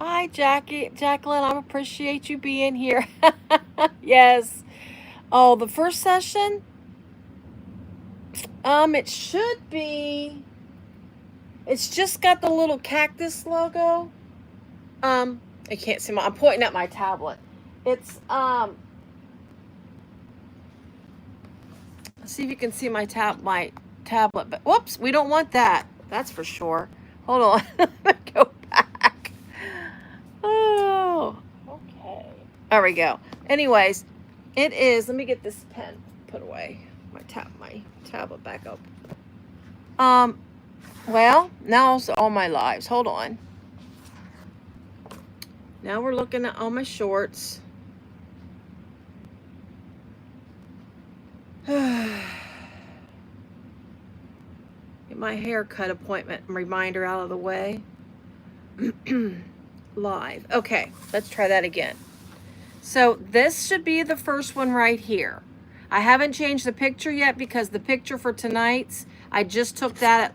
Hi, Jacqueline. I appreciate you being here. Yes. Oh, the first session? It should be. It's just got the little cactus logo. Um, I can't see I'm pointing at my tablet. It's Let's see if you can see my tablet. But whoops, we don't want that. That's for sure. Hold on. Go back. Oh, okay. There we go. Anyways, it is. Let me get this pen put away. My tablet back up. Well, now all my lives. Hold on. Now we're looking at all my shorts. Get my haircut appointment reminder out of the way. Live. Okay, let's try that again. So this should be the first one right here. I haven't changed the picture yet because the picture for tonight's, I just took that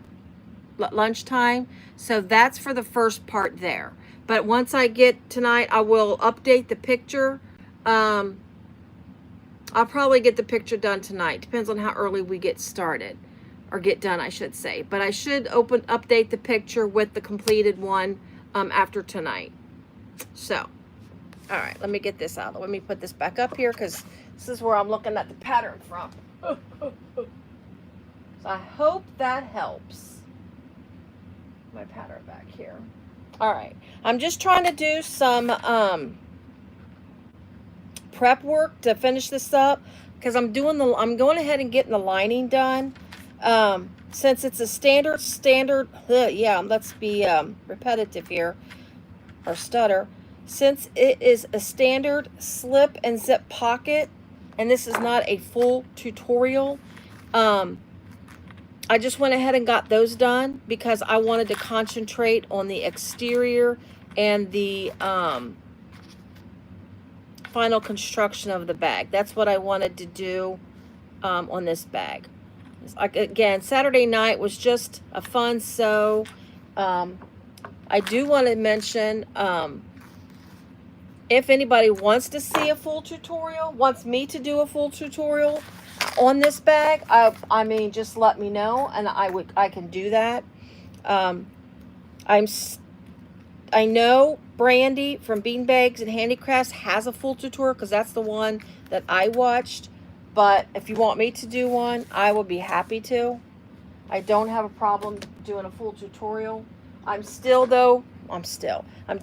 at lunchtime. So that's for the first part there. But once I get tonight, I will update the picture. I'll probably get the picture done tonight. Depends on how early we get started. Or get done, I should say. But I should update the picture with the completed one after tonight. So, all right, let me get this out. Let me put this back up here because this is where I'm looking at the pattern from. So I hope that helps. My pattern back here. All right, I'm just trying to do some prep work to finish this up because I'm going ahead and getting the lining done. Since it's a standard, let's be repetitive here, or stutter. Since it is a standard slip and zip pocket, and this is not a full tutorial, I just went ahead and got those done because I wanted to concentrate on the exterior and the final construction of the bag. That's what I wanted to do on this bag. Again, Saturday night was just a fun sew. I do want to mention, if anybody wants to see a full tutorial, wants me to do a full tutorial on this bag, I mean, just let me know, and I can do that. I know Brandy from Beanbags and Handicrafts has a full tutorial because that's the one that I watched. But if you want me to do one, I will be happy to. I don't have a problem doing a full tutorial. I'm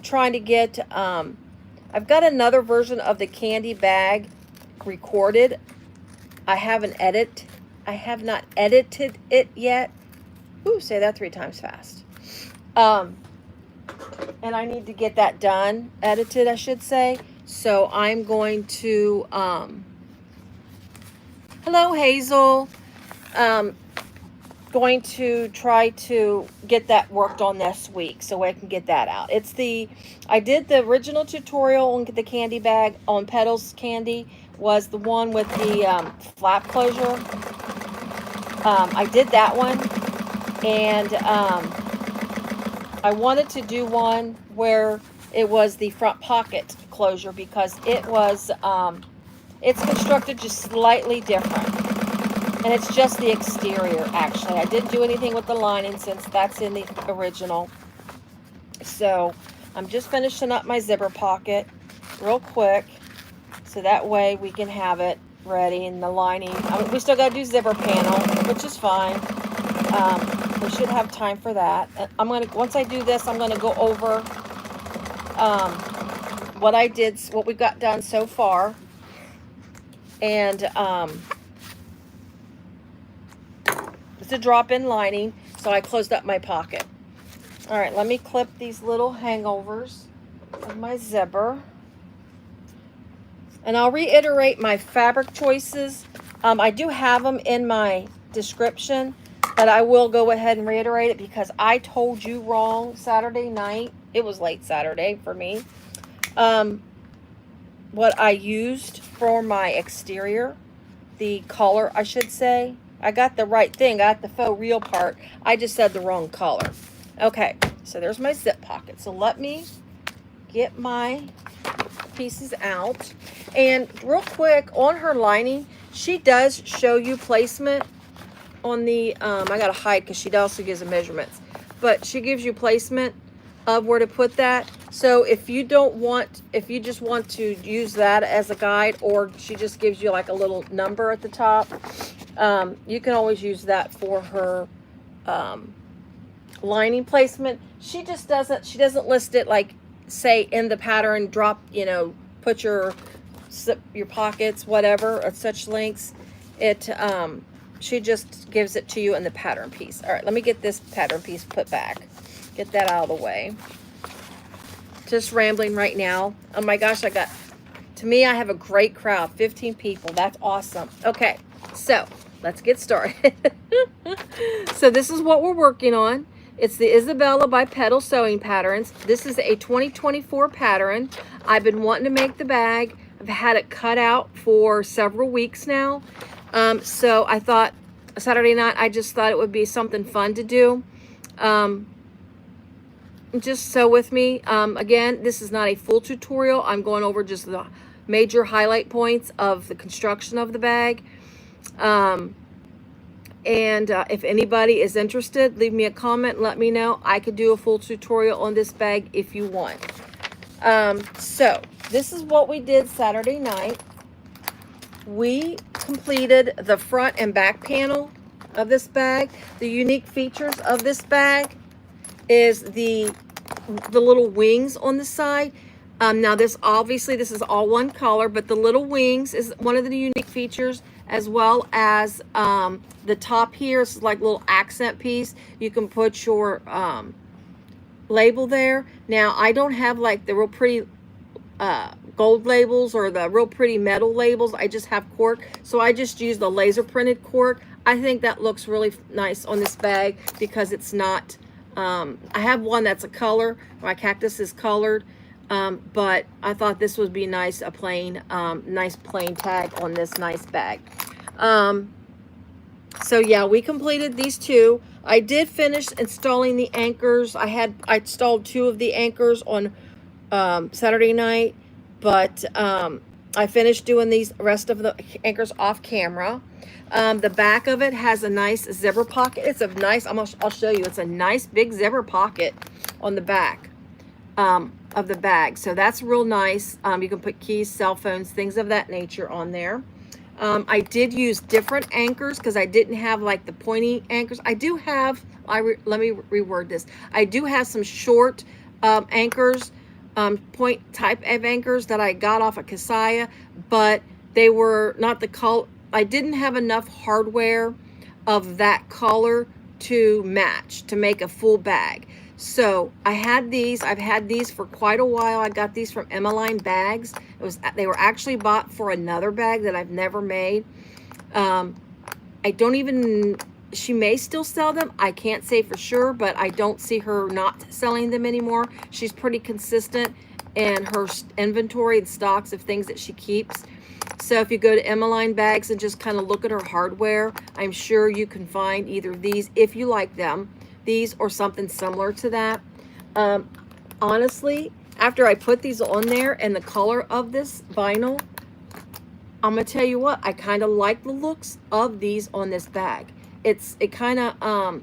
trying to get, I've got another version of the candy bag recorded. I have not edited it yet. Ooh, say that 3 times fast. And I need to get that done, edited, I should say. So I'm going to, hello, Hazel. Going to try to get that worked on this week so I can get that out. I did the original tutorial on the candy bag on Petals Candy, was the one with the flap closure. I did that one, and I wanted to do one where it was the front pocket closure because it was, it's constructed just slightly different. And it's just the exterior, actually. I didn't do anything with the lining since that's in the original. So I'm just finishing up my zipper pocket real quick. So that way we can have it ready in the lining. We still got to do zipper panel, which is fine. We should have time for that. Once I do this, I'm going to go over what we got done so far. And it's a drop-in lining, so I closed up my pocket. All right, let me clip these little hangovers of my zipper. And I'll reiterate my fabric choices. I do have them in my description, but I will go ahead and reiterate it because I told you wrong Saturday night. It was late Saturday for me. What I used for my exterior, the color, I should say. I got the right thing. I got the faux real part. I just said the wrong color. Okay, so there's my zip pocket. So let me get my pieces out. And real quick, on her lining, she does show you placement on the, I gotta hide because she also gives the measurements, but she gives you placement of where to put that. So if you don't want, if you just want to use that as a guide, or she just gives you like a little number at the top, you can always use that for her lining placement. She just doesn't, she doesn't list it like, say in the pattern, drop, you know, put your pockets, whatever, or such links. It, she just gives it to you in the pattern piece. All right, let me get this pattern piece put back. Get that out of the way. Just rambling right now. Oh my gosh, to me, I have a great crowd, 15 people. That's awesome. Okay, so let's get started. So this is what we're working on. It's the Isabella by Petal Sewing Patterns. This is a 2024 pattern. I've been wanting to make the bag. I've had it cut out for several weeks now. So I thought Saturday night, I just thought it would be something fun to do. Just sew with me. Again, this is not a full tutorial. I'm going over just the major highlight points of the construction of the bag. If anybody is interested, leave me a comment and let me know. I could do a full tutorial on this bag if you want. So this is what we did Saturday night. We completed the front and back panel of this bag. The unique features of this bag is the little wings on the side. Now this, obviously this is all one color, but the little wings is one of the unique features, as well as the top here is like a little accent piece. You can put your label there. Now I don't have like the real pretty gold labels or the real pretty metal labels. I just have cork, so I just use the laser printed cork. I think that looks really nice on this bag because it's not, I have one that's a color. My cactus is colored, but I thought this would be nice, a plain, nice plain tag on this nice bag. So yeah, we completed these two. I did finish installing the anchors. I installed 2 of the anchors on Saturday night, but I finished doing these rest of the anchors off camera. The back of it has a nice zipper pocket. It's a nice, I'll show you, it's a nice big zipper pocket on the back of the bag. So that's real nice. You can put keys, cell phones, things of that nature on there. I did use different anchors because I didn't have like the pointy anchors. I do have, let me reword this. I do have some short anchors, point type of anchors that I got off of Kasaya, but they were not the color. I didn't have enough hardware of that color to match, to make a full bag. So I had these. I've had these for quite a while. I got these from Emmeline Bags. They were actually bought for another bag that I've never made. I don't even, she may still sell them. I can't say for sure, but I don't see her not selling them anymore. She's pretty consistent in her inventory and stocks of things that she keeps. So if you go to Emmeline Bags and just kind of look at her hardware, I'm sure you can find either these, if you like them, these or something similar to that. Honestly, after I put these on there and the color of this vinyl, I'm gonna tell you what, I kind of like the looks of these on this bag. It kind of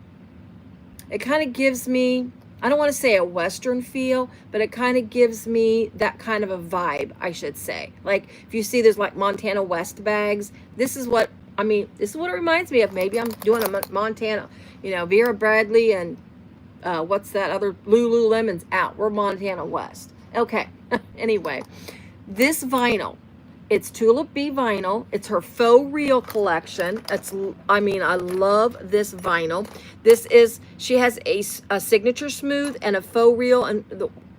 gives me, I don't want to say a Western feel, but it kind of gives me that kind of a vibe, I should say. Like if you see there's like Montana West bags, this is what, I mean, this is what it reminds me of. Maybe I'm doing a Montana, you know, Vera Bradley and what's that other, Lululemon's out. We're Montana West. Okay, anyway, this vinyl, it's Tulip Bee vinyl. It's her faux real collection. I mean, I love this vinyl. This is, she has a signature smooth and a faux real, and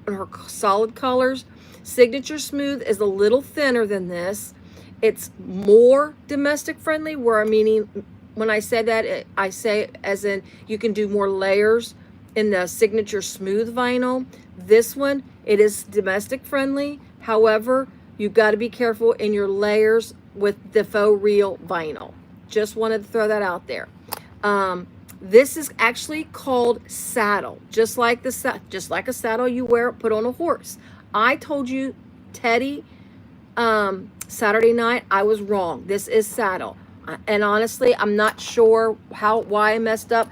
her solid colors. Signature smooth is a little thinner than this. It's more domestic friendly, where I'm meaning, when I say that, I say as in you can do more layers in the signature smooth vinyl. This one, it is domestic friendly. However, you've got to be careful in your layers with the faux real vinyl. Just wanted to throw that out there. This is actually called saddle, just like a saddle you wear, put on a horse. I told you Teddy Saturday night, I was wrong. This is saddle. And honestly, I'm not sure why I messed up.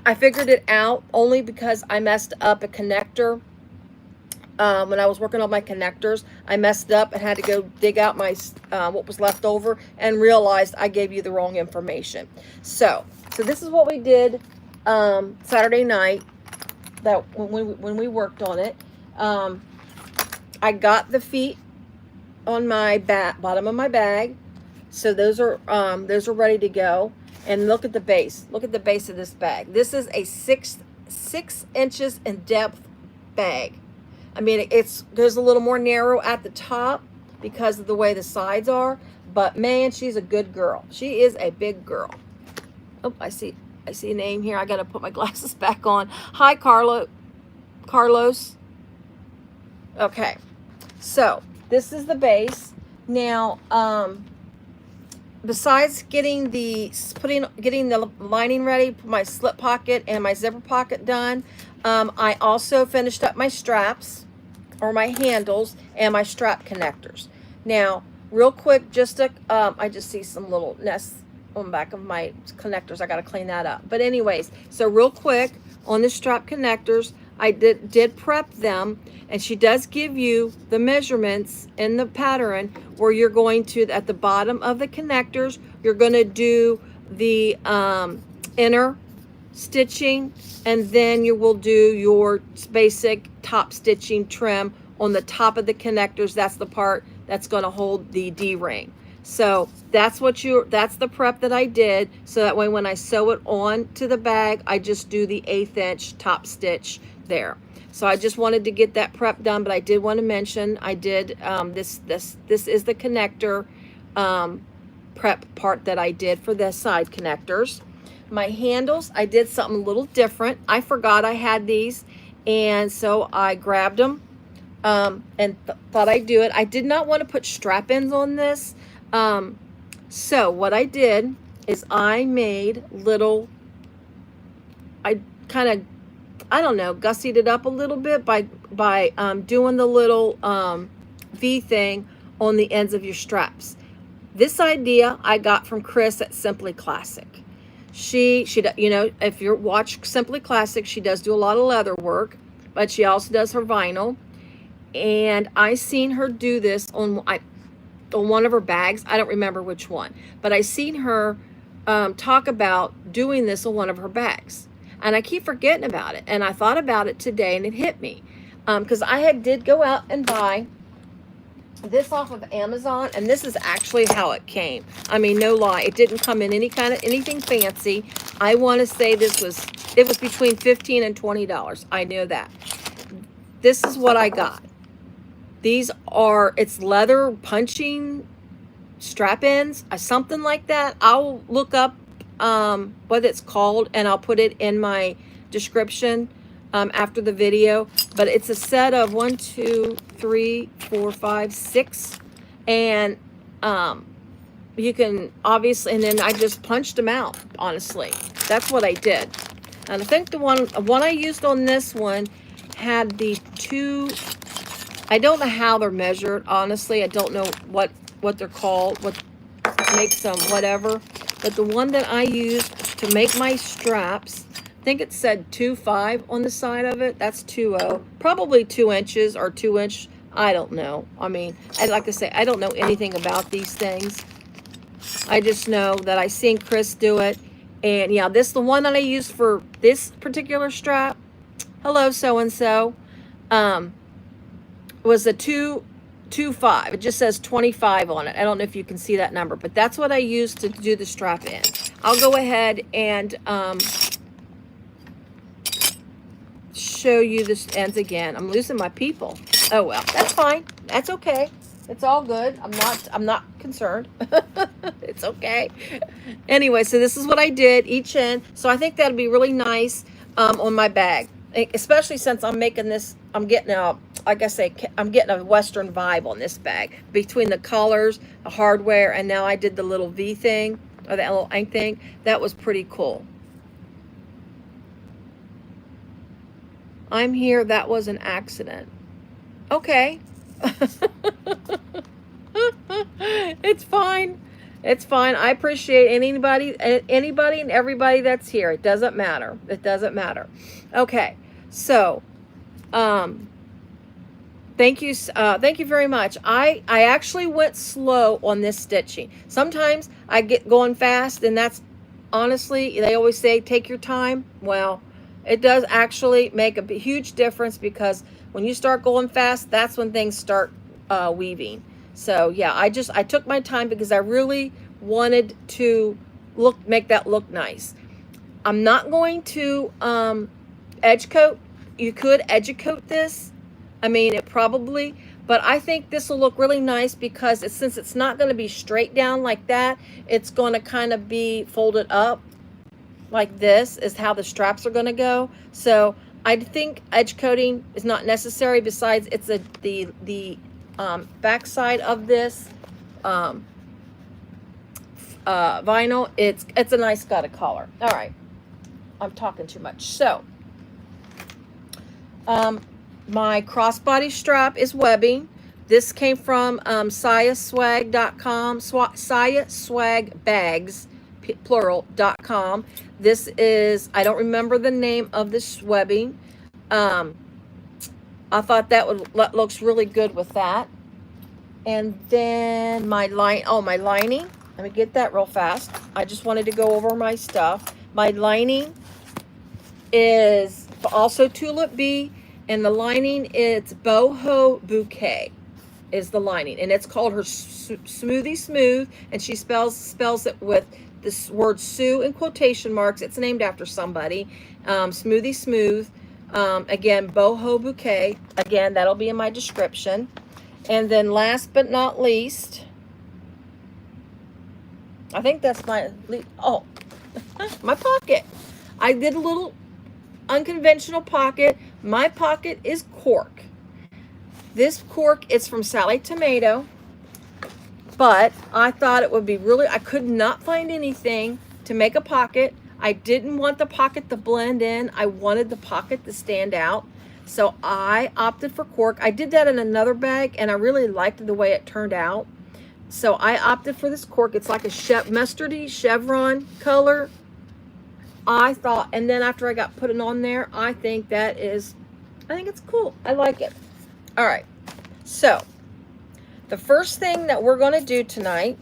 I figured it out only because I messed up a connector. When I was working on my connectors, I messed up and had to go dig out my what was left over and realized I gave you the wrong information. So this is what we did Saturday night. That when we worked on it, I got the feet on my bottom of my bag, so those are ready to go. And look at the base. Look at the base of this bag. This is a 6 inches in depth bag. I mean, it goes a little more narrow at the top because of the way the sides are, but man, she's a good girl. She is a big girl. Oh, I see a name here. I got to put my glasses back on. Hi, Carlos. Okay, so this is the base. Now, besides getting the lining ready, my slip pocket and my zipper pocket done, I also finished up my straps, or my handles, and my strap connectors. Now, real quick, I just see some little nests on the back of my connectors. I got to clean that up. But anyways, so real quick on the strap connectors, I did prep them, and she does give you the measurements in the pattern where you're going to, at the bottom of the connectors, you're going to do the inner stitching, and then you will do your basic top stitching trim on the top of the connectors. That's the part that's going to hold the D-ring. So that's the prep that I did, so that way when I sew it on to the bag, I just do the 1/8 inch top stitch there. So I just wanted to get that prep done, but I did want to mention I did this is the connector prep part that I did for the side connectors. My handles, I did something a little different. I forgot I had these, and so I grabbed them and thought I'd do it. I did not want to put strap-ins on this. So what I did is I made little, I kind of, I don't know, gussied it up a little bit by doing the little V thing on the ends of your straps. This idea I got from Chris at Simply Classic. She you know, if you watch Simply Classic, she does do a lot of leather work, but she also does her vinyl. And I seen her do this on one of her bags. I don't remember which one, but I seen her talk about doing this on one of her bags, and I keep forgetting about it. And I thought about it today, and it hit me because I did go out and buy this off of Amazon, and this is actually how it came. I mean, no lie, it didn't come in anything fancy. I want to say it was between $15 and $20. I know that. This is what I got. These are, it's leather punching strap-ins, something like that. I'll look up what it's called, and I'll put it in my description after the video. But it's a set of 1, 2, 3, 4, 5, 6, and you can obviously, and then I just punched them out. Honestly, that's what I did. And I think the one I used on this one had the 2. I don't know how they're measured, honestly. I don't know what they're called, what makes them, whatever. But the one that I used to make my straps, I think it said 2.5 on the side of it. That's 2.0, probably 2 inches or 2 inch. I don't know. I mean, I'd like to say I don't know anything about these things. I just know that I seen Chris do it, and yeah, this the one that I used for this particular strap. Hello, so and so. Was a 2.5. It just says 25 on it. I don't know if you can see that number, but that's what I used to do the strap in. I'll go ahead and show you this ends again. I'm losing my people. Oh well, that's fine. That's okay. It's all good. I'm not concerned. It's okay. Anyway, so this is what I did each end. So I think that'll be really nice on my bag, especially since I'm making this. I'm getting a, like I say, I'm getting a Western vibe on this bag between the colors, the hardware, and now I did the little V thing, or that little ink thing. That was pretty cool. I'm here. That was an accident. Okay. It's fine. It's fine. I appreciate anybody and everybody that's here. It doesn't matter. It doesn't matter. Okay. So, um, thank you very much. I actually went slow on this stitching. Sometimes I get going fast, and that's honestly, they always say take your time. Well, it does actually make a huge difference, because when you start going fast, that's when things start weaving. So yeah, I took my time because I really wanted to make that look nice. I'm not going to edge coat. You could edge coat this. I mean, it probably, but I think this will look really nice because since it's not going to be straight down like that, it's going to kind of be folded up like this is how the straps are going to go. So I think edge coating is not necessary. Besides, it's the back side of this vinyl. It's a nice gut of color. All right, I'm talking too much. So my crossbody strap is webbing. This came from sayaswag.com, sayaswagbags, plural.com. This is, I don't remember the name of this webbing. I thought that looks really good with that. And then my lining. Let me get that real fast. I just wanted to go over my stuff. My lining is also Tulip Bee, and the lining is boho bouquet is the lining, and it's called her Smoothie Smooth, and she spells it with this word Sue in quotation marks. It's named after somebody. Smoothie Smooth. Again, boho bouquet. Again, that'll be in my description. And then last but not least, I think that's my my pocket. I did a little unconventional pocket. My pocket is cork. This cork is from Sally Tomato, but I thought it would be really, I could not find anything to make a pocket. I didn't want the pocket to blend in. I wanted the pocket to stand out. So I opted for cork. I did that in another bag, and I really liked the way it turned out. So I opted for this cork. It's like a mustardy chevron color. I thought, and then after I got put it on there, I think it's cool. I like it. All right. So the first thing that we're going to do tonight,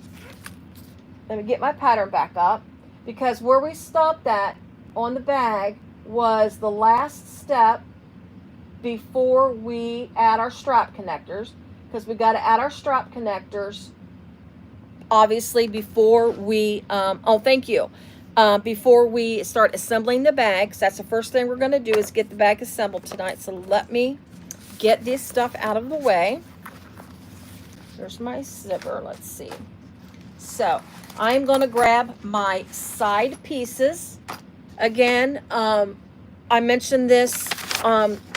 let me get my pattern back up, because where we stopped at on the bag was the last step before we add our strap connectors, because we got to add our strap connectors obviously before we before we start assembling the bags. That's the first thing we're going to do, is get the bag assembled tonight. So let me get this stuff out of the way. There's my zipper. Let's see. So I'm going to grab my side pieces. Again, I mentioned this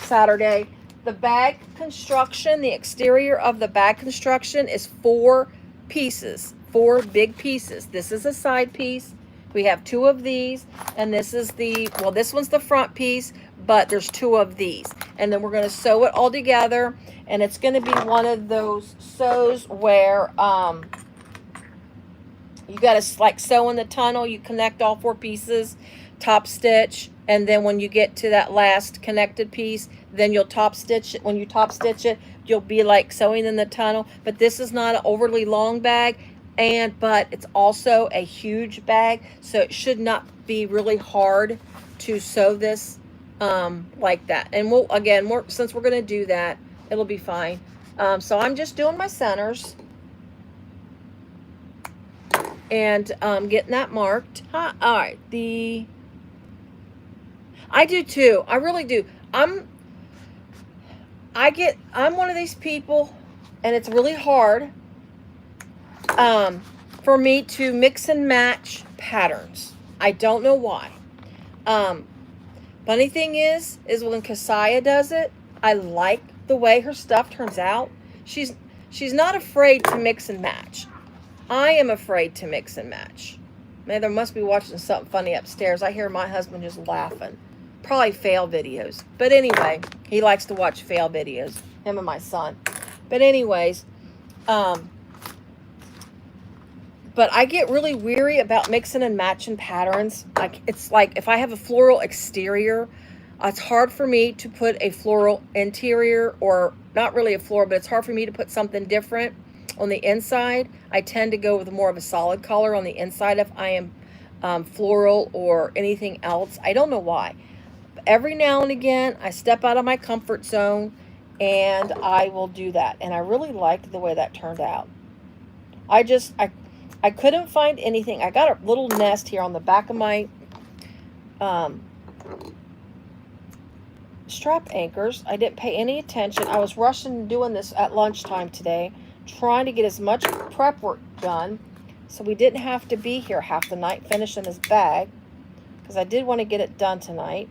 Saturday. The bag construction, the exterior of the bag construction is 4 pieces, 4 big pieces. This is a side piece. We have 2 of these, and this is this one's the front piece, but there's 2 of these. And then we're going to sew it all together, and it's going to be one of those sews where you got to like sew in the tunnel. You connect all 4 pieces, top stitch, and then when you get to that last connected piece, then you'll top stitch it. When you top stitch it, you'll be like sewing in the tunnel. But this is not an overly long bag, but it's also a huge bag, so it should not be really hard to sew this like that. And since we're going to do that, it'll be fine. So I'm just doing my centers and getting that marked. All right, I do too. I really do. I'm one of these people, and it's really hard for me to mix and match patterns. I don't know why. Funny thing is when Keziah does it, I like the way her stuff turns out. She's not afraid to mix and match. I am afraid to mix and match. Man, there must be watching something funny upstairs. I hear my husband just laughing. Probably fail videos. But anyway, he likes to watch fail videos. him and my son. But anyways, but I get really weary about mixing and matching patterns. Like, it's like if I have a floral exterior, it's hard for me to put a floral interior, or not really a floral, but it's hard for me to put something different on the inside. I tend to go with more of a solid color on the inside if I am floral or anything else. I don't know why. Every now and again, I step out of my comfort zone and I will do that. And I really liked the way that turned out. I couldn't find anything. I got a little nest here on the back of my strap anchors. I didn't pay any attention. I was rushing doing this at lunchtime today, trying to get as much prep work done so we didn't have to be here half the night finishing this bag, because I did want to get it done tonight.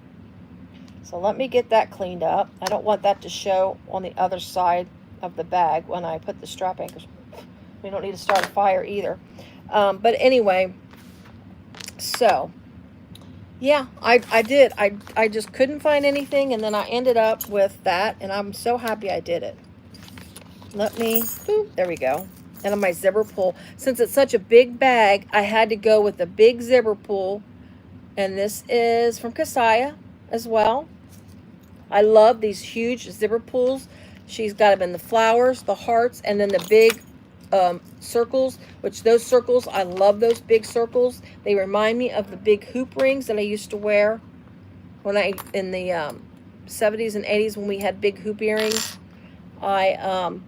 So let me get that cleaned up. I don't want that to show on the other side of the bag when I put the strap anchors. We don't need to start a fire either. But anyway, so yeah, I did. I just couldn't find anything, and then I ended up with that, and I'm so happy I did it. Let me, boop, there we go. And on my zipper pull, since it's such a big bag, I had to go with the big zipper pull, and this is from Kasaya as well. I love these huge zipper pulls. She's got them in the flowers, the hearts, and then the big circles, which those circles, I love those big circles. They remind me of the big hoop rings that I used to wear when in the 70s and 80s when we had big hoop earrings. I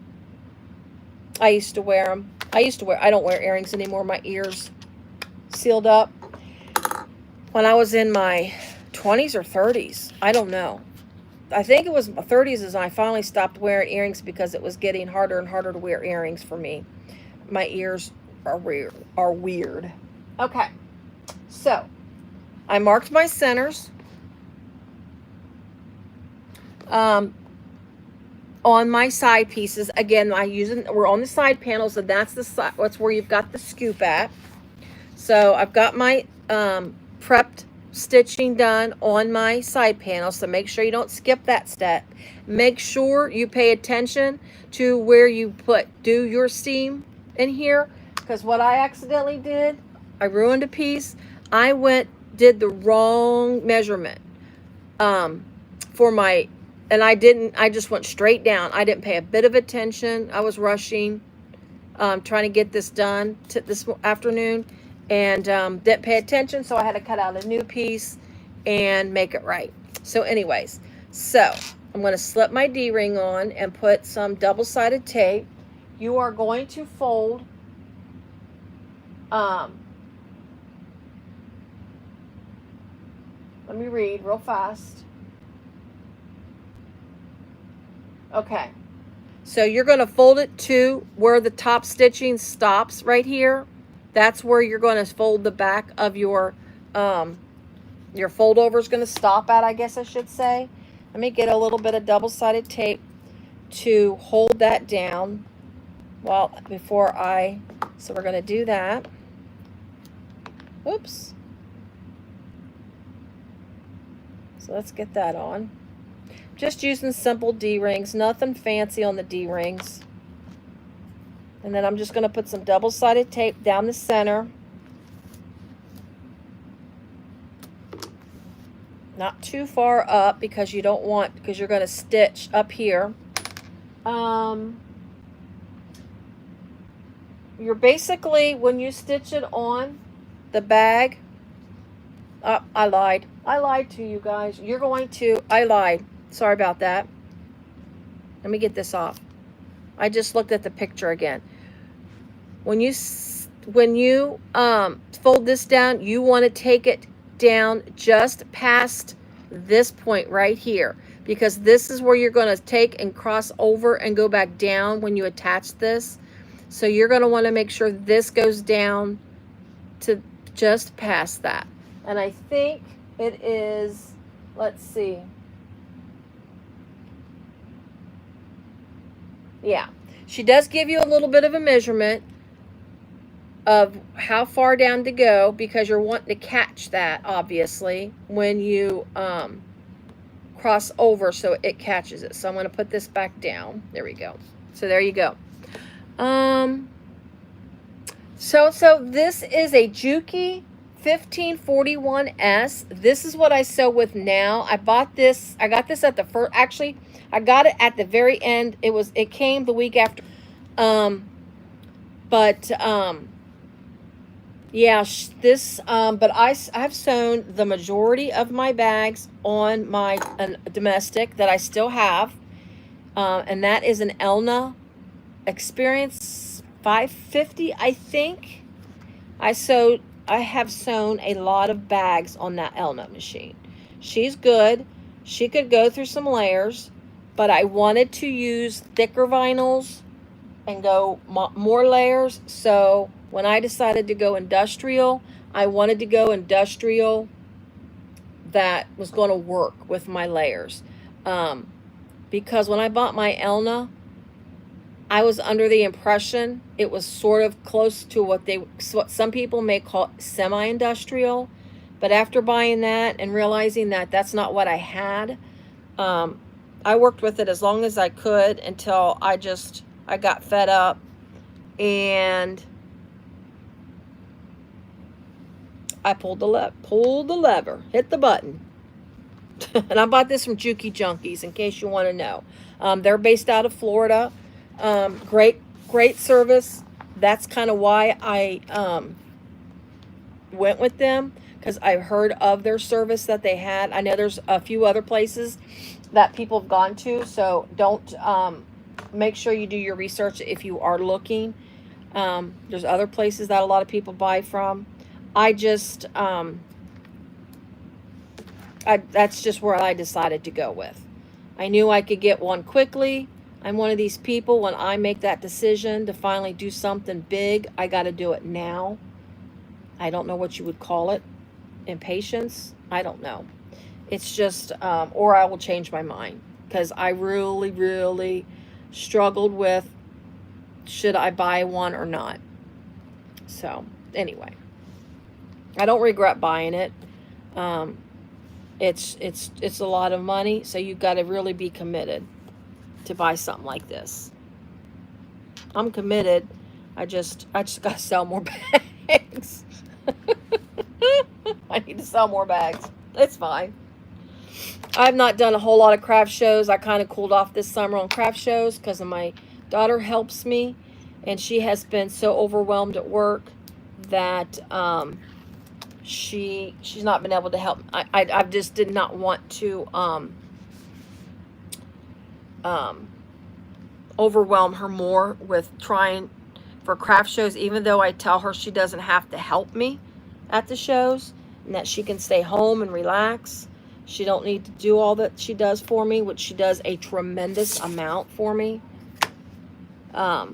used to wear them. I don't wear earrings anymore. My ears sealed up. When I was in my 20s or 30s, I don't know. I think it was my 30s as I finally stopped wearing earrings because it was getting harder and harder to wear earrings for me. My ears are weird. Okay, so I marked my centers on my side pieces. Again, we're on the side panels, and that's where you've got the scoop at. So I've got my prepped stitching done on my side panel, so make sure you don't skip that step. Make sure you pay attention to where you do your seam in here, because what I accidentally did, I ruined a piece. Did the wrong measurement for my, and I just went straight down. I didn't pay a bit of attention. I was rushing, trying to get this done this afternoon, and didn't pay attention, so I had to cut out a new piece and make it right. So anyways, so I'm going to slip my D-ring on and put some double-sided tape. You are going to fold let me read real fast. Okay, so you're going to fold it to where the top stitching stops right here. That's where you're going to fold the back of your fold over is going to stop at, I guess I should say. Let me get a little bit of double-sided tape to hold that down so we're going to do that. Oops. So let's get that on. Just using simple D-rings, nothing fancy on the D-rings. And then I'm just going to put some double-sided tape down the center. Not too far up because you're going to stitch up here. You're basically, when you stitch it on the bag, I lied. I lied to you guys. I lied. Sorry about that. Let me get this off. I just looked at the picture again. When you fold this down, you want to take it down just past this point right here, because this is where you're going to take and cross over and go back down when you attach this. So you're going to want to make sure this goes down to just past that. And I think it is, let's see. Yeah, she does give you a little bit of a measurement of how far down to go, because you're wanting to catch that, obviously, when you cross over so it catches it. So I'm going to put this back down. There we go. So there you go. So this is a Juki 1541S. This is what I sew with now. I got this at the first, actually, I got it at the very end. It came the week after. Yeah, but I've sewn the majority of my bags on my domestic that I still have. And that is an Elna Experience 550, I think. I have sewn a lot of bags on that Elna machine. She's good. She could go through some layers, but I wanted to use thicker vinyls and go more layers. So when I decided to go industrial, I wanted to go industrial that was going to work with my layers. Because when I bought my Elna, I was under the impression it was sort of close to what some people may call semi-industrial. But after buying that and realizing that that's not what I had, I worked with it as long as I could until I got fed up, and I pulled the lever, hit the button. And I bought this from Juki Junkies, in case you want to know. They're based out of Florida. Great service. That's kind of why I went with them, because I've heard of their service that they had. I know there's a few other places that people have gone to, so don't make sure you do your research if you are looking. There's other places that a lot of people buy from. That's just where I decided to go with. I knew I could get one quickly. I'm one of these people, when I make that decision to finally do something big, I got to do it now. I don't know what you would call it. Impatience? I don't know. It's just, or I will change my mind, because I really, really struggled with, should I buy one or not? So anyway, I don't regret buying it. It's a lot of money, so you've got to really be committed to buy something like this. I'm committed. I just got to sell more bags. I need to sell more bags. It's fine. I've not done a whole lot of craft shows. I kind of cooled off this summer on craft shows because my daughter helps me, and she has been so overwhelmed at work that she's not been able to help. I just did not want to overwhelm her more with trying for craft shows, even though I tell her she doesn't have to help me at the shows, and that she can stay home and relax. She don't need to do all that she does for me, which she does a tremendous amount for me. I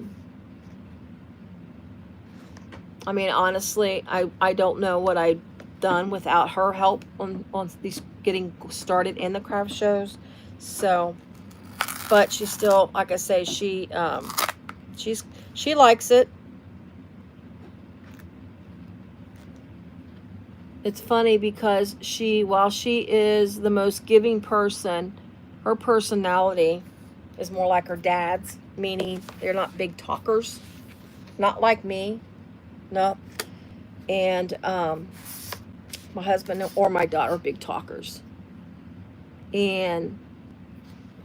mean, honestly, I don't know what I'd done without her help on these getting started in the craft shows. So, but she still, like I say, she likes it. It's funny because while she is the most giving person, her personality is more like her dad's, meaning they're not big talkers, not like me. No. And my husband or my daughter are big talkers. And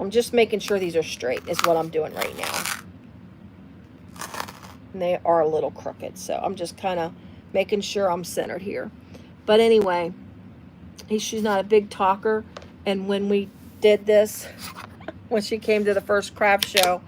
I'm just making sure these are straight is what I'm doing right now. And they are a little crooked, so I'm just kind of making sure I'm centered here. But anyway, she's not a big talker. And when we did this, when she came to the first craft show,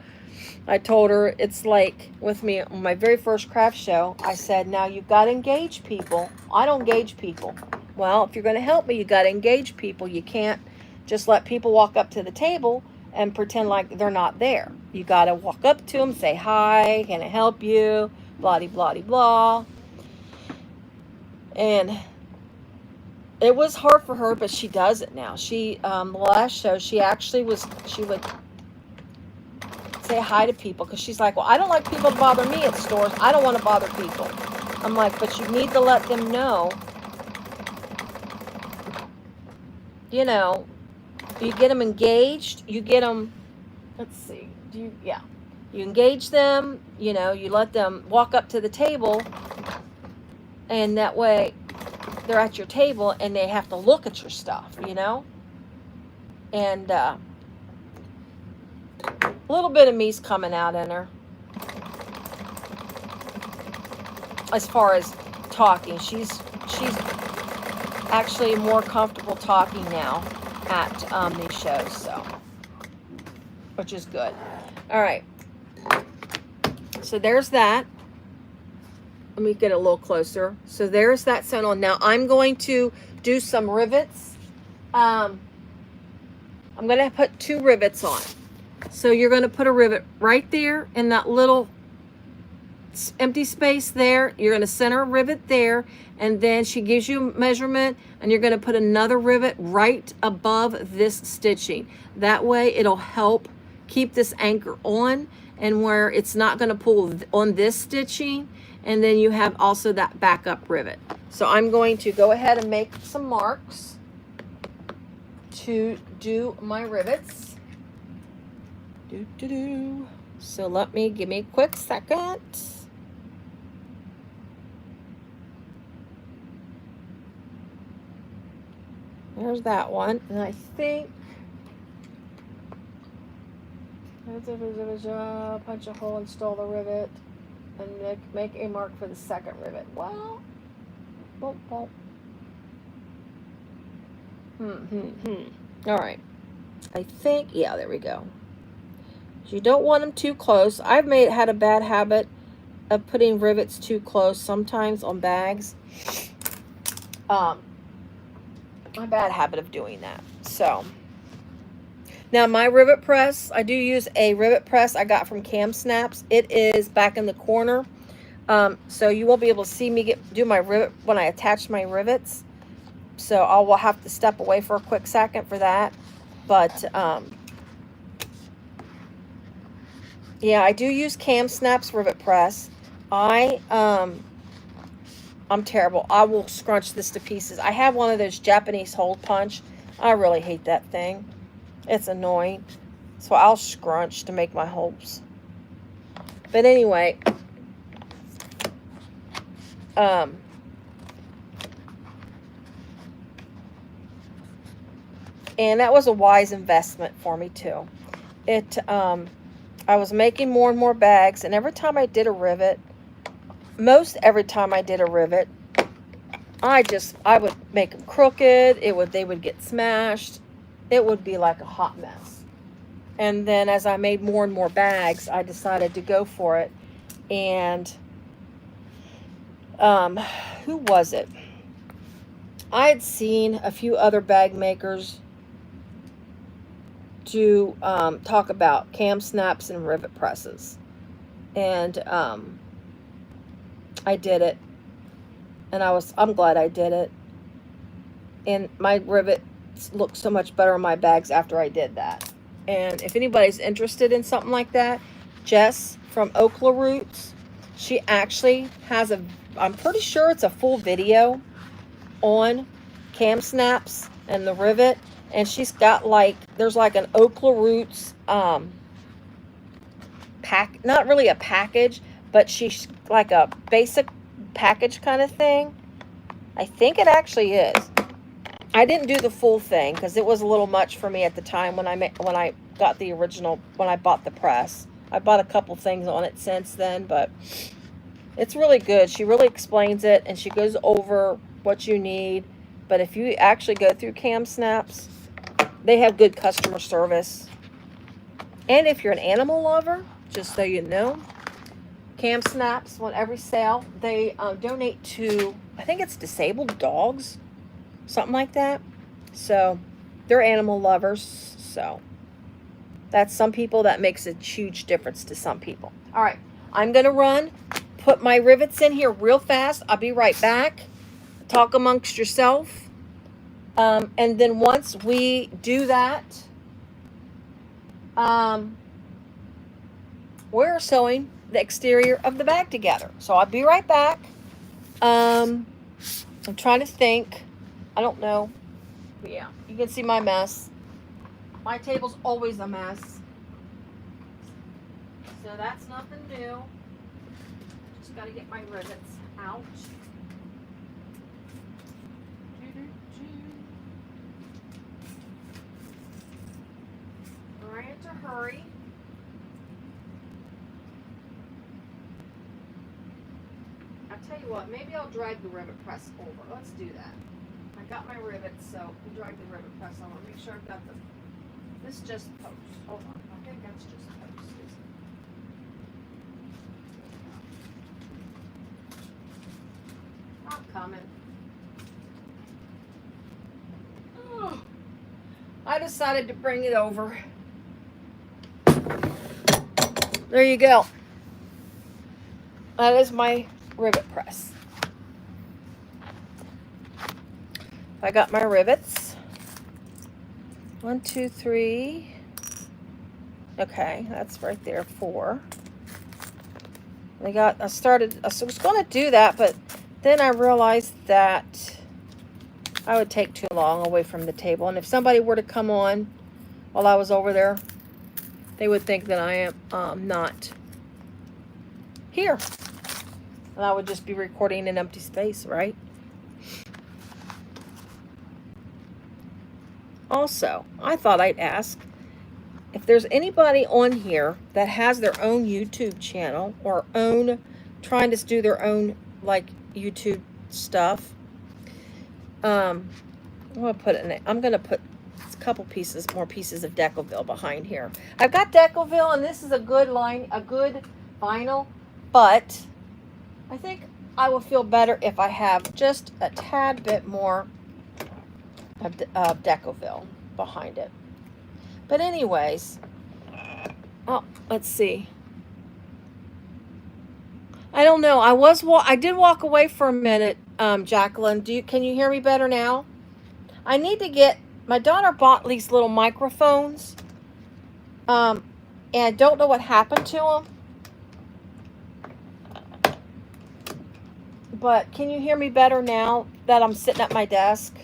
I told her, it's like with me on my very first craft show, I said, now you've got to engage people. I don't engage people. Well, if you're going to help me, you got to engage people. You can't just let people walk up to the table and pretend like they're not there. You got to walk up to them, say, hi, can I help you? Blah, blah, blah. And it was hard for her, but she does it now. The last show, she would say hi to people, because she's like, well, I don't like people to bother me at stores. I don't want to bother people. I'm like, but you need to let them know, you get them engaged. You get them, let's see, yeah. You engage them, you know, you let them walk up to the table, and that way they're at your table and they have to look at your stuff, you know? And a little bit of me's coming out in her. As far as talking, she's actually more comfortable talking now at these shows, so, which is good. All right. So there's that. Let me get a little closer. So there's that sewn on. Now I'm going to do some rivets. I'm going to put 2 rivets on. So you're going to put a rivet right there in that little empty space there. You're going to center a rivet there, and then she gives you a measurement, and you're going to put another rivet right above this stitching. That way it'll help keep this anchor on, and where it's not going to pull on this stitching, and then you have also that backup rivet. So I'm going to go ahead and make some marks to do my rivets. So give me a quick second. There's that one, and I think punch a hole, install the rivet, and make a mark for the second rivet. Well, all right. I think, yeah, there we go. So you don't want them too close. I've had a bad habit of putting rivets too close sometimes on bags. A bad habit of doing that. So now my rivet press, I do use a rivet press I got from Cam Snaps. It is back in the corner. So you won't be able to see me do my rivet when I attach my rivets. So I will have to step away for a quick second for that. But yeah, I do use Cam Snaps rivet press. I'm terrible. I will scrunch this to pieces. I have one of those Japanese hole punch. I really hate that thing. It's annoying. So I'll scrunch to make my holes. But anyway, and that was a wise investment for me too. I was making more and more bags, and every time I did a rivet, every time I did a rivet, I would make them crooked. They would get smashed. It would be like a hot mess. And then as I made more and more bags, I decided to go for it. And who was it? I had seen a few other bag makers do talk about Cam Snaps and rivet presses. And I did it, and I'm glad I did it. And my rivets look so much better on my bags after I did that. And if anybody's interested in something like that, Jess from Okla Roots, she actually has I'm pretty sure it's a full video on Cam Snaps and the rivet. And she's got there's like an Okla Roots not really a package, but she's like a basic package kind of thing. I think it actually is. I didn't do the full thing because it was a little much for me at the time when I got the original, when I bought the press. I bought a couple things on it since then, but it's really good. She really explains it, and she goes over what you need. But if you actually go through Cam Snaps, they have good customer service. And if you're an animal lover, just so you know, Cam Snaps, on every sale, they donate to, I think it's disabled dogs, something like that. So they're animal lovers. So that's some people, that makes a huge difference to some people. All right, I'm going to put my rivets in here real fast. I'll be right back. Talk amongst yourself. And then once we do that, we're sewing the exterior of the bag together. So I'll be right back. I'm trying to think. I don't know. Yeah, you can see my mess. My table's always a mess. So that's nothing new. Just got to get my rivets out. Trying to hurry. I'll tell you what, maybe I'll drag the rivet press over. Let's do that. I got my rivets, so we'll drag the rivet press over. Make sure I've got this just post. Hold on, I think that's just post. I'm coming. Oh, I decided to bring it over. There you go. That is my rivet press. I got my rivets. 1, 2, 3. Okay, that's right there. 4. I was going to do that, but then I realized that I would take too long away from the table. And if somebody were to come on while I was over there, they would think that I am not here. And I would just be recording an empty space, right? Also, I thought I'd ask if there's anybody on here that has their own YouTube channel or trying to do their own like YouTube stuff. I'm gonna put a couple more pieces of Decoville behind here. I've got Decoville, and this is a good vinyl, but I think I will feel better if I have just a tad bit more of Decoville behind it. But anyways, oh, let's see. I don't know. I did walk away for a minute, Jacqueline. Can you hear me better now? I need to get, my daughter bought these little microphones, and I don't know what happened to them. But can you hear me better now that I'm sitting at my desk?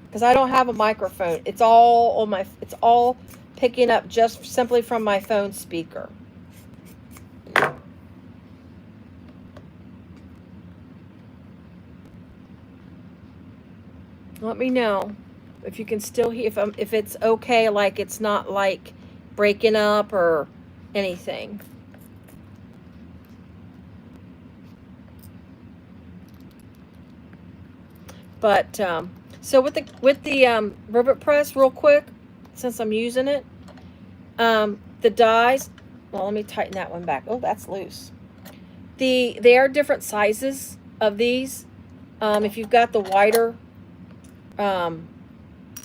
Because I don't have a microphone. It's all picking up just simply from my phone speaker. Let me know if you can still hear, if it's okay, like it's not like breaking up or anything. But so with the rivet press, real quick, since I'm using it, the dies. Well, let me tighten that one back. Oh, that's loose. They are different sizes of these. If you've got the wider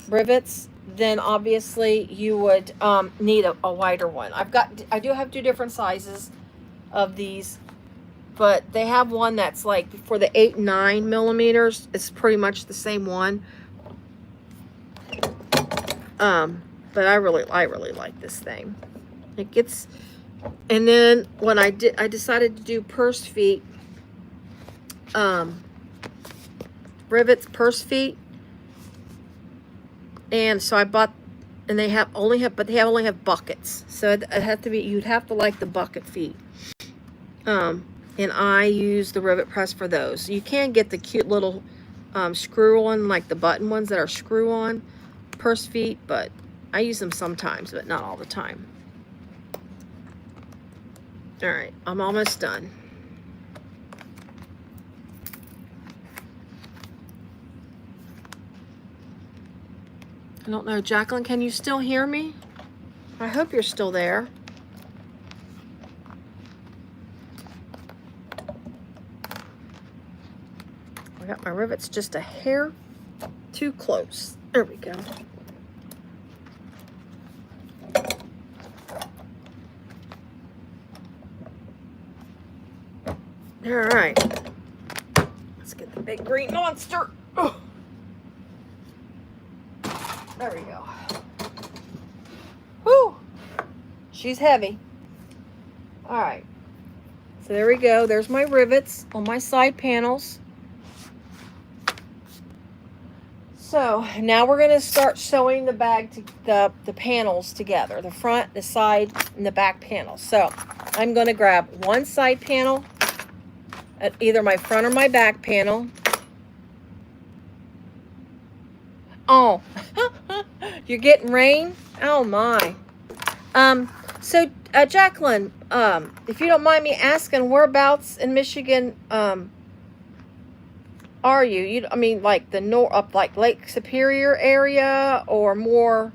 rivets, then obviously you would need a wider one. I do have 2 different sizes of these, but they have one that's like for the 8 and 9 millimeters. It's pretty much the same one. But I really like this thing. It gets, and then when I decided to do purse feet, rivets, purse feet. And so I bought, and they only have buckets. So you'd have to like the bucket feet. And I use the rivet press for those. You can get the cute little screw on, like the button ones that are screw on purse feet, but I use them sometimes, but not all the time. All right, I'm almost done. I don't know, Jacqueline, can you still hear me? I hope you're still there. I got my rivets just a hair too close. There we go. All right. Let's get the big green monster. Oh. There we go. Whew. She's heavy. All right. So there we go. There's my rivets on my side panels. So now we're going to start sewing the bag, the panels together, the front, the side, and the back panels. So I'm going to grab one side panel at either my front or my back panel. Oh, you're getting rain? Oh my. So Jacqueline, if you don't mind me asking, whereabouts in Michigan are you? I mean, like the up like Lake Superior area, or more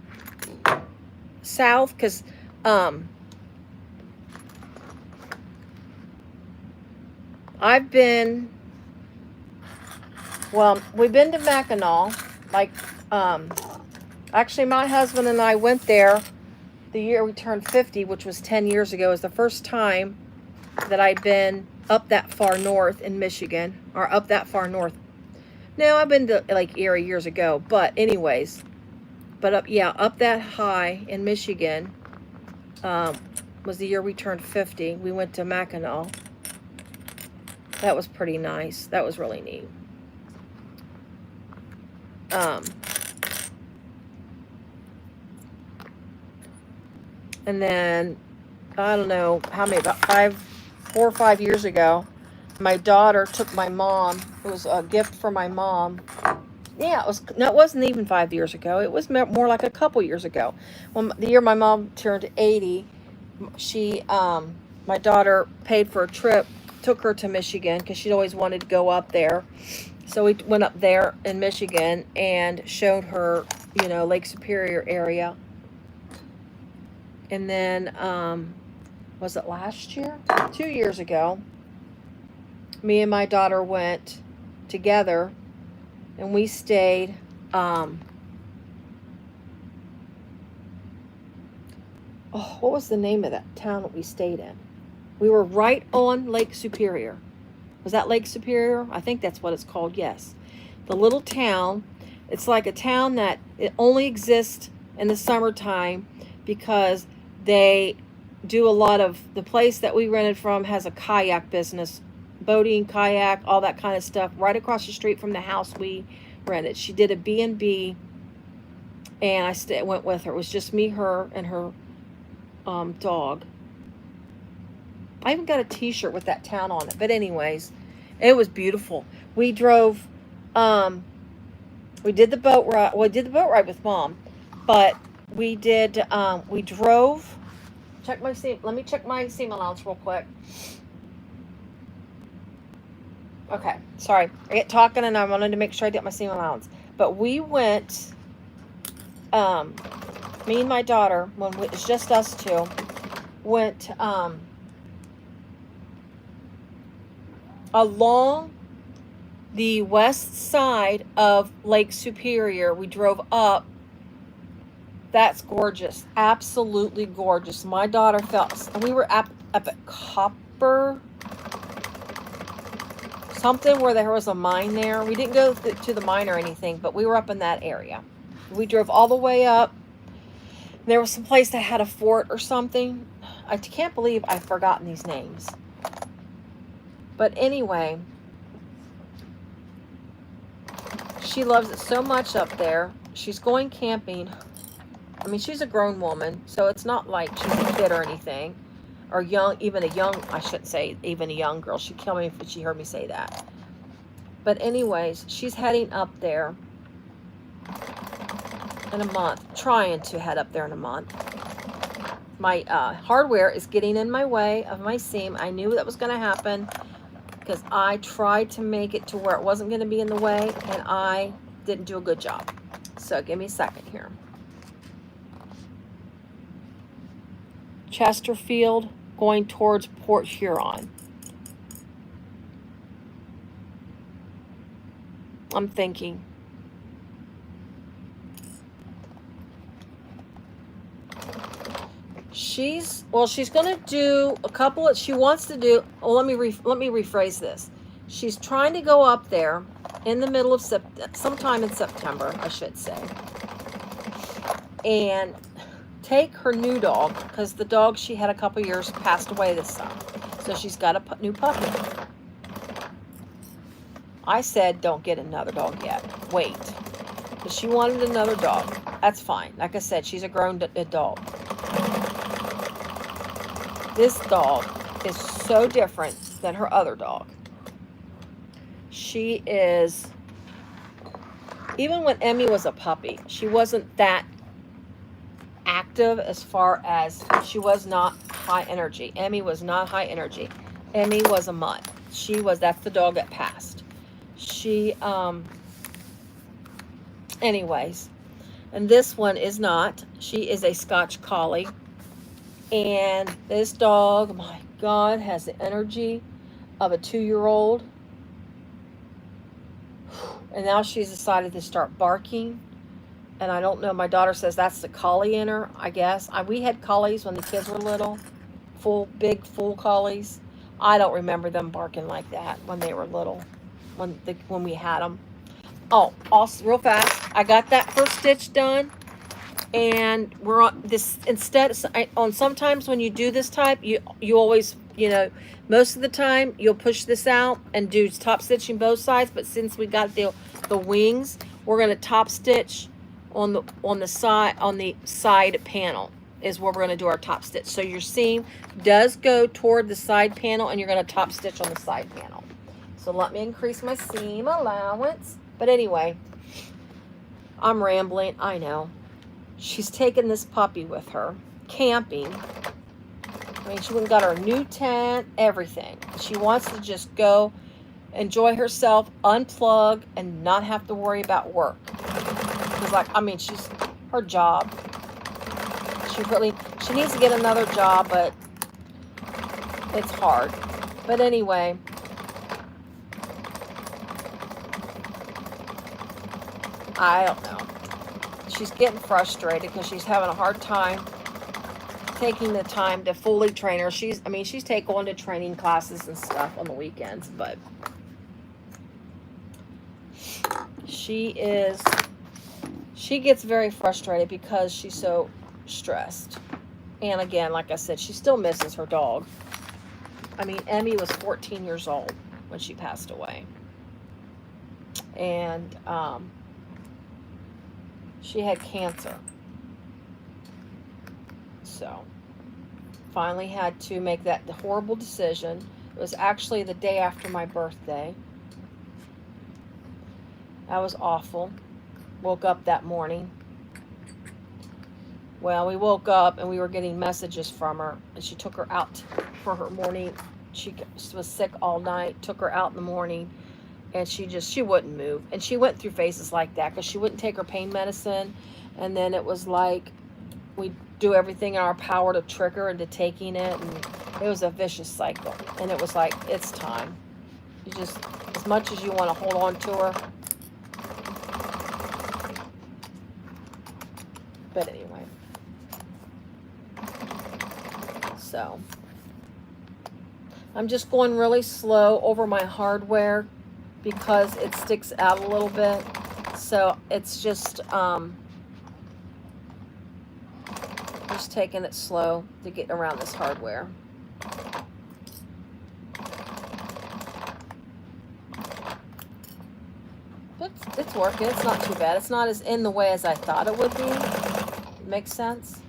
south? Because I've been, well, we've been to Mackinac. Like, actually, my husband and I went there the year we turned 50, which was 10 years ago. It was the first time that I'd been up that far north in Michigan, or up that far north. No, I've been to like Erie years ago, but anyways, but up that high in Michigan was the year we turned 50. We went to Mackinac. That was pretty nice. That was really neat. And then, I don't know how many, about 4 or 5 years ago, my daughter took my mom. It was a gift for my mom. Yeah, it wasn't even 5 years ago. It was more like a couple years ago. Well, the year my mom turned 80, my daughter paid for a trip, took her to Michigan because she'd always wanted to go up there. So we went up there in Michigan and showed her, Lake Superior area. And then, was it last year? 2 years ago, me and my daughter went together, and we stayed, what was the name of that town that we stayed in? We were right on Lake Superior. Was that Lake Superior? I think that's what it's called, yes. The little town, it's like a town that it only exists in the summertime because they do a lot of, the place that we rented from has a kayak business, boating, kayak, all that kind of stuff, right across the street from the house we rented. She did a B&B, and I went with her. It was just me, her, and her dog. I even got a t-shirt with that town on it. But anyways, it was beautiful. We drove, we did the boat ride. Well, we did the boat ride with Mom, but we drove. Let me check my seam allowance real quick. Okay, sorry. I get talking and I wanted to make sure I get my seam allowance. But we went, me and my daughter, when it's just us two, went along the west side of Lake Superior. We drove up. That's gorgeous. Absolutely gorgeous. My daughter felt, we were up at Copper something, where there was a mine there. We didn't go to the mine or anything, but we were up in that area. We drove all the way up. There was some place that had a fort or something. I can't believe I've forgotten these names. But anyway, she loves it so much up there. She's going camping. I mean, she's a grown woman, so it's not like she's a kid or anything. Or I shouldn't say even a young girl. She'd kill me if she heard me say that. But anyways, she's heading up there in a month. Trying to head up there in a month. My hardware is getting in my way of my seam. I knew that was going to happen because I tried to make it to where it wasn't going to be in the way, and I didn't do a good job. So give me a second here. Chesterfield, going towards Port Huron. I'm thinking. She's going to do a couple of, she wants to do, well, let me rephrase this. She's trying to go up there in the middle of sometime in September, I should say. And take her new dog, because the dog she had a couple years passed away this summer. So she's got a new puppy. I said, don't get another dog yet. Wait. But she wanted another dog. That's fine. Like I said, she's a grown adult. This dog is so different than her other dog. She is, even when Emmy was a puppy, she wasn't that active as far as, she was not high energy. Emmy was not high energy. Emmy was a mutt. That's the dog that passed. Anyways, and this one is not. She is a Scotch Collie. And this dog, my God, has the energy of a 2-year-old. And now she's decided to start barking. And I don't know, my daughter says that's the collie in her, I guess. We had collies when the kids were little. Big, full collies. I don't remember them barking like that when they were little, when we had them. Oh, also, real fast, I got that first stitch done. And we're on this, sometimes when you do this type, you always, most of the time you'll push this out and do top stitching both sides. But since we got the wings, we're going to top stitch on the side panel is where we're going to do our top stitch. So your seam does go toward the side panel, and you're going to top stitch on the side panel. So let me increase my seam allowance. But anyway, I'm rambling, I know. She's taken this puppy with her, camping. I mean, she went and got her new tent, everything. She wants to just go enjoy herself, unplug, and not have to worry about work. Because, she's her job. She needs to get another job, but it's hard. But anyway, I don't know. She's getting frustrated because she's having a hard time taking the time to fully train her. She's going to training classes and stuff on the weekends, but she gets very frustrated because she's so stressed. And again, like I said, she still misses her dog. Emmy was 14 years old when she passed away. And, she had cancer. So, finally had to make that horrible decision. It was actually the day after my birthday. That was awful. Woke up that morning. Well, we woke up and we were getting messages from her. And she took her out for her morning. She was sick all night. Took her out in the morning. And she wouldn't move. And she went through phases like that because she wouldn't take her pain medicine. And then it was like we do everything in our power to trick her into taking it. And it was a vicious cycle. And it was like, it's time. You just, as much as you want to hold on to her. But anyway. So, I'm just going really slow over my hardware because it sticks out a little bit. So it's just taking it slow to get around this hardware. But it's working. It's not too bad. It's not as in the way as I thought it would be. Makes sense?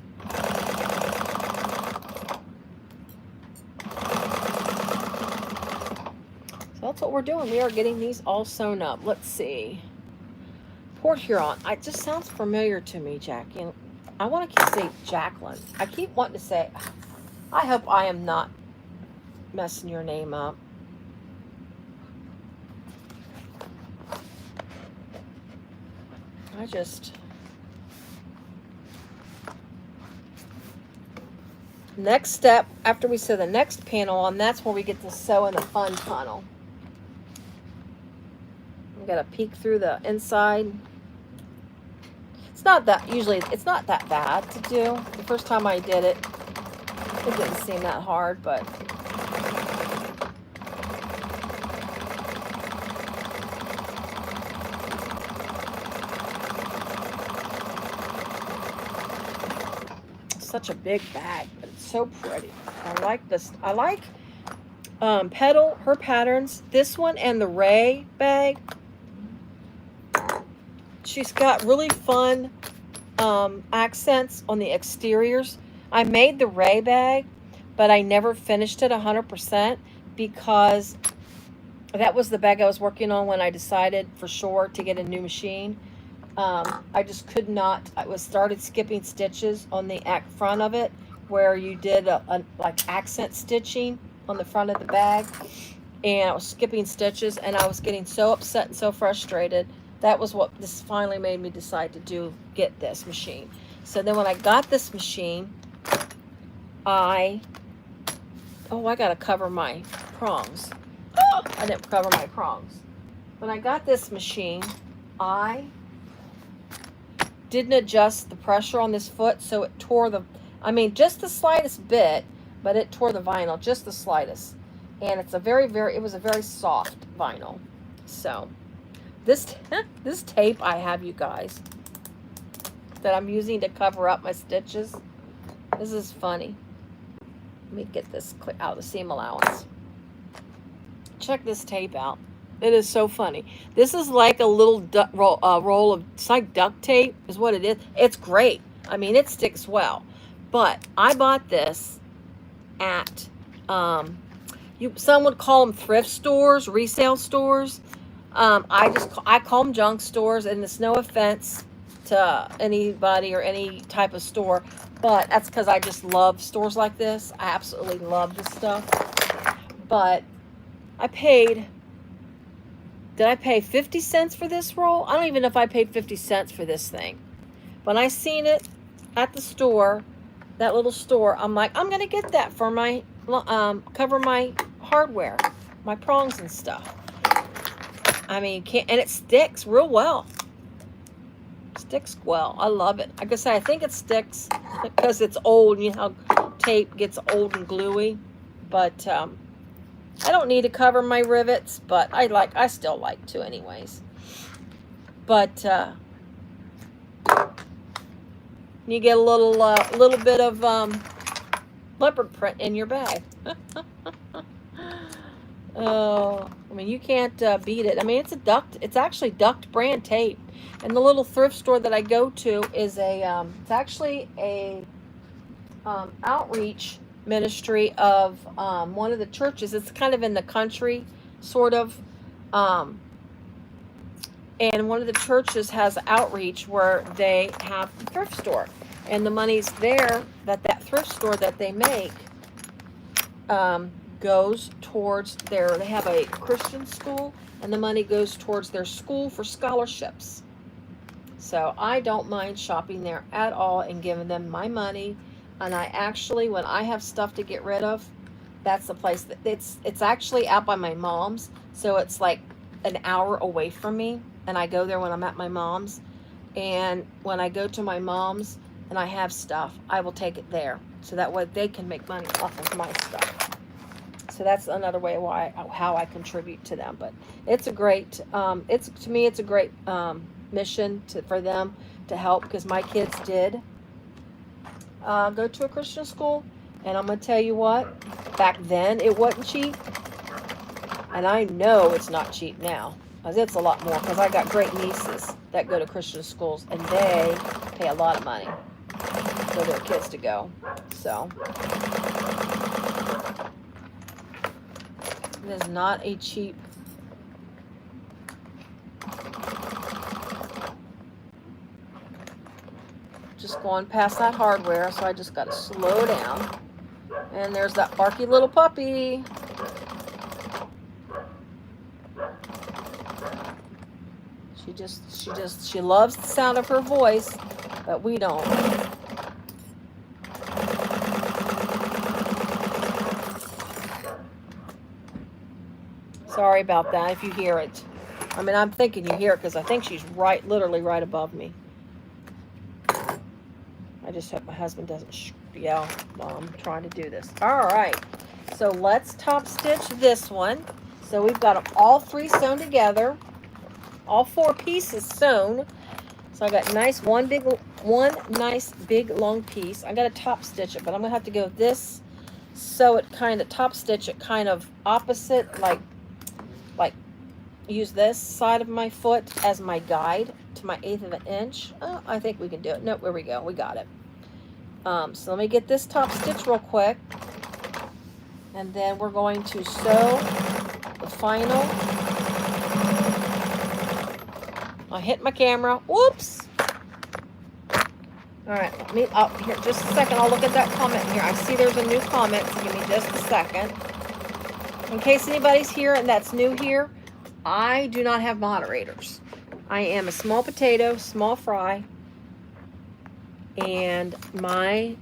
So that's what we're doing. We are getting these all sewn up. Let's see. Port Huron. It just sounds familiar to me, Jackie. I want to say Jacqueline. I keep wanting to say, I hope I am not messing your name up. Next step, after we sew the next panel on, that's where we get to sew in the fun tunnel. We got to peek through the inside. It's not that bad to do. The first time I did it, it didn't seem that hard, but such a big bag, but it's so pretty. I like this. I like Petal, her patterns. This one and the Ray bag. she's got really fun accents on the exteriors. I made the Ray bag, but I never finished it 100% because that was the bag I was working on when I decided for sure to get a new machine. I just could not. I started skipping stitches on the front of it, where you did a like accent stitching on the front of the bag, and I was skipping stitches, and I was getting so upset and so frustrated. That was what this finally made me decide to get this machine. So then when I got this machine, I gotta cover my prongs. Oh, I didn't cover my prongs. When I got this machine, I didn't adjust the pressure on this foot, so it tore just the slightest bit, but it tore the vinyl just the slightest. And it's it was a very soft vinyl. So this tape I have, you guys, that I'm using to cover up my stitches. This is funny. Let me get this out of the seam allowance. Check this tape out. It is so funny. This is like a little roll of, it's like duct tape is what it is. It's great. I mean, it sticks well. But I bought this at, some would call them thrift stores, resale stores. I call them junk stores, and it's no offense to anybody or any type of store, but that's because I just love stores like this. I absolutely love this stuff. But did I pay 50 cents for this roll? I don't even know if I paid 50 cents for this thing. When I seen it at the store, that little store, I'm like, I'm going to get that for my, cover my hardware, my prongs and stuff. I mean, and it sticks real well. Sticks well. I love it. Like I said, I think it sticks because it's old. You know how tape gets old and gluey. But, I don't need to cover my rivets, but I still like to anyways. But you get a little bit of leopard print in your bag. Oh, I mean, you can't beat it. I mean, it's actually duct brand tape. And the little thrift store that I go to is it's actually a outreach ministry of one of the churches. It's kind of in the country, sort of, and one of the churches has outreach where they have the thrift store, and the money's there that thrift store that they make goes towards they have a Christian school, and the money goes towards their school for scholarships. So I don't mind shopping there at all and giving them my money. And I actually, when I have stuff to get rid of, that's the place that it's actually out by my mom's. So it's like an hour away from me. And I go there when I'm at my mom's. And when I go to my mom's and I have stuff, I will take it there. So that way they can make money off of my stuff. So that's another way how I contribute to them. But it's a great, to me, it's a great mission for them to help, because my kids did go to a Christian school, and I'm going to tell you what, back then it wasn't cheap, and I know it's not cheap now, because it's a lot more, because I got great nieces that go to Christian schools, and they pay a lot of money for their kids to go. So it is not a cheap just going past that hardware, so I just got to slow down. And there's that barky little puppy. She loves the sound of her voice, but we don't. Sorry about that if you hear it. I mean, I'm thinking you hear it because I think she's literally right above me. I just hope my husband doesn't yell while I'm trying to do this. All right, so let's top stitch this one. So we've got them all three sewn together, all four pieces sewn. So I got one nice big long piece. I got to top stitch it, but I'm gonna have to go this, so it kind of top stitch it kind of opposite, like use this side of my foot as my guide to my 1/8 of an inch. Oh, I think we can do it. Nope, there we go. We got it. So let me get this top stitch real quick. And then we're going to sew the final. I hit my camera. Whoops. All right, let me, here, just a second. I'll look at that comment here. I see there's a new comment, so give me just a second. In case anybody's here and that's new here, I do not have moderators. I am a small potato, small fry, and my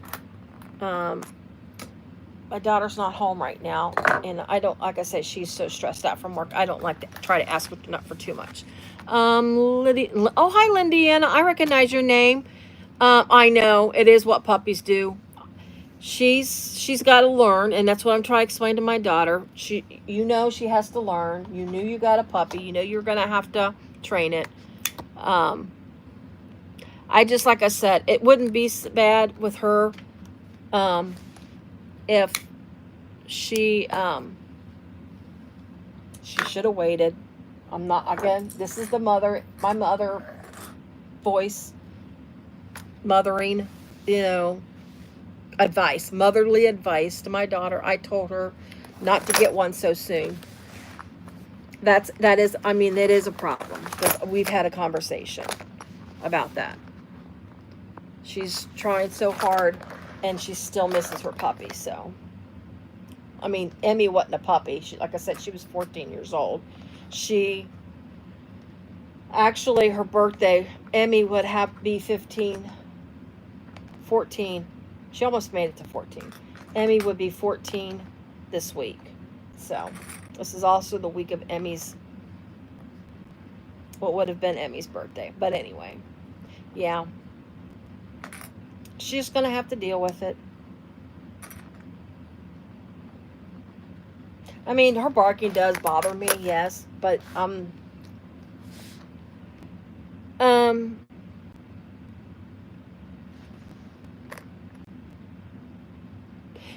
daughter's not home right now, and I don't, like I said, she's so stressed out from work. I don't like to try to ask her not for too much. Lydia, oh, hi, Lindiana. I recognize your name. I know it is what puppies do. She's got to learn, and that's what I'm trying to explain to my daughter. She has to learn. You knew you got a puppy. You know you're gonna have to train it. I just, like I said, it wouldn't be bad with her if she should have waited. I'm not, again, this is my mother voice, mothering, advice, motherly advice to my daughter. I told her not to get one so soon. That is a problem, because we've had a conversation about that. She's trying so hard, and she still misses her puppy. So, Emmy wasn't a puppy. Like I said, she was 14 years old. Actually, her birthday, Emmy would have to be 14. She almost made it to 14. Emmy would be 14 this week. So, this is also the week of what would have been Emmy's birthday. But anyway, yeah. She's going to have to deal with it. Her barking does bother me, yes, but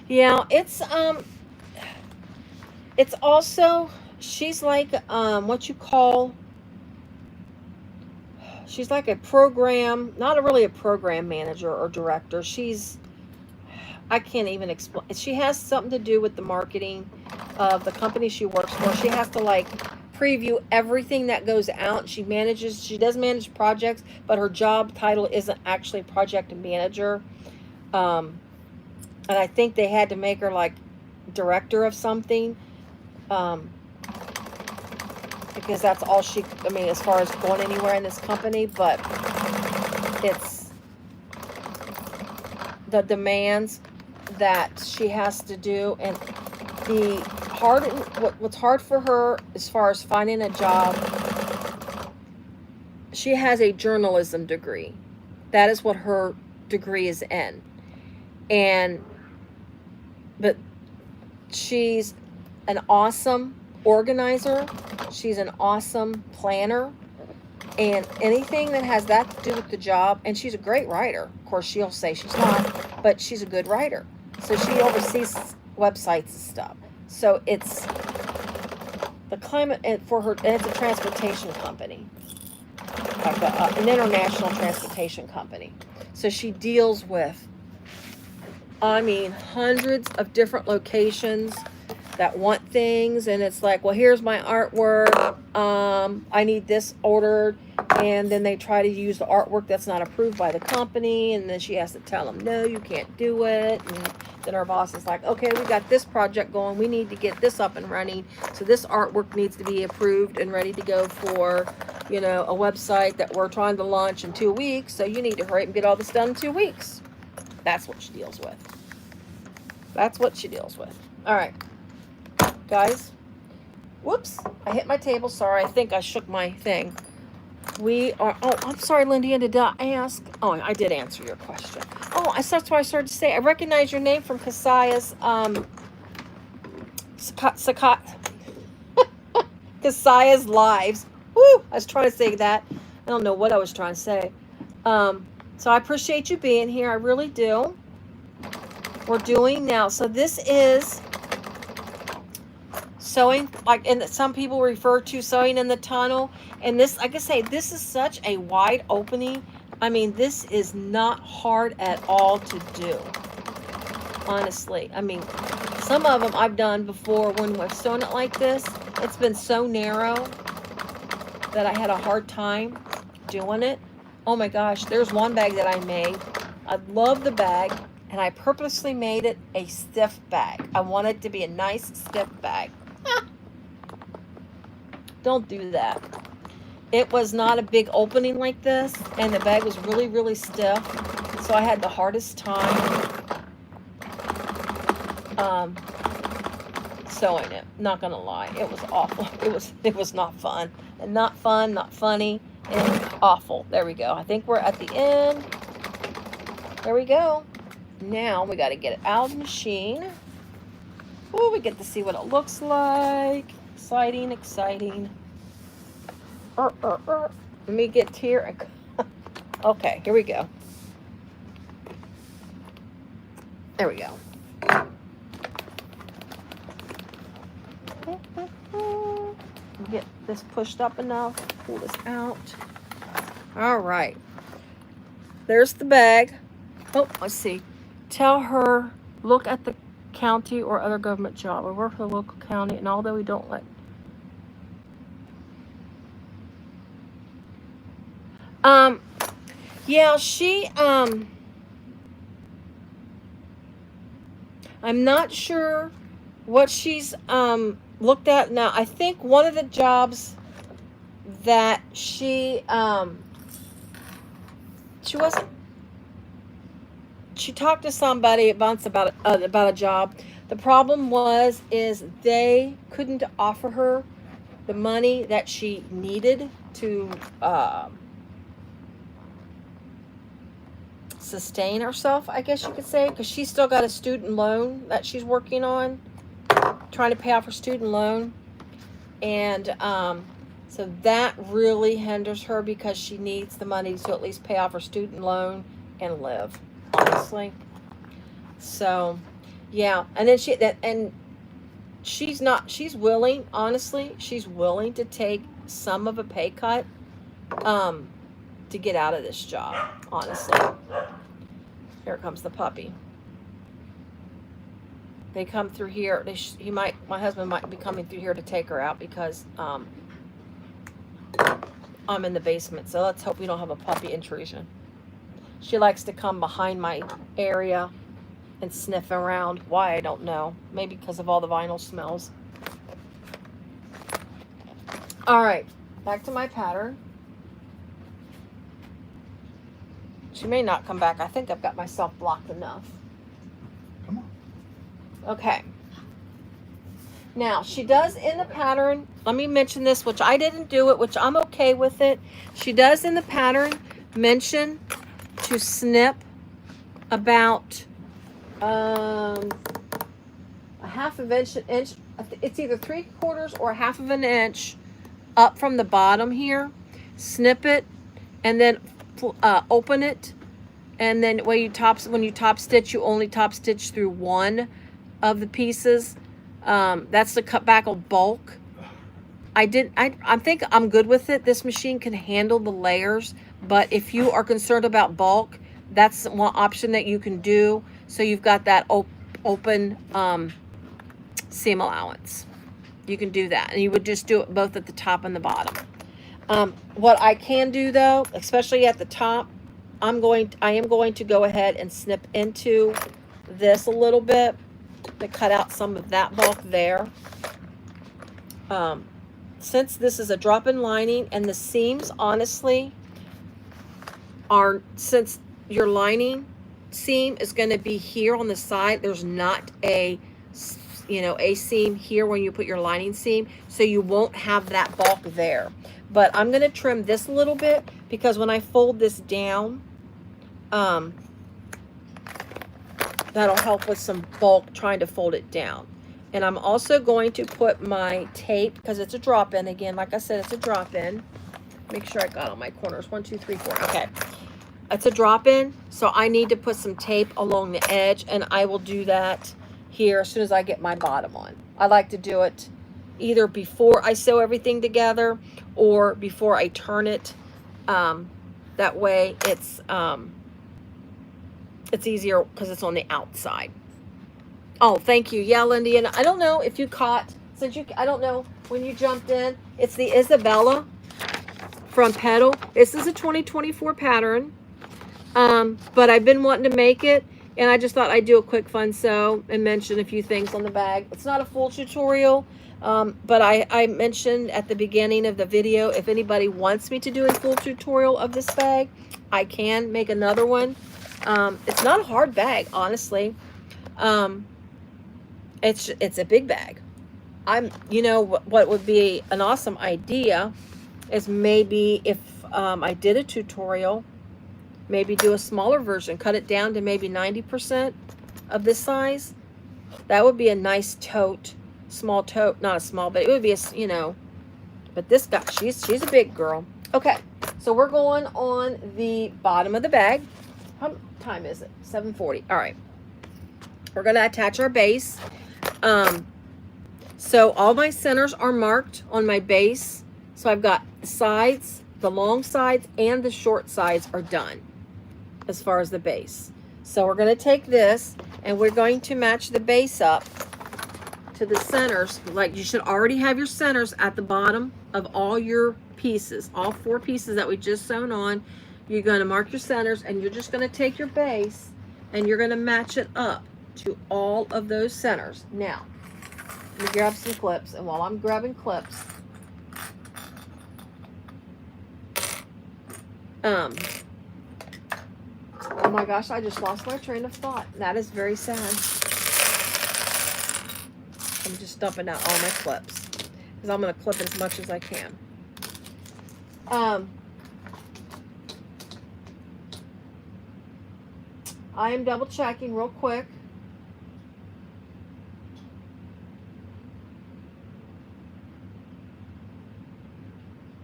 yeah, it's also, she's like she's like a program, not really a program manager or director. I can't even explain. She has something to do with the marketing of the company she works for. She has to preview everything that goes out. She does manage projects, but her job title isn't actually project manager. And I think they had to make her director of something. Because that's all as far as going anywhere in this company, but it's the demands that she has to do, and what's hard for her as far as finding a job. She has a journalism degree. That is what her degree is in. But she's an awesome organizer. She's an awesome planner, and anything that has that to do with the job. And she's a great writer. Of course, she'll say she's not, but she's a good writer. So she oversees websites and stuff. So it's the climate for her, and it's a transportation company, like an international transportation company. So she deals with, hundreds of different locations that want things, and it's like, well, here's my artwork, I need this ordered, and then they try to use the artwork that's not approved by the company, and then she has to tell them, no, you can't do it. And then our boss is like, okay, we got this project going, we need to get this up and running, so this artwork needs to be approved and ready to go for a website that we're trying to launch in 2 weeks, so you need to hurry up and get all this done in 2 weeks. That's what she deals with. All right, guys, whoops, I hit my table. Sorry, I think I shook my thing. I'm sorry, Lindy, did I ask? Oh, I did answer your question. Oh, that's why I started to say, I recognize your name from Kasaya's, Kasaya's lives. Woo, I was trying to say that. I don't know what I was trying to say. So I appreciate you being here. I really do. We're doing now. So this is sewing, like, and some people refer to sewing in the tunnel. And this, like I say, this is such a wide opening. I mean, this is not hard at all to do, honestly. I mean, some of them I've done before when I've sewn it like this. It's been so narrow that I had a hard time doing it. Oh my gosh, there's one bag that I made. I love the bag, and I purposely made it a stiff bag. I want it to be a nice stiff bag. Don't do that. It was not a big opening like this, and the bag was really, really stiff. So I had the hardest time sewing it. Not gonna lie, it was awful. It was not fun, and not fun, not funny, and awful. There we go. I think we're at the end. There we go. Now we got to get it out of the machine. Oh, we get to see what it looks like. Exciting, exciting. Let me get here. Okay, here we go. There we go. Get this pushed up enough. Pull this out. All right. There's the bag. Oh, let's see. Tell her, look at the county or other government job. I work for the local county, and although we don't let... Yeah, she, I'm not sure what she's, looked at now. I think one of the jobs that she wasn't... She talked to somebody once about a job. The problem is they couldn't offer her the money that she needed to sustain herself, I guess you could say, because she's still got a student loan that she's working on, trying to pay off her student loan. And so that really hinders her, because she needs the money to at least pay off her student loan and live, honestly. So yeah, and then she's willing, honestly, she's willing to take some of a pay cut to get out of this job, honestly. Here comes the puppy. They come through here. My husband might be coming through here to take her out, because I'm in the basement. So let's hope we don't have a puppy intrusion. She likes to come behind my area and sniff around. Why, I don't know. Maybe because of all the vinyl smells. All right, back to my pattern. She may not come back. I think I've got myself blocked enough. Come on. Okay. Now, she does in the pattern, let me mention this, which I didn't do it, which I'm okay with it. She does in the pattern mention to snip about a half of an inch. It's either 3/4 or 1/2 of an inch up from the bottom here. Snip it, and then open it, and then when you top stitch, you only top stitch through one of the pieces. That's the cut back of bulk. I think I'm good with it. This machine can handle the layers, but if you are concerned about bulk, that's one option that you can do. So you've got that open seam allowance. You can do that, and you would just do it both at the top and the bottom. What I can do though, especially at the top, I am going to go ahead and snip into this a little bit to cut out some of that bulk there. Since this is a drop-in lining, and the seams honestly are, since your lining seam is going to be here on the side, there's not a seam here when you put your lining seam, so you won't have that bulk there. But I'm going to trim this a little bit, because when I fold this down, that'll help with some bulk trying to fold it down. And I'm also going to put my tape, because it's a drop-in. Again, like I said, it's a drop-in. Make sure I got all my corners. 1, 2, 3, 4. Okay. It's a drop-in, so I need to put some tape along the edge, and I will do that here as soon as I get my bottom on. I like to do it either before I sew everything together or before I turn it. That way it's easier because it's on the outside. Oh, thank you. Yeah, Lindy. And I don't know if you caught, I don't know when you jumped in, it's the Isabella from Petal. This is a 2024 pattern. But I've been wanting to make it, and I just thought I'd do a quick fun sew and mention a few things on the bag. It's not a full tutorial, but I mentioned at the beginning of the video, if anybody wants me to do a full tutorial of this bag, I can make another one. It's not a hard bag, honestly. It's a big bag. You know, what would be an awesome idea is maybe if I did a tutorial, maybe do a smaller version, cut it down to maybe 90% of this size. That would be a nice tote, small tote, not a small, but it would be a, you know, but this guy, she's a big girl. Okay, so we're going on the bottom of the bag. How time is it? 7:40. All right. We're going to attach our base. So all my centers are marked on my base. So I've got the sides, the long sides, and the short sides are done as far as the base. So we're going to take this and we're going to match the base up to the centers. Like, you should already have your centers at the bottom of all your pieces, all 4 pieces that we just sewn on. You're going to mark your centers, and you're just going to take your base and you're going to match it up to all of those centers. Now, let me grab some clips, and while I'm grabbing clips, oh my gosh, I just lost my train of thought. That is very sad. I'm just dumping out all my clips because I'm going to clip as much as I can. I am double checking real quick.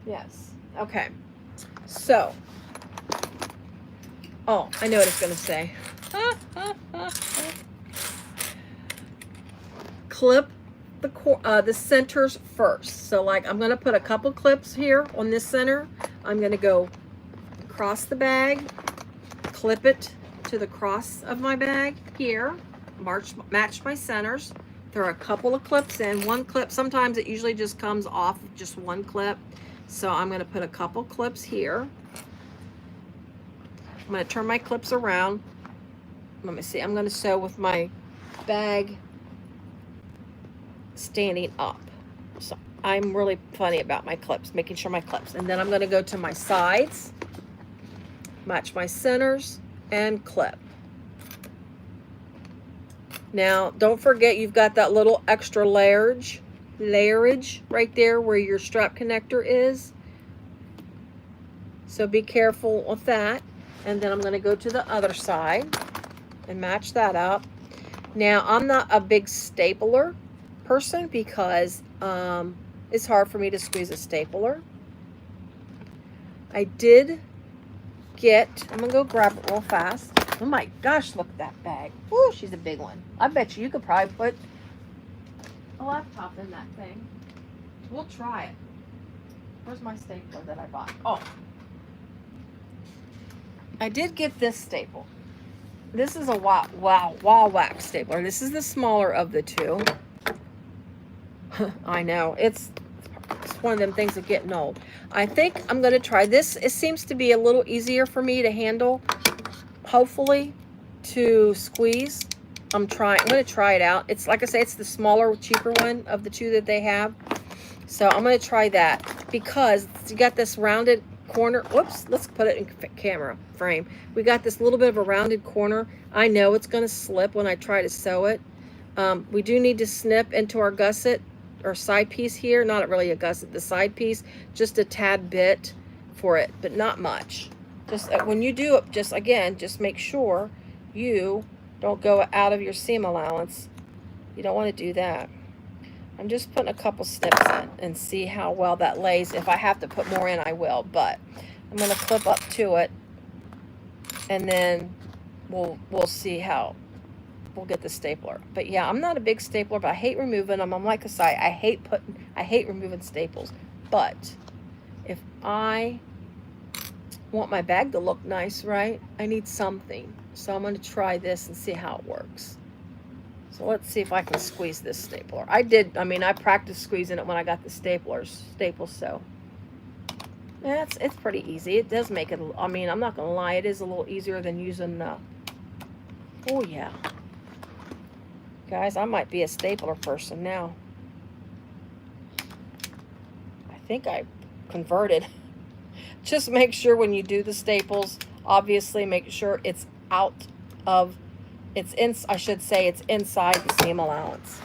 Yes. Okay. So, oh, I know what it's going to say. Clip the centers first. So, like, I'm going to put a couple clips here on this center. I'm going to go across the bag, clip it to the cross of my bag here, match my centers, throw a couple of clips in. One clip, sometimes it usually just comes off just one clip. So I'm going to put a couple clips here. I'm going to turn my clips around. Let me see. I'm going to sew with my bag standing up. So I'm really funny about my clips, making sure my clips. And then I'm going to go to my sides, match my centers, and clip. Now, don't forget you've got that little extra layerage right there where your strap connector is. So be careful with that. And then I'm going to go to the other side and match that up. Now, I'm not a big stapler person because it's hard for me to squeeze a stapler. I did get, I'm going to go grab it real fast. Oh my gosh, look at that bag. Woo, she's a big one. I bet you could probably put a laptop in that thing. We'll try it. Where's my stapler that I bought? Oh, I did get this staple. This is a wall wax stapler. This is the smaller of the two. I know, it's one of them things that getting old. I think I'm going to try this. It seems to be a little easier for me to handle, hopefully, to squeeze. I'm going to try it out. It's like I say, it's the smaller, cheaper one of the two that they have. So I'm going to try that because you got this rounded corner. Whoops, let's put it in camera frame. We got this little bit of a rounded corner. I know it's going to slip when I try to sew it. We do need to snip into our gusset or side piece here. Not really a gusset, the side piece. Just a tad bit for it, but not much. Just when you do it, just make sure you don't go out of your seam allowance. You don't want to do that. I'm just putting a couple snips in and see how well that lays. If I have to put more in, I will, but I'm going to clip up to it and then we'll see how we'll get the stapler. But yeah, I'm not a big stapler, but I hate removing them. I'm like Kasai, I hate removing staples. But if I want my bag to look nice, right, I need something. So I'm going to try this and see how it works. So let's see if I can squeeze this stapler. I practiced squeezing it when I got the staples, so yeah, it's pretty easy. It does make it, I mean, I'm not going to lie, it is a little easier than using, oh yeah. Guys, I might be a stapler person now. I think I converted. Just make sure when you do the staples, obviously make sure it's out of, I should say it's inside the seam allowance.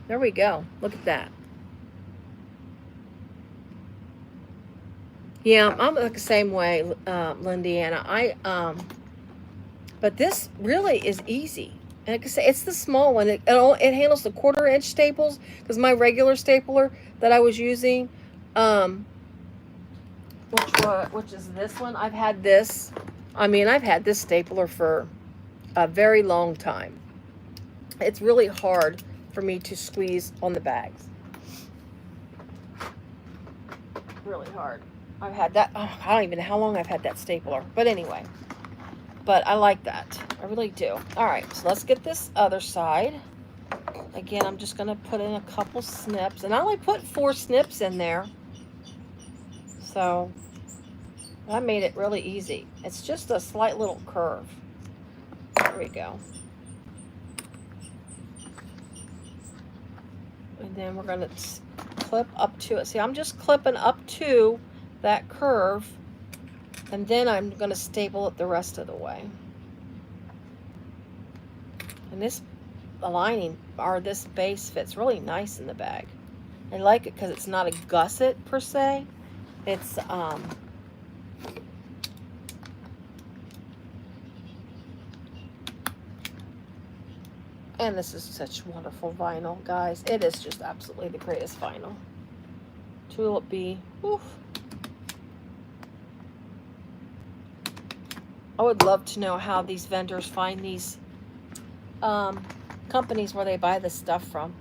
There we go. Look at that. Yeah, I'm the same way, Lindiana. But this really is easy. And like I say, it's the small one. It handles the 1/4 inch staples, because my regular stapler that I was using, which is this one. I've had this. I've had this stapler for a very long time. It's really hard for me to squeeze on the bags. Really hard. I've had that. Oh, I don't even know how long I've had that stapler. But anyway. But I like that. I really do. All right. So let's get this other side. Again, I'm just going to put in a couple snips. And I only put 4 snips in there. So that made it really easy. It's just a slight little curve. There we go. And then we're going to clip up to it. See, I'm just clipping up to that curve, and then I'm going to staple it the rest of the way. And this lining, or this base, fits really nice in the bag. I like it because it's not a gusset per se. It's and this is such wonderful vinyl, guys. It is just absolutely the greatest vinyl. Tulip Bee. Oof. I would love to know how these vendors find these companies where they buy this stuff from.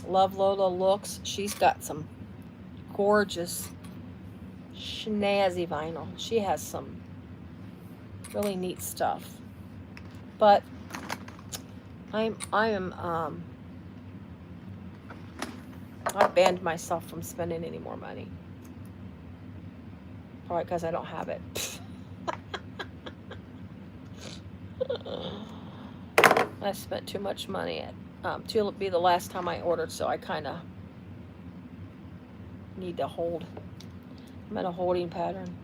Love Lola Looks. She's got some gorgeous snazzy vinyl. She has some really neat stuff. But I banned myself from spending any more money. Probably because I don't have it. I spent too much money at Tulip Bee the last time I ordered, so I kind of need to hold. I'm in a holding pattern.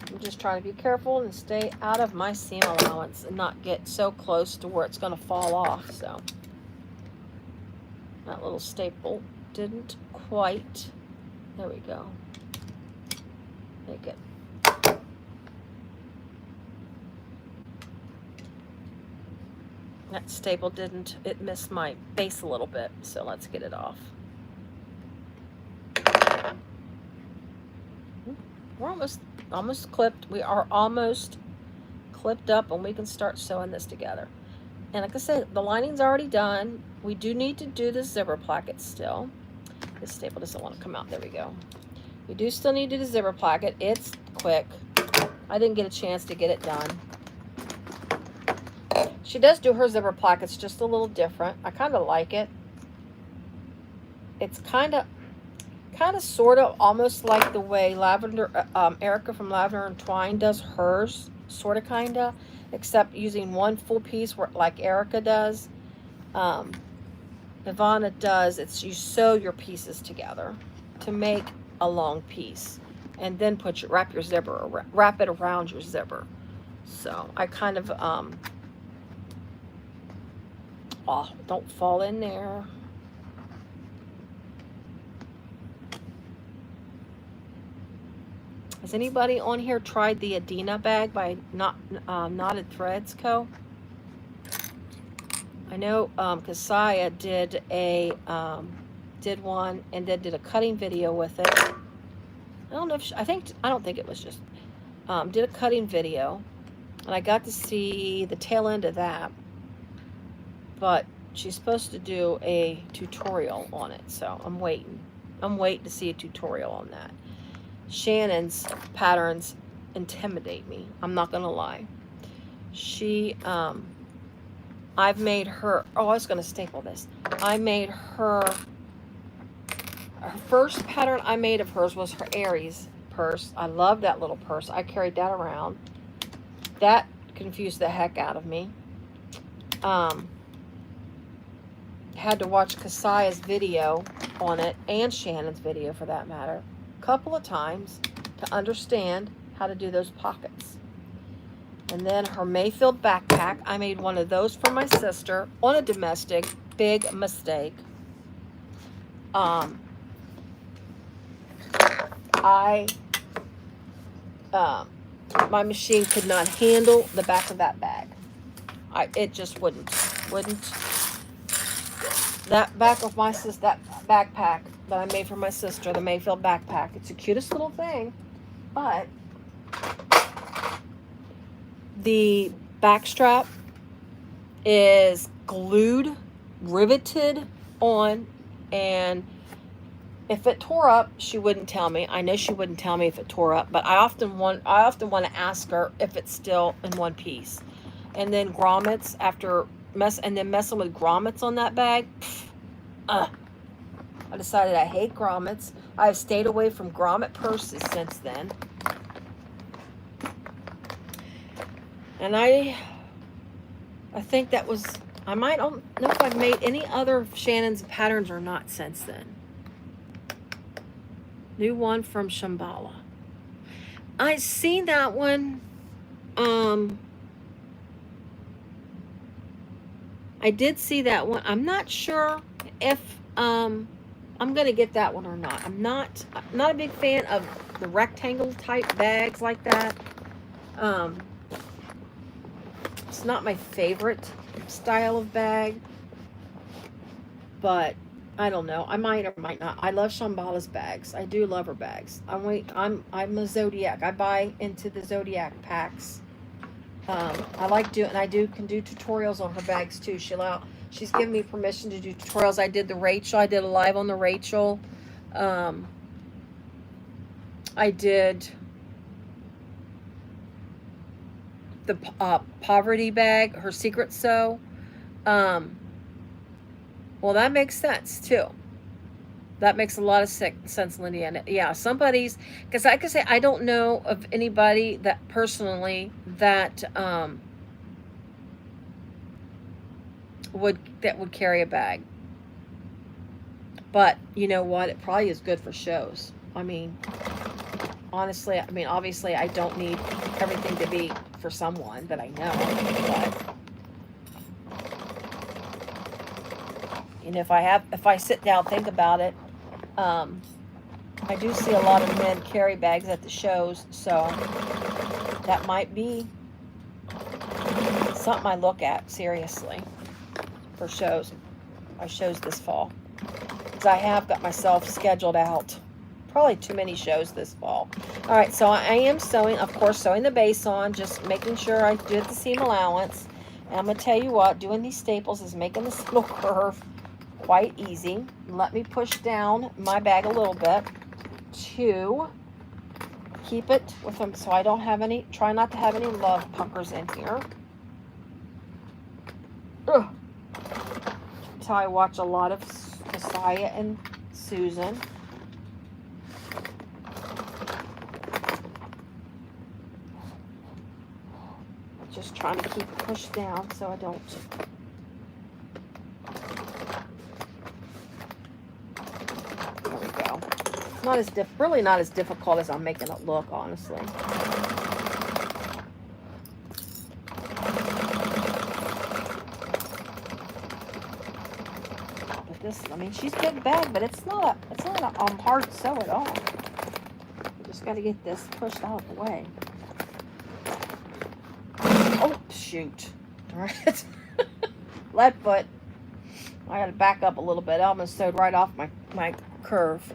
I'm just trying to be careful and stay out of my seam allowance and not get so close to where it's going to fall off. So that little staple didn't quite. There we go. Make it. That staple didn't, it missed my base a little bit, so let's get it off. We're almost clipped. We are almost clipped up, and we can start sewing this together. And like I said, the lining's already done. We do need to do the zipper placket still. This staple doesn't want to come out. There we go. We do still need to do the zipper placket. It's quick. I didn't get a chance to get it done. She does do her zipper plackets just a little different. I kind of like it. It's kind of sort of almost like the way Erica from Lavender and Twine does hers, sort of kind of, except using one full piece like Erica does. Ivana does, you sew your pieces together to make a long piece, and then wrap it around your zipper. So I kind of oh, don't fall in there. Has anybody on here tried the Adina bag by Knotted Threads Co.? I know Kasaya did a did one and then did a cutting video with it. I don't know if I don't think it was just did a cutting video, and I got to see the tail end of that. But she's supposed to do a tutorial on it, so I'm waiting. I'm waiting to see a tutorial on that. Shannon's patterns intimidate me. I'm not gonna lie. She, I've made her. Oh, I was gonna staple this. I made her. Her first pattern I made of hers was her Aries purse. I love that little purse. I carried that around. That confused the heck out of me. Had to watch Kasaya's video on it, and Shannon's video for that matter, a couple of times to understand how to do those pockets. And then her Mayfield backpack, I made one of those for my sister on a domestic. Big mistake. My machine could not handle the back of that bag. It just wouldn't. That back of my sister, that backpack that I made for my sister, the Mayfield backpack. It's the cutest little thing, but the back strap is glued, riveted on, and if it tore up, she wouldn't tell me. I know she wouldn't tell me if it tore up, but I often want to ask her if it's still in one piece. And then grommets messing with grommets on that bag. I decided I hate grommets. I've stayed away from grommet purses since then. And I think that was, I don't know if I've made any other Shannon's patterns or not since then. New one from Shambhala. I seen that one. I did see that one. I'm not sure if I'm gonna get that one or not. I'm not a big fan of the rectangle type bags like that. It's not my favorite style of bag, but I don't know. I might or might not. I love Shambhala's bags. I do love her bags. I'm a Zodiac. I buy into the Zodiac packs. I like doing, and can do tutorials on her bags too. She's given me permission to do tutorials. I did the Rachel. I did a live on the Rachel. I did the poverty bag, her secret sew. Well, that makes sense too. That makes a lot of sense, Lindy. And yeah, because I could say I don't know of anybody that personally that would carry a bag. But you know what? It probably is good for shows. I mean, honestly, obviously, I don't need everything to be for someone that I know, but. And if I sit down, think about it, I do see a lot of men carry bags at the shows, so that might be something I look at seriously for shows. My shows this fall, because I have got myself scheduled out. Probably too many shows this fall. All right, so I am sewing, of course, sewing the base on, just making sure I do the seam allowance. And I'm gonna tell you what, doing these staples is making this little curve quite easy. Let me push down my bag a little bit to keep it with them, so I don't have any, try not to have any love puckers in here. Ugh. That's how I watch a lot of Kasaya and Susan. Just trying to keep it pushed down so I don't. There we go. Not as really not as difficult as I'm making it look, honestly. But this, I mean, she's a big bag, but it's not a hard sew at all. You just got to get this pushed out of the way. Oh, shoot. All right. Lead foot. I got to back up a little bit. I almost sewed right off my my curve.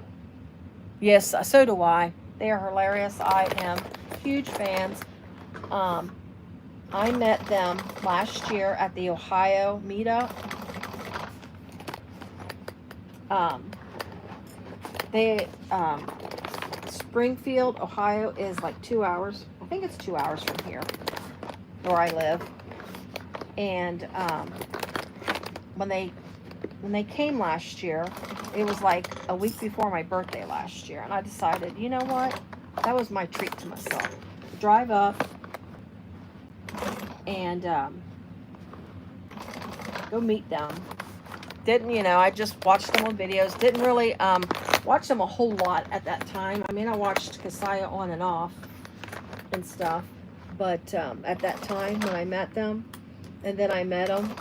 Yes, so do I. They are hilarious. I am huge fans. I met them last year at the Ohio meetup. Springfield, Ohio is like 2 hours. I think it's 2 hours from here, where I live. And when they came last year, it was like a week before my birthday last year, and I decided, you know what? That was my treat to myself. Drive up and go meet them. Didn't, I just watched them on videos. Didn't really watch them a whole lot at that time. I mean, I watched Kasaya on and off and stuff. But at that time when I met them, and then I met them,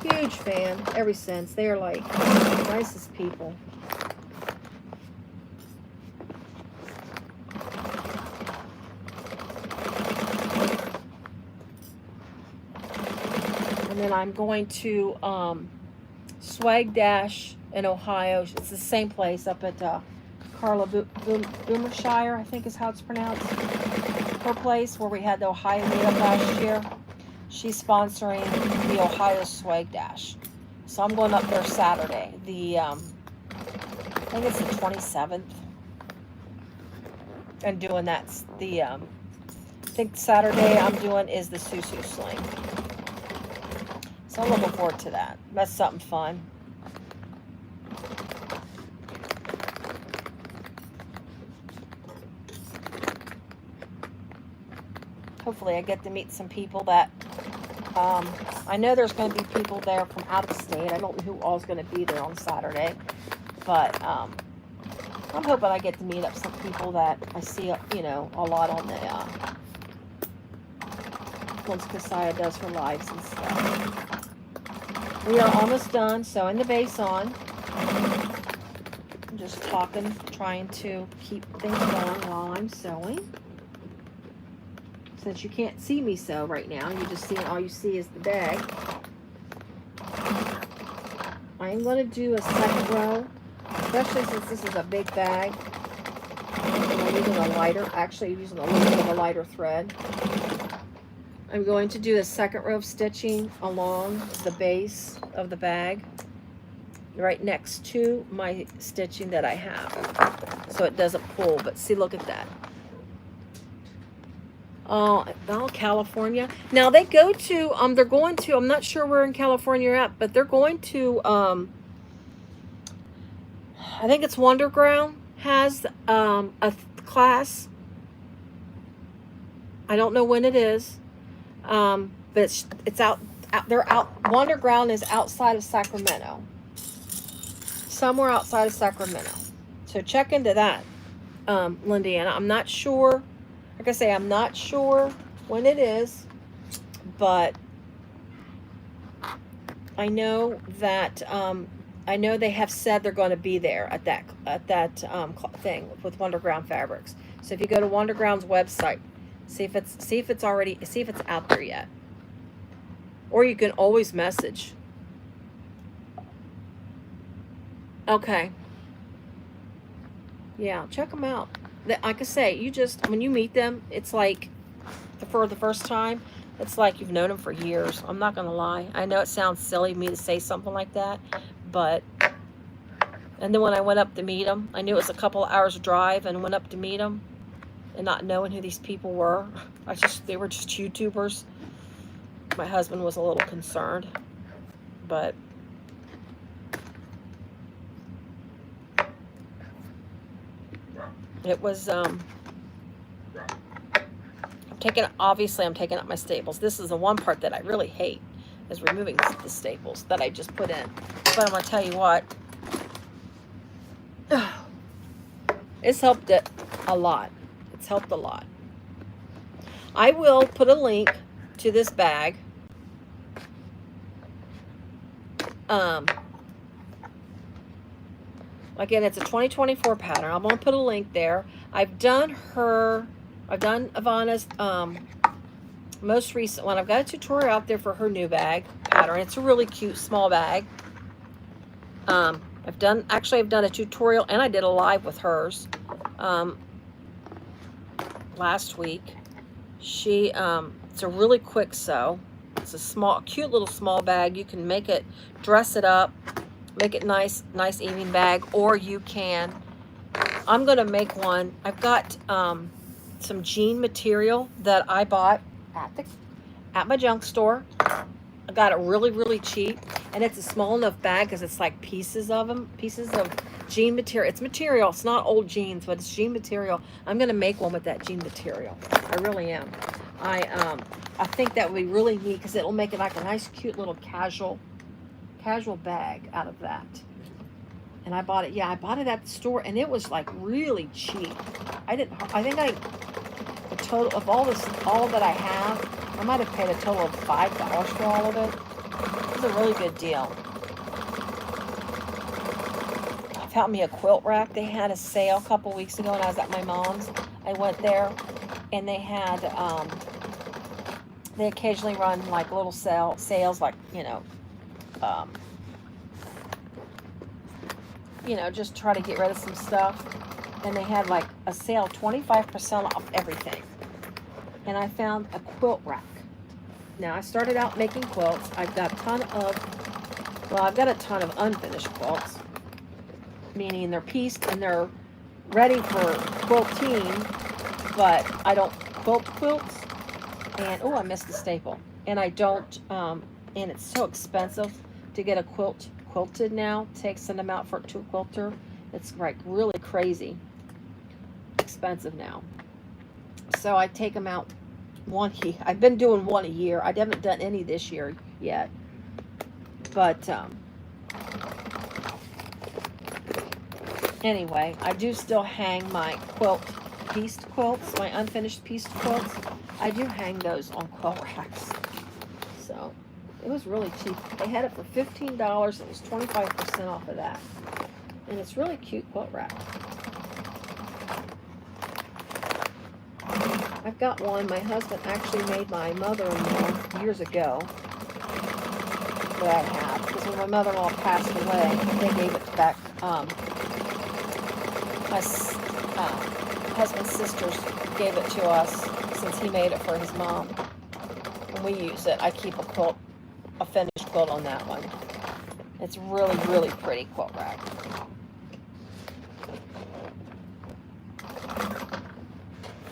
huge fan ever since. They are like the nicest people. And then I'm going to Swag Dash in Ohio. It's the same place up at Carla Boomershire, I think is how it's pronounced. Her place where we had the Ohio meetup last year. She's sponsoring the Ohio Swag Dash. So I'm going up there Saturday. I think it's the 27th. And doing I think Saturday I'm doing is the Susu Sling. So I'm looking forward to that. That's something fun. Hopefully I get to meet some people that, I know there's going to be people there from out of state. I don't know who all's going to be there on Saturday. But I'm hoping I get to meet up some people that I see, a lot on the, once Kasaya does her lives and stuff. We are almost done sewing the base on. I'm just talking, trying to keep things going while I'm sewing. Since you can't see me sew right now, all you see is the bag. I am going to do a second row, especially since this is a big bag. I'm using a lighter, actually using a little bit of a lighter thread. I'm going to do a second row of stitching along the base of the bag, right next to my stitching that I have, so it doesn't pull. But see, look at that. Oh, California. Now they go to, they're going to, I'm not sure where in California you're at, but they're going to, I think it's Wonderground has a class. I don't know when it is. But it's out, they're out, Wonderground is outside of Sacramento. Somewhere outside of Sacramento. So check into that, Lindiana. I'm not sure, like I say, I'm not sure when it is, but I know that, I know they have said they're going to be there at that thing with Wonderground Fabrics. So if you go to Wonderground's website, see if it's out there yet. Or you can always message. Okay. Yeah, check them out. Like I say, when you meet them, it's like, for the first time, it's like you've known them for years. I'm not going to lie. I know it sounds silly of me to say something like that, but, and then when I went up to meet them, I knew it was a couple hours drive, and went up to meet them, and not knowing who these people were. They were just YouTubers. My husband was a little concerned, but it was, obviously I'm taking out my staples. This is the one part that I really hate, is removing the staples that I just put in. But I'm going to tell you what, it's helped it a lot. It's helped a lot. I will put a link to this bag. Again, it's a 2024 pattern. I'm going to put a link there. I've done Ivana's most recent one. I've got a tutorial out there for her new bag pattern. It's a really cute small bag. I've done a tutorial, and I did a live with hers last week. She it's a really quick sew. It's a small, cute little small bag. You can make it, dress it up, make it nice evening bag, or you can. I'm gonna make one. I've got some jean material that I bought at my junk store. I got it really cheap, and it's a small enough bag because it's like pieces of jean material. It's material. It's not old jeans, but it's jean material. I'm gonna make one with that jean material. I really am. I think that would be really neat because it'll make it like a nice, cute little casual bag out of that. And I bought it. Yeah, I bought it at the store, and it was like really cheap. I think the total of all that I have, I might have paid a total of $5 for all of it. It was a really good deal. I found me a quilt rack. They had a sale a couple weeks ago, and I was at my mom's. I went there, and they had they occasionally run like little sales, like just try to get rid of some stuff. And they had like a sale, 25% off everything. And I found a quilt rack. Now, I started out making quilts. I've got a ton of unfinished quilts, meaning they're pieced and they're ready for quilting, but I don't quilt quilts. And oh, I missed the staple. And I don't and it's so expensive to get a quilt quilted now. Send them out to a quilter. It's like really crazy expensive now. So I take them out I've been doing one a year. I haven't done any this year yet, but anyway, I do still hang my pieced quilts, my unfinished pieced quilts. I do hang those on quilt racks. So it was really cheap. They had it for $15. It was 25% off of that. And it's really cute quilt rack. I've got one. My husband actually made my mother-in-law years ago that I have. Because when my mother-in-law passed away, they gave it back. My husband's sisters gave it to us since he made it for his mom. And we use it. I keep a finished quilt on that one. It's really pretty quilt rack.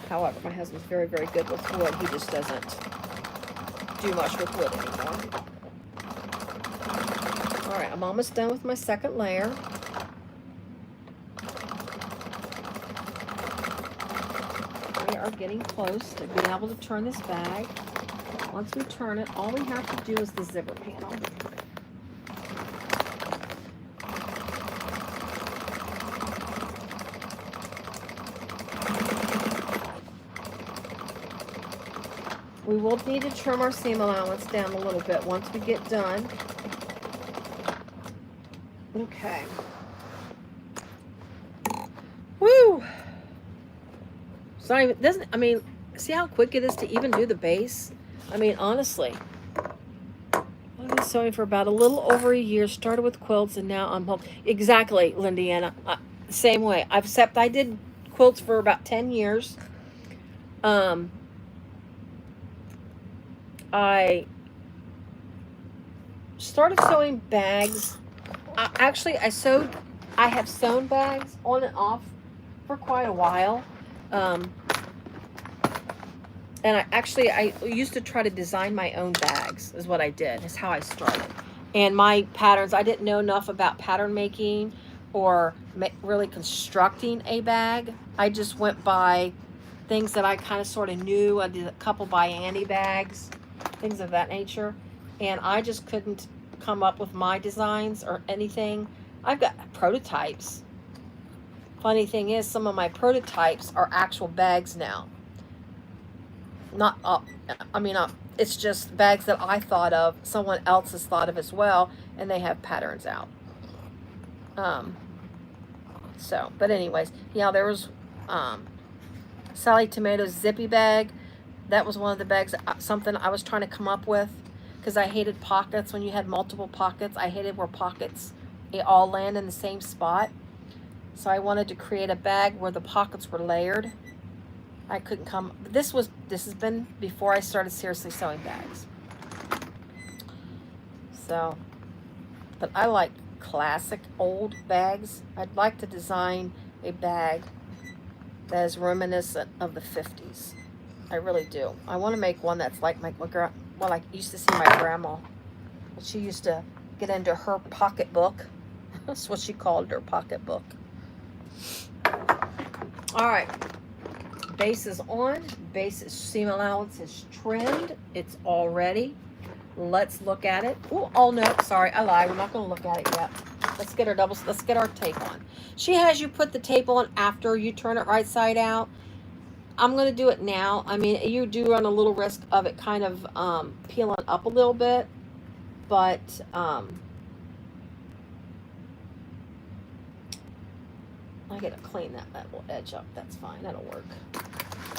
However, my husband's very good with wood. He just doesn't do much with wood anymore. Alright, I'm almost done with my second layer. We are getting close to being able to turn this bag. Once we turn it, all we have to do is the zipper panel. We will need to trim our seam allowance down a little bit once we get done. Okay. Woo! So see how quick it is to even do the base? I mean, honestly, I've been sewing for about a little over a year. Started with quilts, and now I'm home. Exactly, Lindiana. Same way. I did quilts for about 10 years. I started sewing bags. I have sewn bags on and off for quite a while. And I used to try to design my own bags, is what I did, is how I started. And my patterns, I didn't know enough about pattern making or really constructing a bag. I just went by things that I kind of sort of knew. I did a couple by Annie bags, things of that nature. And I just couldn't come up with my designs or anything. I've got prototypes. Funny thing is, some of my prototypes are actual bags now. It's just bags that I thought of, someone else has thought of as well, and they have patterns out. But anyways, yeah, there was Sally Tomato's zippy bag. That was one of the bags, something I was trying to come up with, because I hated pockets when you had multiple pockets. I hated where pockets all land in the same spot. So I wanted to create a bag where the pockets were layered. I couldn't come, this has been before I started seriously sewing bags. So, but I like classic old bags. I'd like to design a bag that is reminiscent of the 50s. I really do. I want to make one that's like well, I used to see my grandma. She used to get into her pocketbook. That's what she called her, pocketbook. All right. Base is on. Base seam allowance is trimmed. It's all ready. Let's look at it. Oh no, sorry, I lied. We're not going to look at it yet. Let's get our tape on. She has you put the tape on after you turn it right side out. I'm going to do it now. I mean, you do run a little risk of it kind of peeling up a little bit, but I got to clean that little edge up. That's fine. That'll work.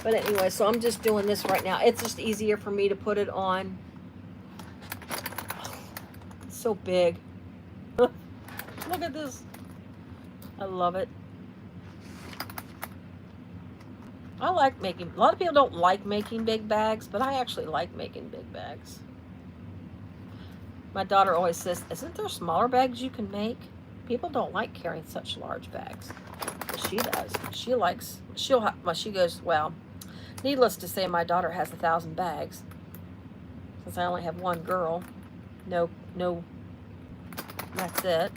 But anyway, so I'm just doing this right now. It's just easier for me to put it on. It's so big. Look at this. I love it. I like making, a lot of people don't like making big bags, but I actually like making big bags. My daughter always says, isn't there smaller bags you can make? People don't like carrying such large bags. But she does. She likes, she goes, well, needless to say, my daughter has 1,000 bags. Since I only have one girl. No, that's it.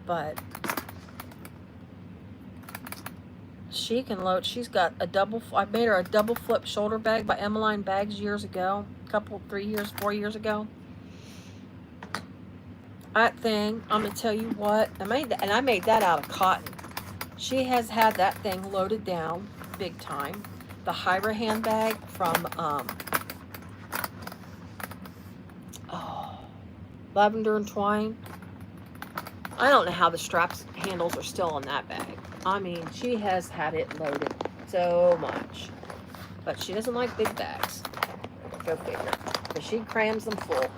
But she can load. She's got a I made her a double flip shoulder bag by Emmeline Bags years ago. 4 years ago. That thing, I'm gonna tell you what, I made that out of cotton. She has had that thing loaded down big time. The Hyra handbag from Lavender and Twine. I don't know how the straps handles are still on that bag. I mean, she has had it loaded so much. But she doesn't like big bags. Go figure. But she crams them full.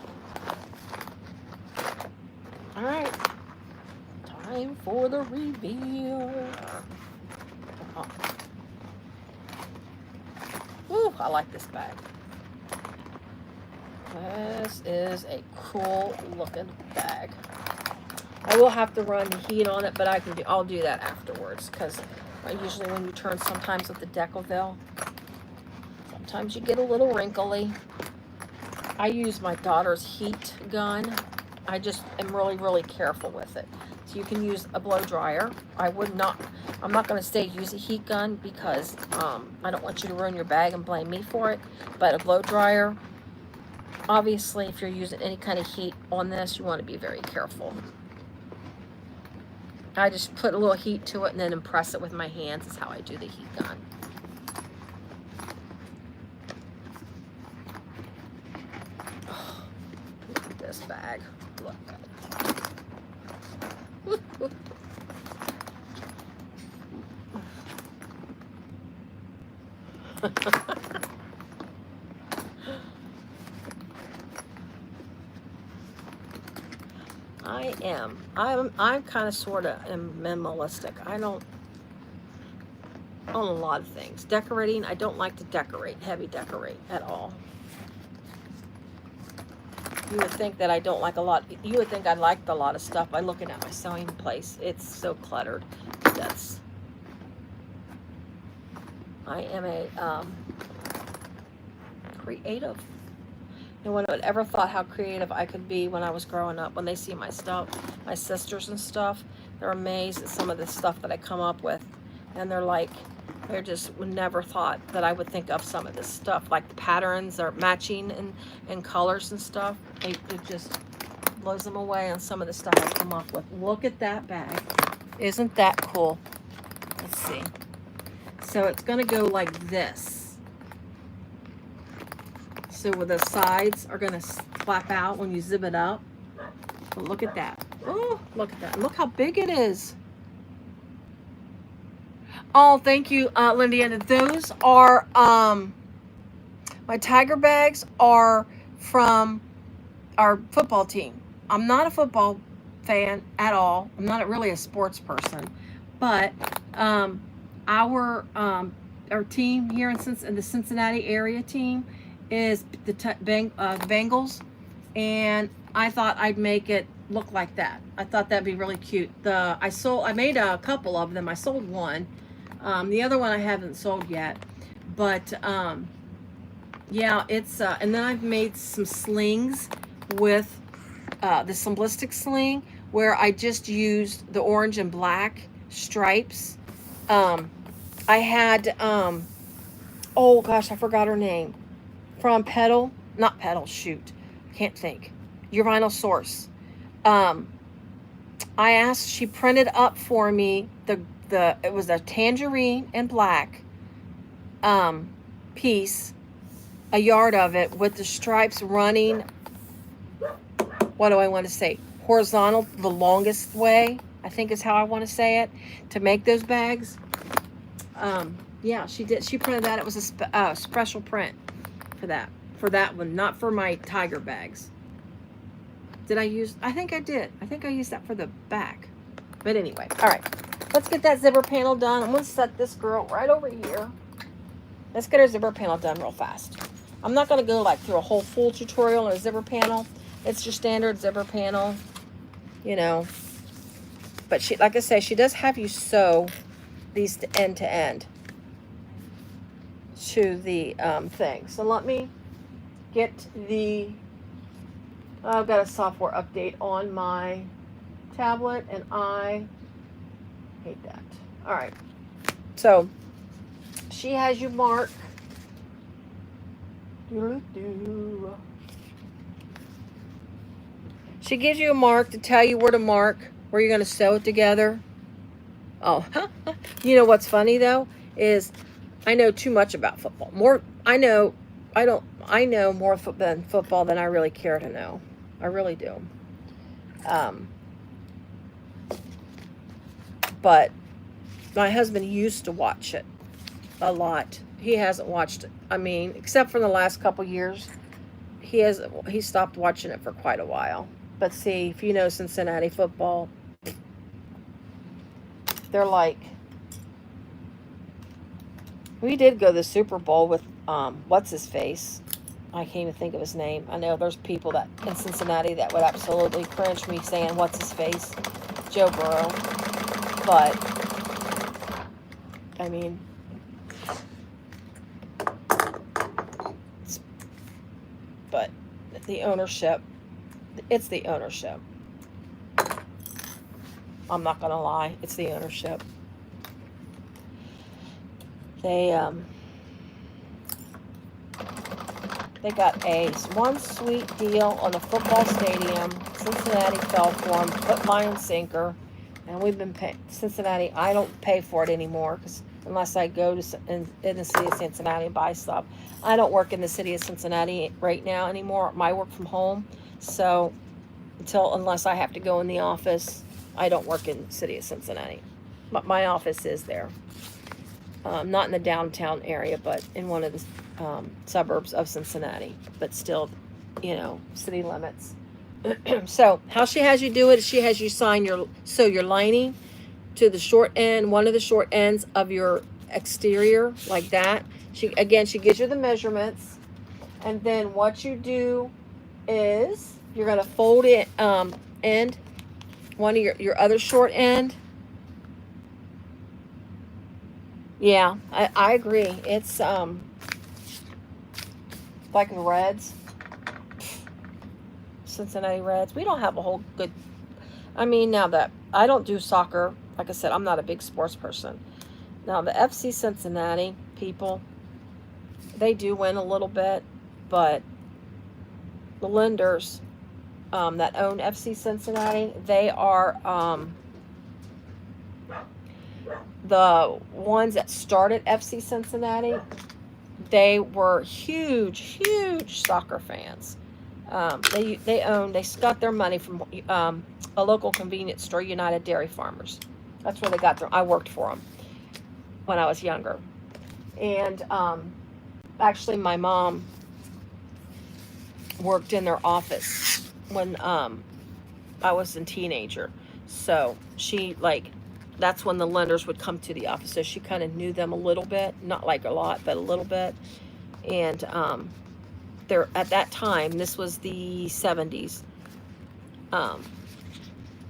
Alright. Time for the reveal. Oh. Ooh, I like this bag. This is a cool looking bag. I will have to run the heat on it, but I'll do that afterwards, because usually when you turn sometimes with the Decoville, sometimes you get a little wrinkly. I use my daughter's heat gun. I just am really, really careful with it. So you can use a blow dryer. I'm not going to say use a heat gun because I don't want you to ruin your bag and blame me for it. But a blow dryer, obviously, if you're using any kind of heat on this, you want to be very careful. I just put a little heat to it and then impress it with my hands. Is how I do the heat gun. Oh, look at this bag. Look at it. I'm kind of sort of minimalistic. I don't own a lot of things. Decorating, I don't like to heavy decorate at all. You would think that I don't like a lot. You would think I liked a lot of stuff by looking at my sewing place. It's so cluttered. I am a creative. No one would ever thought how creative I could be when I was growing up. When they see my stuff, my sisters and stuff, they're amazed at some of the stuff that I come up with. And they're like, they just never thought that I would think of some of this stuff. Like the patterns are matching and colors and stuff. It just blows them away on some of the stuff I come up with. Look at that bag. Isn't that cool? Let's see. So it's going to go like this. So where the sides are going to flap out when you zip it up. But look at that. Oh, look at that. Look how big it is. Oh, thank you, Lindiana. Those are, my tiger bags are from our football team. I'm not a football fan at all. I'm not really a sports person, but our team here in the Cincinnati area team is the Bengals, and I thought I'd make it look like that. I thought that'd be really cute. I made a couple of them. I sold one. The other one I haven't sold yet, but yeah, it's and then I've made some slings with the simplistic sling where I just used the orange and black stripes. I had oh gosh, I forgot her name, from not Petal, shoot, can't think, your vinyl source. I asked, she printed up for me it was a tangerine and black piece, a yard of it with the stripes running, what do I want to say, horizontal the longest way, I think is how I want to say it, to make those bags. Yeah, she printed that. It was a special print for that one, not for my tiger bags. I think I did. I think I used that for the back. But anyway, all right. Let's get that zipper panel done. I'm going to set this girl right over here. Let's get our zipper panel done real fast. I'm not going to go through a whole full tutorial on a zipper panel. It's your standard zipper panel, you know. But like I say, she does have you sew these to end to the thing. So let me get I've got a software update on my tablet, and I hate that. All right. So she has you mark. She gives you a mark to tell you where to mark, where you're going to sew it together. Oh, you know what's funny though is I know too much about football. I know more football than I really care to know. I really do. But my husband used to watch it a lot. He hasn't watched it. I mean, except for the last couple years, he stopped watching it for quite a while. But see, if you know Cincinnati football, they're like, we did go to the Super Bowl with what's his face? I can't even think of his name. I know there's people that in Cincinnati that would absolutely cringe me saying what's his face, Joe Burrow. But I mean, but the ownership, it's the ownership. I'm not gonna lie, it's the ownership. They got one sweet deal on the football stadium. Cincinnati fell for them, put line and sinker, and we've been paying Cincinnati. I don't pay for it anymore unless I go in the city of Cincinnati and buy stuff. I don't work in the city of Cincinnati right now anymore. I work from home, so unless I have to go in the office, I don't work in the city of Cincinnati. But my office is there. Not in the downtown area, but in one of the suburbs of Cincinnati, but still, city limits. So how she has you do it is she has you sew your lining to the short end, one of the short ends of your exterior, like that. She gives you the measurements, and then what you do is you're going to fold it end, one of your other short end. Yeah, I agree. It's like the Reds, Cincinnati Reds. We don't have a whole good. I mean, now that I don't do soccer, like I said, I'm not a big sports person. Now the FC Cincinnati people, they do win a little bit, but the lenders that own FC Cincinnati, they are the ones that started FC Cincinnati. They were huge soccer fans. They got their money from a local convenience store, United Dairy Farmers. That's where they got I worked for them when I was younger. And actually my mom worked in their office when I was a teenager. So she, like, that's when the lenders would come to the office. So she kind of knew them a little bit, not like a lot, but a little bit. And there, at that time, this was the 70s.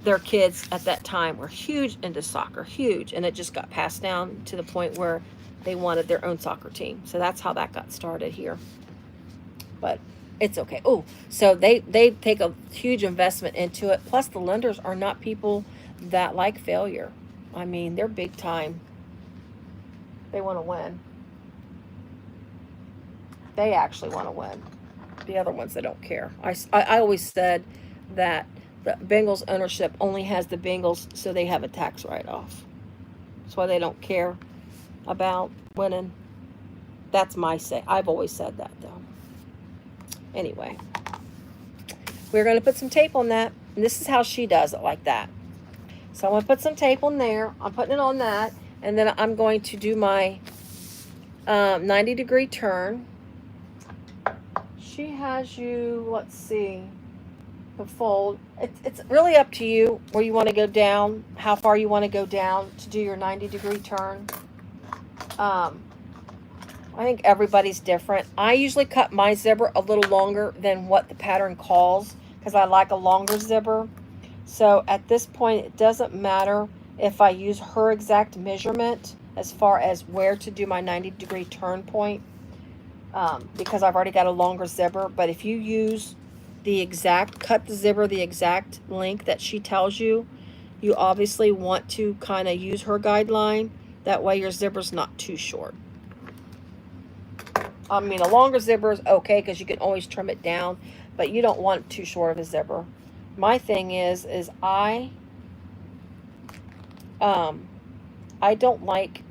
Their kids at that time were huge into soccer, huge, and it just got passed down to the point where they wanted their own soccer team. So that's how that got started here. But it's okay. Oh, so they take a huge investment into it. Plus, the lenders are not people that like failure. I mean, they're big time. They want to win. They actually want to win. The other ones, they don't care. I always said that the Bengals ownership only has the Bengals so they have a tax write-off. That's why they don't care about winning. That's my say. I've always said that, though. Anyway, we're going to put some tape on that. And this is how she does it, like that. So I'm going to put some tape on there. I'm putting it on that. And then I'm going to do my 90-degree turn. She has you, let's see, the fold. It's really up to you where you want to go down, how far you want to go down to do your 90-degree turn. I think everybody's different. I usually cut my zipper a little longer than what the pattern calls because I like a longer zipper. So at this point, it doesn't matter if I use her exact measurement as far as where to do my 90-degree turn point. Because I've already got a longer zipper. But if you use the exact, cut the zipper the exact length that she tells you, you obviously want to kind of use her guideline. That way your zipper's not too short. I mean, a longer zipper is okay because you can always trim it down, but you don't want too short of a zipper. My thing is I don't like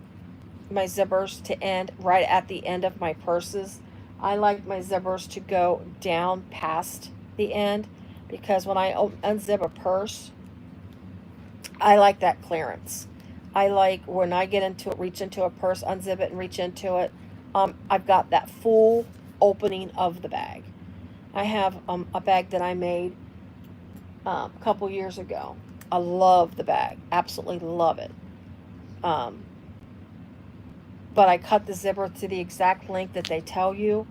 my zippers to end right at the end of my purses. I like my zippers to go down past the end because when I unzip a purse, I like that clearance. I like when I get into it, reach into a purse, unzip it and reach into it. I've got that full opening of the bag. I have a bag that I made a couple years ago. I love the bag. Absolutely love it. But I cut the zipper to the exact length that they tell you.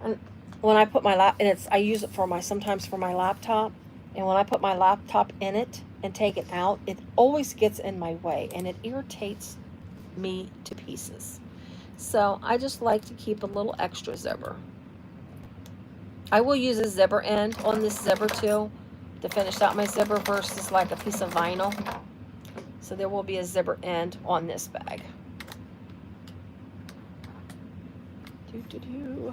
And when I put my I use it for sometimes for my laptop. And when I put my laptop in it and take it out, it always gets in my way and it irritates me to pieces. So I just like to keep a little extra zipper. I will use a zipper end on this zipper too to finish out my zipper versus like a piece of vinyl. So there will be a zipper end on this bag. So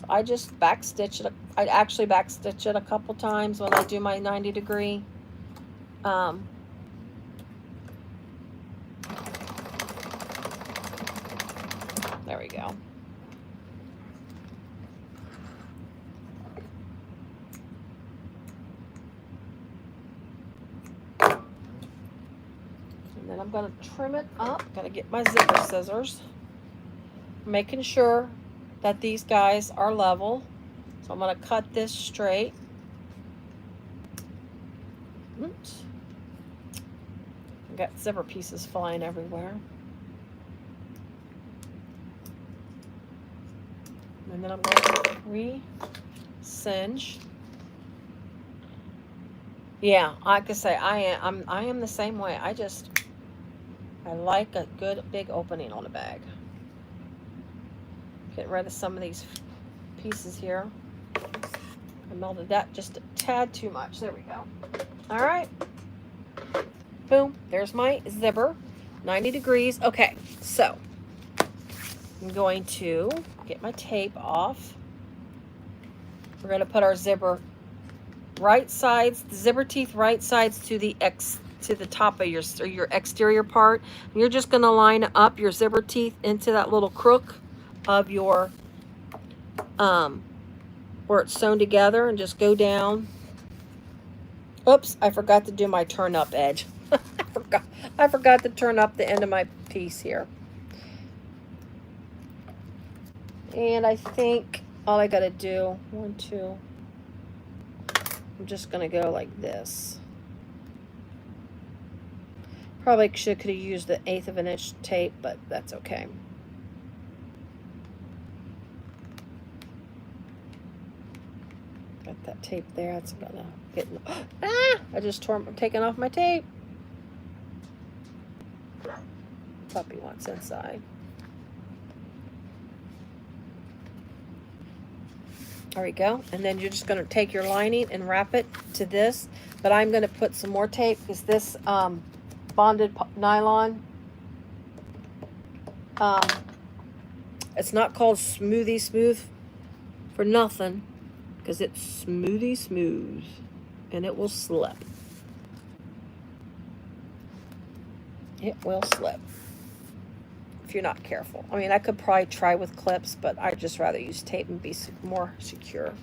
I just backstitch it. I actually backstitch it a couple times when I do my 90-degree. There we go. And then I'm going to trim it up. Got to get my zipper scissors. Making sure that these guys are level. So I'm going to cut this straight. Oops. I've got zipper pieces flying everywhere. And then I'm going to re-singe. Yeah, I could say I am the same way. I like a good big opening on a bag. Get rid of some of these pieces here. I melted that just a tad too much. There we go. All right. Boom. There's my zipper. 90 degrees. Okay, so I'm going to get my tape off. We're going to put our zipper right sides, the zipper teeth right sides to the top of your exterior part. And you're just going to line up your zipper teeth into that little crook of your where it's sewn together, and just go down. Oops, I forgot to do my turn up edge. I forgot to turn up the end of my piece here. And I think all I gotta do, 1, 2, I'm just going to go like this. Probably could have used the 1/8 of an inch tape, but that's okay. Got that tape there. It's gonna get. Ah! I just tore. I'm taking off my tape. Puppy wants inside. There we go. And then you're just going to take your lining and wrap it to this. But I'm going to put some more tape because this bonded nylon, it's not called Smoothie Smooth for nothing, because it's smoothie smooth and it will slip. It will slip if you're not careful. I mean, I could probably try with clips, but I'd just rather use tape and be more secure.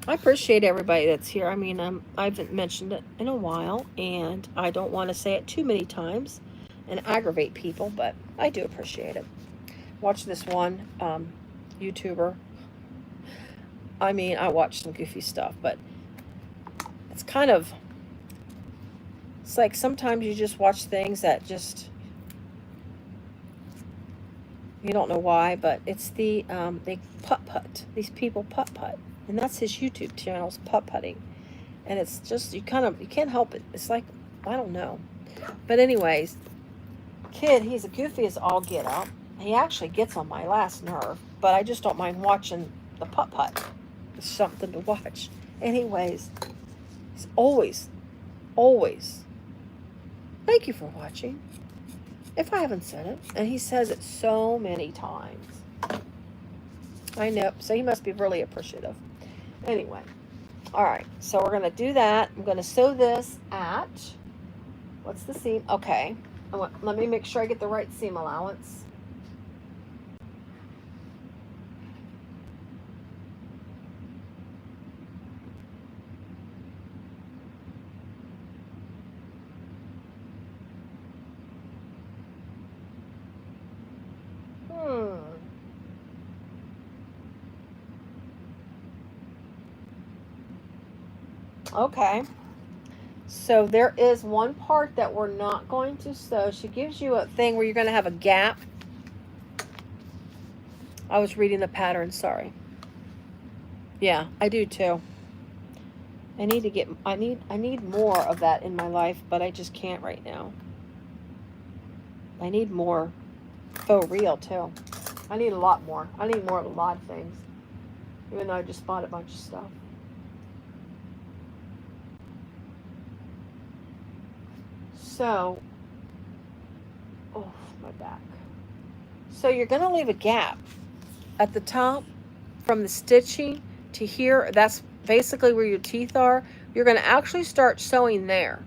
I appreciate everybody that's here. I mean, I haven't mentioned it in a while, and I don't want to say it too many times and aggravate people, but I do appreciate it. Watch this one YouTuber. I mean, I watch some goofy stuff, but it's kind of, it's like sometimes you just watch things that just, you don't know why, but it's the, they putt-putt. These people putt-putt. And that's his YouTube channel's putt-putting. And it's just, you can't help it. It's like, I don't know. But anyways, kid, he's a goofy as all get up. He actually gets on my last nerve, but I just don't mind watching the putt-putt. It's something to watch. Anyways, he's always, thank you for watching. If I haven't said it, and he says it so many times. I know, so he must be really appreciative. Anyway, all right, so we're going to do that. I'm going to sew this at, what's the seam? Okay, let me make sure I get the right seam allowance. Okay, so there is one part that we're not going to sew. She gives you a thing where you're going to have a gap. I was reading the pattern, sorry. Yeah, I do too. I need more of that in my life, but I just can't right now. I need more faux real too. I need a lot more. I need more of a lot of things, even though I just bought a bunch of stuff. So, oh, my back. So you're going to leave a gap at the top from the stitching to here. That's basically where your teeth are. You're going to actually start sewing there.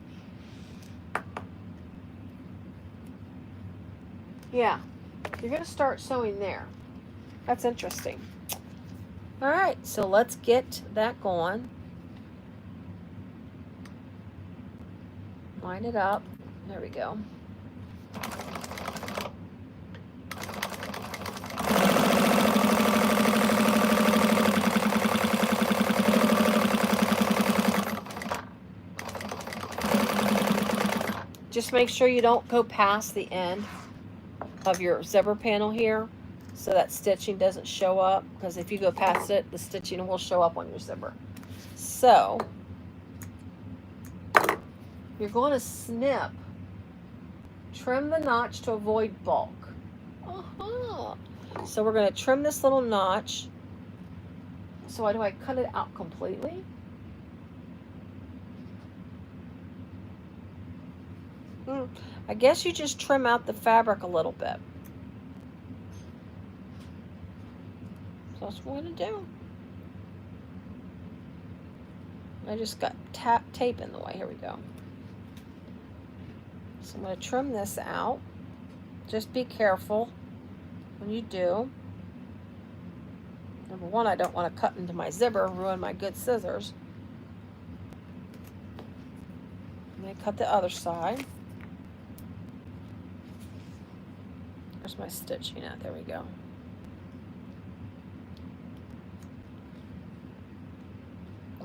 Yeah, you're going to start sewing there. That's interesting. All right, so let's get that going. Line it up. There we go. Just make sure you don't go past the end of your zipper panel here so that stitching doesn't show up, because if you go past it, the stitching will show up on your zipper. So you're going to snip. Trim the notch to avoid bulk. So we're going to trim this little notch. So do I cut it out completely? I guess you just trim out the fabric a little bit. So that's what we're going to do. I just got tape in the way. Here we go. So I'm going to trim this out. Just be careful when you do. Number one, I don't want to cut into my zipper and ruin my good scissors. And then cut the other side. There's my stitching at. There we go.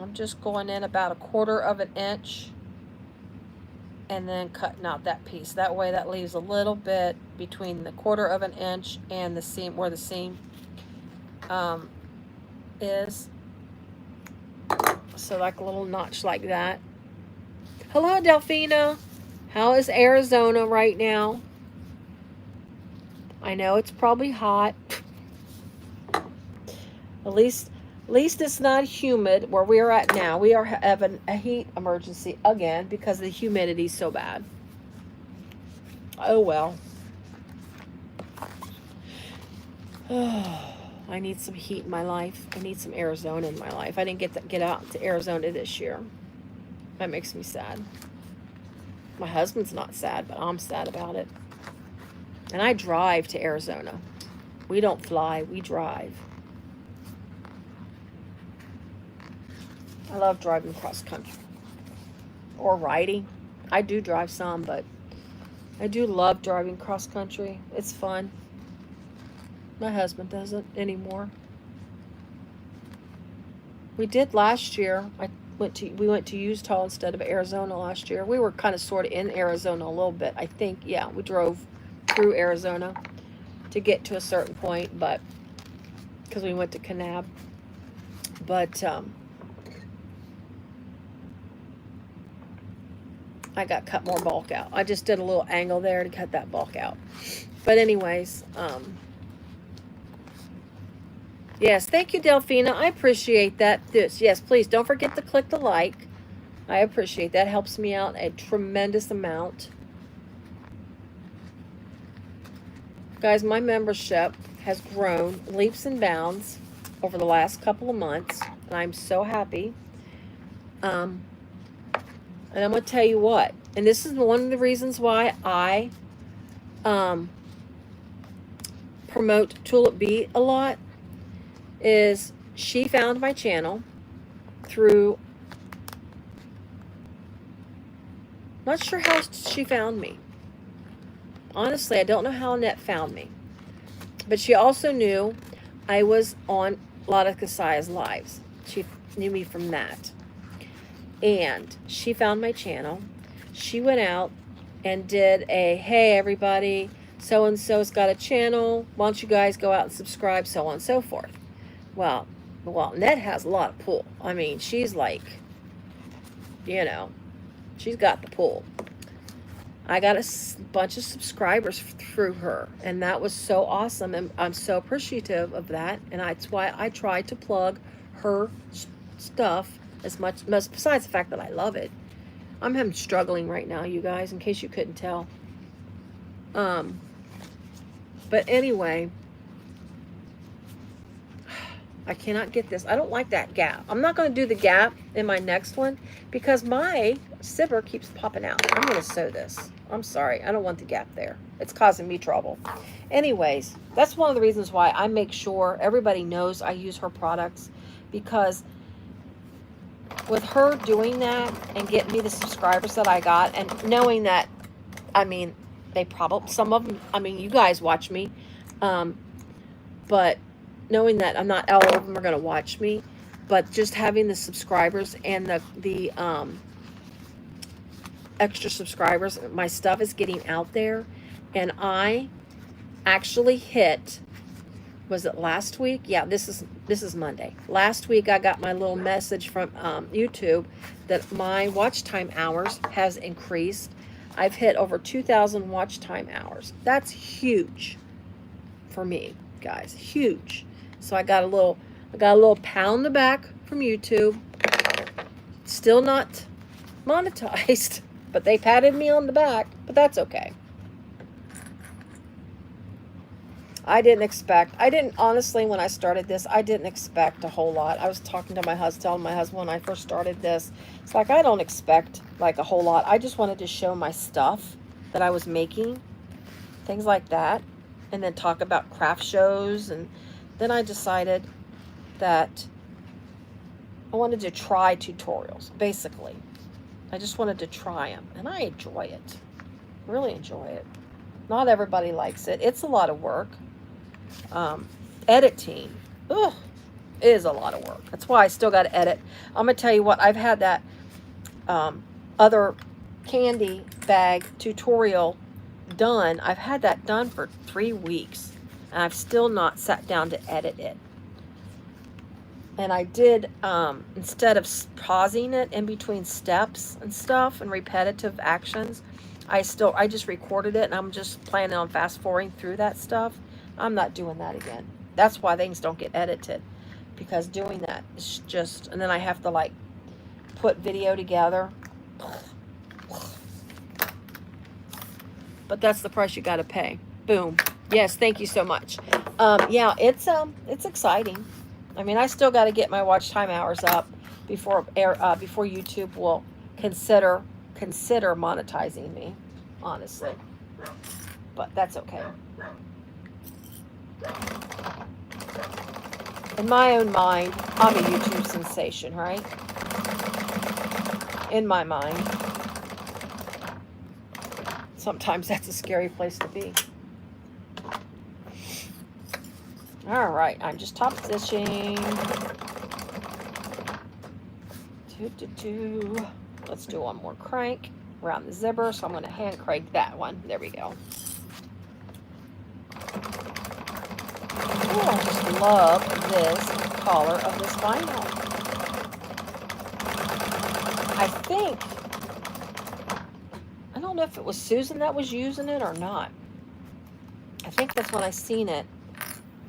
I'm just going in about 1/4 of an inch and then cutting out that piece. That way that leaves a little bit between the 1/4 of an inch and the seam, where the seam is. So like a little notch like that. Hello, Delphina. How is Arizona right now? I know it's probably hot. At least it's not humid where we are at now. We are having a heat emergency again because the humidity is so bad. Oh well. I need some heat in my life. I need some Arizona in my life. I didn't get out to Arizona this year. That makes me sad. My husband's not sad, but I'm sad about it. And I drive to Arizona. We don't fly, we drive. I love driving cross country or riding. I do drive some, but I do love driving cross country. It's fun. My husband doesn't anymore. We did last year. We went to Utah instead of Arizona last year. We were kind of sort of in Arizona a little bit. I think, yeah, we drove through Arizona to get to a certain point, but because we went to Kanab. But I got cut more bulk out. I just did a little angle there to cut that bulk out. But anyways, yes, thank you, Delphina. I appreciate that. Yes, please don't forget to click the like. I appreciate that. Helps me out a tremendous amount. Guys, my membership has grown leaps and bounds over the last couple of months, and I'm so happy. And I'm going to tell you what, and this is one of the reasons why I promote Tulip Bee a lot, is she found my channel through, not sure how she found me. Honestly, I don't know how Annette found me. But she also knew I was on Lotta Kasaya's lives. She knew me from that. And she found my channel. She went out and did a, hey, everybody, so-and-so's got a channel. Why don't you guys go out and subscribe, so on and so forth. Well, Annette has a lot of pull. I mean, she's like, you know, she's got the pull. I got a bunch of subscribers through her, and that was so awesome, and I'm so appreciative of that, and that's why I try to plug her stuff as much, besides the fact that I love it. I'm struggling right now, you guys, in case you couldn't tell. But anyway, I cannot get this. I don't like that gap. I'm not going to do the gap in my next one because my zipper keeps popping out. I'm going to sew this. I'm sorry. I don't want the gap there. It's causing me trouble. Anyways, that's one of the reasons why I make sure everybody knows I use her products, because with her doing that and getting me the subscribers that I got, and knowing that, I mean, they probably, some of them, I mean, you guys watch me, but knowing that not all of them are going to watch me, but just having the subscribers and the extra subscribers, my stuff is getting out there. And I actually hit, was it last week? Yeah, this is Monday. Last week I got my little message from YouTube that my watch time hours has increased. I've hit over 2,000 watch time hours. That's huge for me, guys. Huge. So I got a little pat on the back from YouTube. Still not monetized, but they patted me on the back, but that's okay. I didn't honestly, when I started this, I didn't expect a whole lot. I was talking to my husband, telling my husband when I first started this, it's like, I don't expect like a whole lot. I just wanted to show my stuff that I was making, things like that, and then talk about craft shows. And then I decided that I wanted to try tutorials, basically. I just wanted to try them, and I enjoy it. Really enjoy it. Not everybody likes it. It's a lot of work. Editing. Ugh. It is a lot of work. That's why I still got to edit. I'm going to tell you what, I've had that other candy bag tutorial done. I've had that done for 3 weeks, and I've still not sat down to edit it. And I did, instead of pausing it in between steps and stuff and repetitive actions, I just recorded it, and I'm just planning on fast forwarding through that stuff. I'm not doing that again. That's why things don't get edited, because doing that is just, and then I have to like put video together. But that's the price you got to pay. Boom. Yes, thank you so much. Yeah, it's exciting. I mean, I still got to get my watch time hours up before YouTube will consider monetizing me, honestly. But that's okay. In my own mind, I'm a YouTube sensation, right? In my mind. Sometimes that's a scary place to be. All right, I'm just top stitching. Let's do one more crank around the zipper. So I'm going to hand crank that one. There we go. Oh, I just love this color of this vinyl. I don't know if it was Susan that was using it or not. I think that's when I seen it.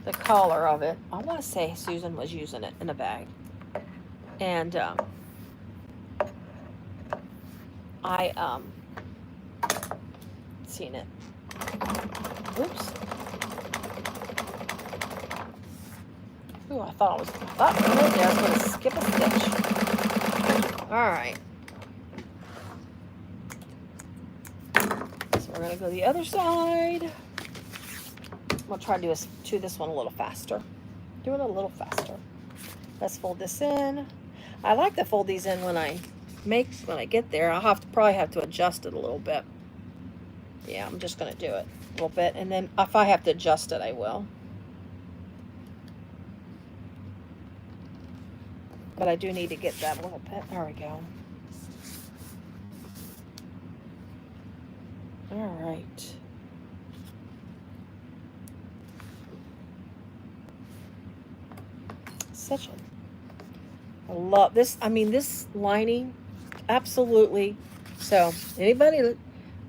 The color of it. I want to say Susan was using it in a bag. And I seen it. Oops. Ooh, I thought I was going to skip a stitch. All right. So we're going to go the other side. I'll try to do this one a little faster. Do it a little faster. Let's fold this in. I like to fold these in when I get there. I'll probably have to adjust it a little bit. Yeah, I'm just going to do it a little bit, and then if I have to adjust it, I will. But I do need to get that a little bit. There we go. All right. I love this. I mean, this lining, absolutely. So, anybody,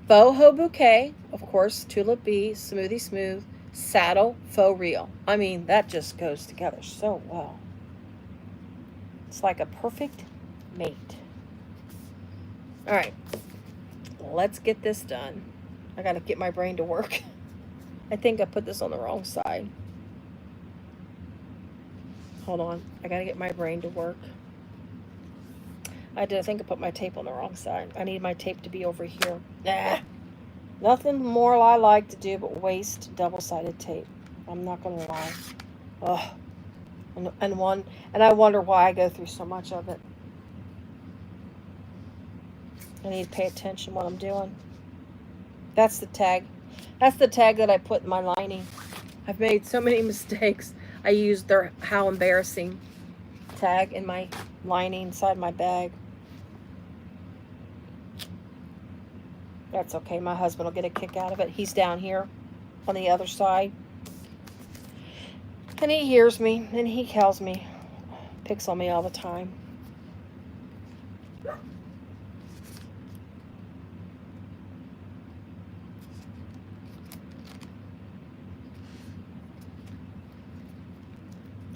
boho bouquet, of course, tulip bee, smoothie smooth, saddle, faux real. I mean, that just goes together so well. It's like a perfect mate. All right, let's get this done. I got to get my brain to work. I think I put this on the wrong side. Hold on, I gotta get my brain to work. I think I put my tape on the wrong side. I need my tape to be over here. Nah, nothing more I like to do but waste double-sided tape. I'm not gonna lie. Ugh. And I wonder why I go through so much of it. I need to pay attention what I'm doing. That's the tag. That's the tag that I put in my lining. I've made so many mistakes. I used their how embarrassing tag in my lining inside my bag. That's okay. My husband will get a kick out of it. He's down here on the other side. And he hears me and he tells me, picks on me all the time.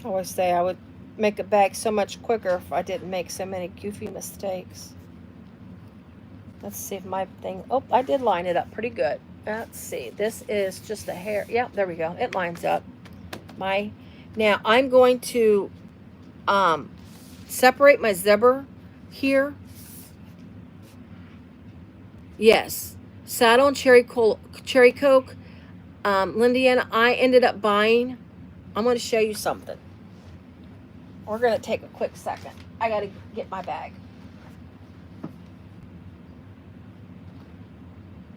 I always say I would make a bag so much quicker if I didn't make so many goofy mistakes. Let's see if my thing, oh, I did line it up pretty good. Let's see, this is just a hair. Yeah, there we go. It lines up. Now I'm going to separate my zipper here. Yes, saddle and cherry coke. Lindiana, I ended up buying. I'm going to show you something. We're going to take a quick second. I got to get my bag.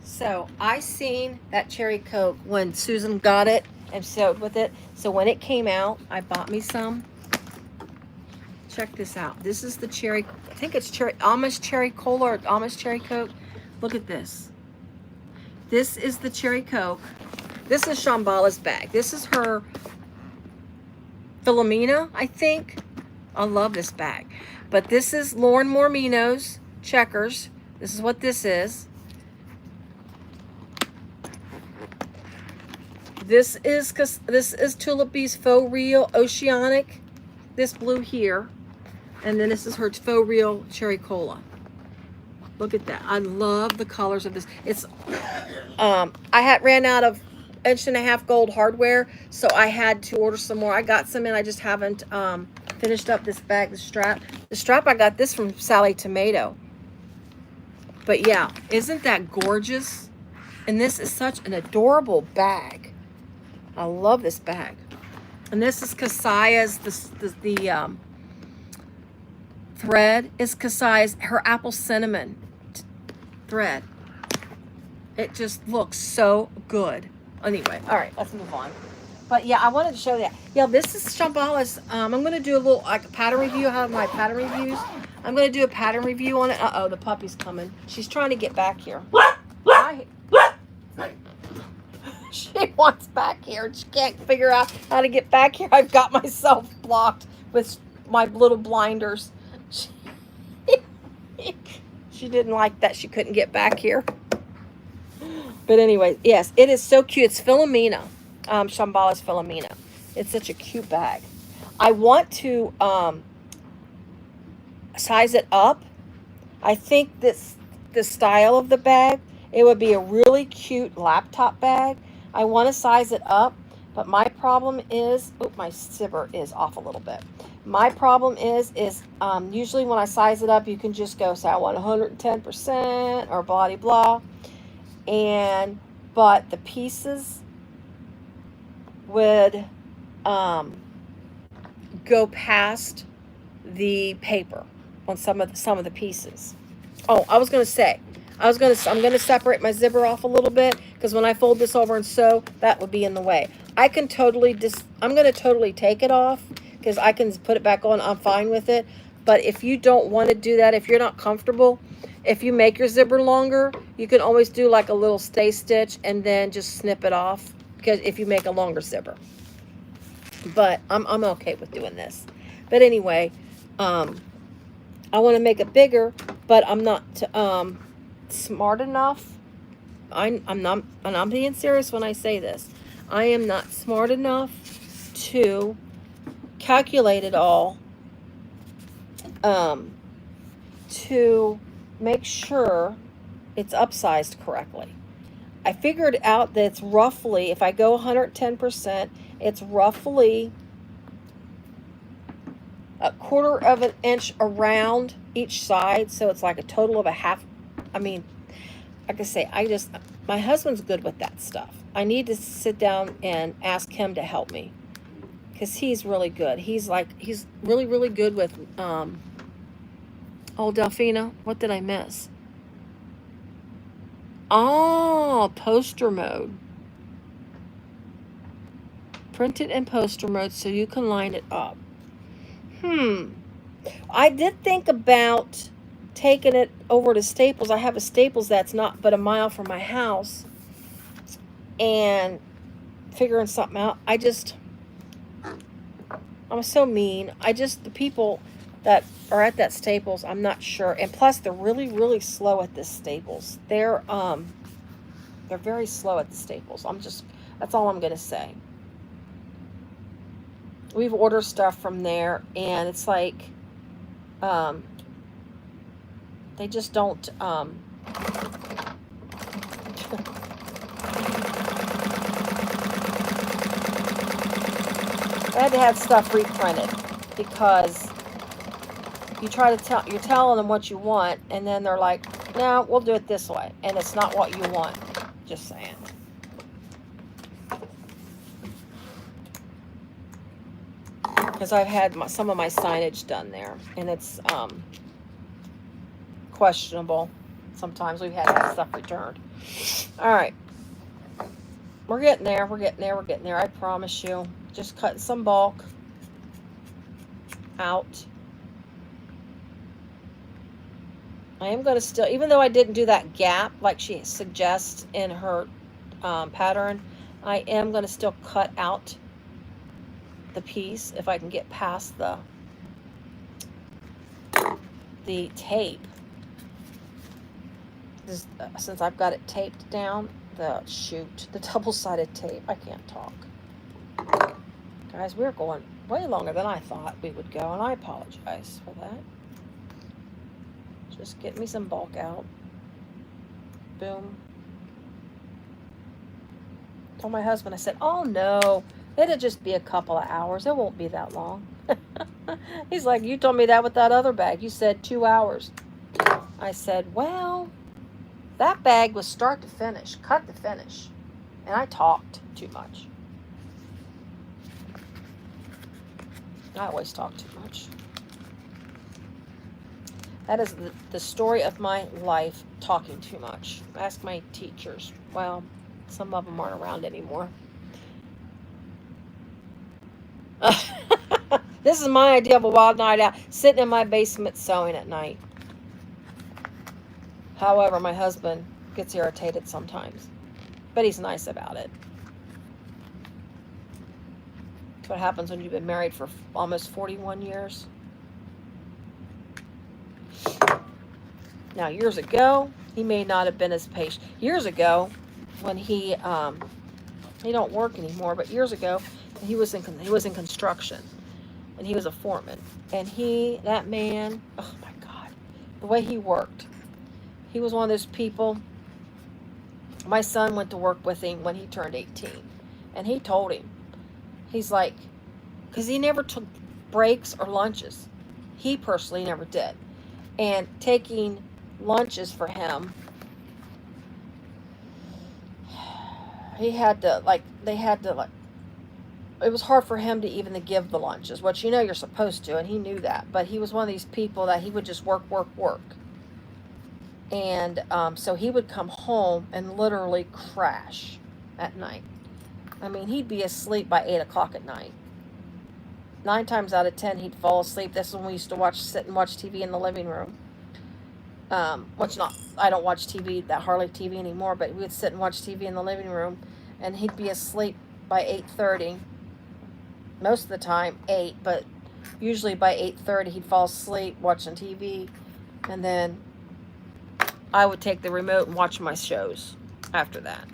So I seen that cherry coke when Susan got it and sewed with it. So when it came out, I bought me some. check this out. This is the cherry, I think it's cherry, Amish cherry cola or Amish cherry Coke. Look at this. This is the cherry Coke. This is Shambhala's bag. This is her Philomena, I think. I love this bag. But this is Lauren Mormino's Checkers. This is what this is. This is Tulip Bee's Faux Real Oceanic. This blue here. And then this is her Faux Real Cherry Cola. Look at that. I love the colors of this. It's I had ran out of 1.5-inch gold hardware, so I had to order some more. I got some in. I just haven't finished up this bag, the strap. The strap, I got this from Sally Tomato. But yeah, isn't that gorgeous? And this is such an adorable bag. I love this bag. And this is Kasaya's, the thread is Kasaya's, her apple cinnamon thread. It just looks so good. Anyway, all right, let's move on. But yeah, I wanted to show that. Yeah, this is Shambhala's. I'm going to do a little like a pattern review. I have my pattern reviews. I'm going to do a pattern review on it. Uh-oh, the puppy's coming. She's trying to get back here. She wants back here and she can't figure out how to get back here. I've got myself blocked with my little blinders. She didn't like that she couldn't get back here. But anyway, yes, it is so cute. It's Philomena, Shambhala's Philomena. It's such a cute bag. I want to size it up. I think the style of the bag, it would be a really cute laptop bag. I want to size it up, but my problem is, oh, my zipper is off a little bit. My problem is usually when I size it up, you can just go say I want 110% or blah blah. But the pieces would go past the paper on some of the pieces. Oh, I was going to say, I'm going to separate my zipper off a little bit because when I fold this over and sew, that would be in the way. I can totally I'm going to totally take it off because I can put it back on. I'm fine with it. But if you don't want to do that, if you're not comfortable, if you make your zipper longer, you can always do like a little stay stitch and then just snip it off because if you make a longer zipper. But I'm okay with doing this. But anyway, I want to make it bigger, but I'm not smart enough. I'm not, and I'm being serious when I say this. I am not smart enough to calculate it all to make sure it's upsized correctly. I figured out that it's roughly, if I go 110%, it's roughly 1/4 of an inch around each side. So it's like a total of a half. I mean, like I say, my husband's good with that stuff. I need to sit down and ask him to help me because he's really good. He's really, really good with, oh, Delphina, what did I miss? Oh, poster mode. Print it in poster mode so you can line it up. I did think about taking it over to Staples. I have a Staples that's not but a mile from my house and figuring something out. I'm so mean. The people that are at that Staples, I'm not sure. And plus they're really, really slow at this Staples. They're very slow at the Staples. That's all I'm going to say. We've ordered stuff from there and it's like, they just don't, I had to have stuff reprinted because you're telling them what you want and then they're like, no, we'll do it this way. And it's not what you want. Just saying. Because I've had some of my signage done there and it's questionable. Sometimes we've had that stuff returned. All right. We're getting there. We're getting there. I promise you. Just cutting some bulk out. I am going to still, even though I didn't do that gap like she suggests in her pattern, I am going to still cut out the piece if I can get past the tape. This, since I've got it taped down, the double-sided tape. I can't talk. Guys, we're going way longer than I thought we would go, and I apologize for that. Just get me some bulk out. Boom. Told my husband, I said, oh no, it'll just be a couple of hours. It won't be that long. He's like, you told me that with that other bag. You said 2 hours. I said, well, that bag was start to finish, cut to finish. And I talked too much. I always talk too much. That is the story of my life, talking too much. Ask my teachers. Well, some of them aren't around anymore. This is my idea of a wild night out, sitting in my basement sewing at night. However, my husband gets irritated sometimes, but he's nice about it. That's what happens when you've been married for almost 41 years. Now, years ago, he may not have been as patient. Years ago, when he don't work anymore, but years ago, he was in construction, and he was a foreman. And that man, oh my God, the way he worked, he was one of those people. My son went to work with him when he turned 18, and he told him, he's like, because he never took breaks or lunches. He personally never did. And taking lunches for him, they had to it was hard for him to even to give the lunches, which you're supposed to, and he knew that. But he was one of these people that he would just work. And so he would come home and literally crash at night. I mean, he'd be asleep by 8 o'clock at night. 9 times out of 10, he'd fall asleep. This is when we used to sit and watch TV in the living room. I don't watch hardly TV anymore, but we'd sit and watch TV in the living room, and he'd be asleep by 8:30. Most of the time 8, but usually by 8:30 he'd fall asleep watching TV, and then I would take the remote and watch my shows after that.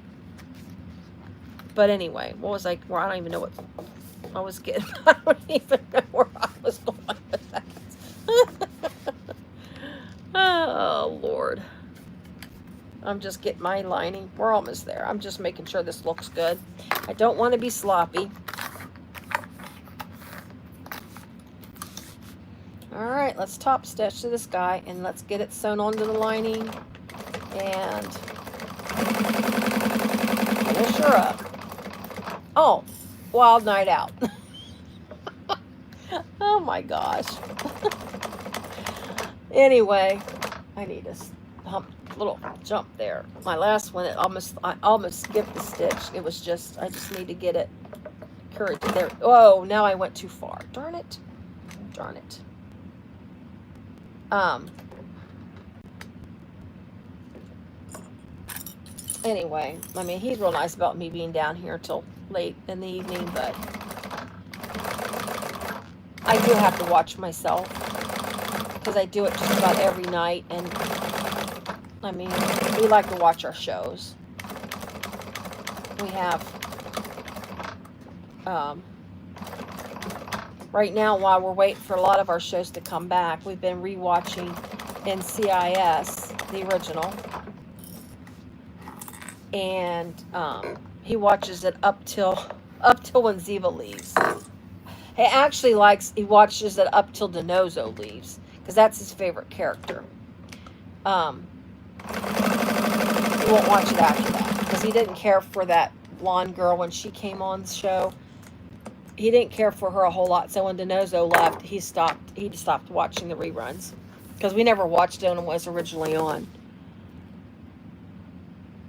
But anyway, what was I don't even know what I was getting. I don't even know where I was going with that. Oh, Lord. I'm just getting my lining. We're almost there. I'm just making sure this looks good. I don't want to be sloppy. All right, let's top stitch to this guy, and let's get it sewn onto the lining and finish her up. Oh, wild night out. Oh my gosh. Anyway, I need a little jump there. My last one, I almost skipped the stitch. I just need to get it courage there. Oh, now I went too far. Darn it. Anyway, I mean, he's real nice about me being down here till late in the evening, but I do have to watch myself, because I do it just about every night. And I mean, we like to watch our shows. We have right now, while we're waiting for a lot of our shows to come back, we've been rewatching NCIS, the original, and he watches it up till when Ziva leaves. He watches it up till DeNozo leaves, because that's his favorite character. He won't watch it after that, because he didn't care for that blonde girl when she came on the show. He didn't care for her a whole lot, so when DeNozo left, he stopped watching the reruns, because we never watched it when it was originally on.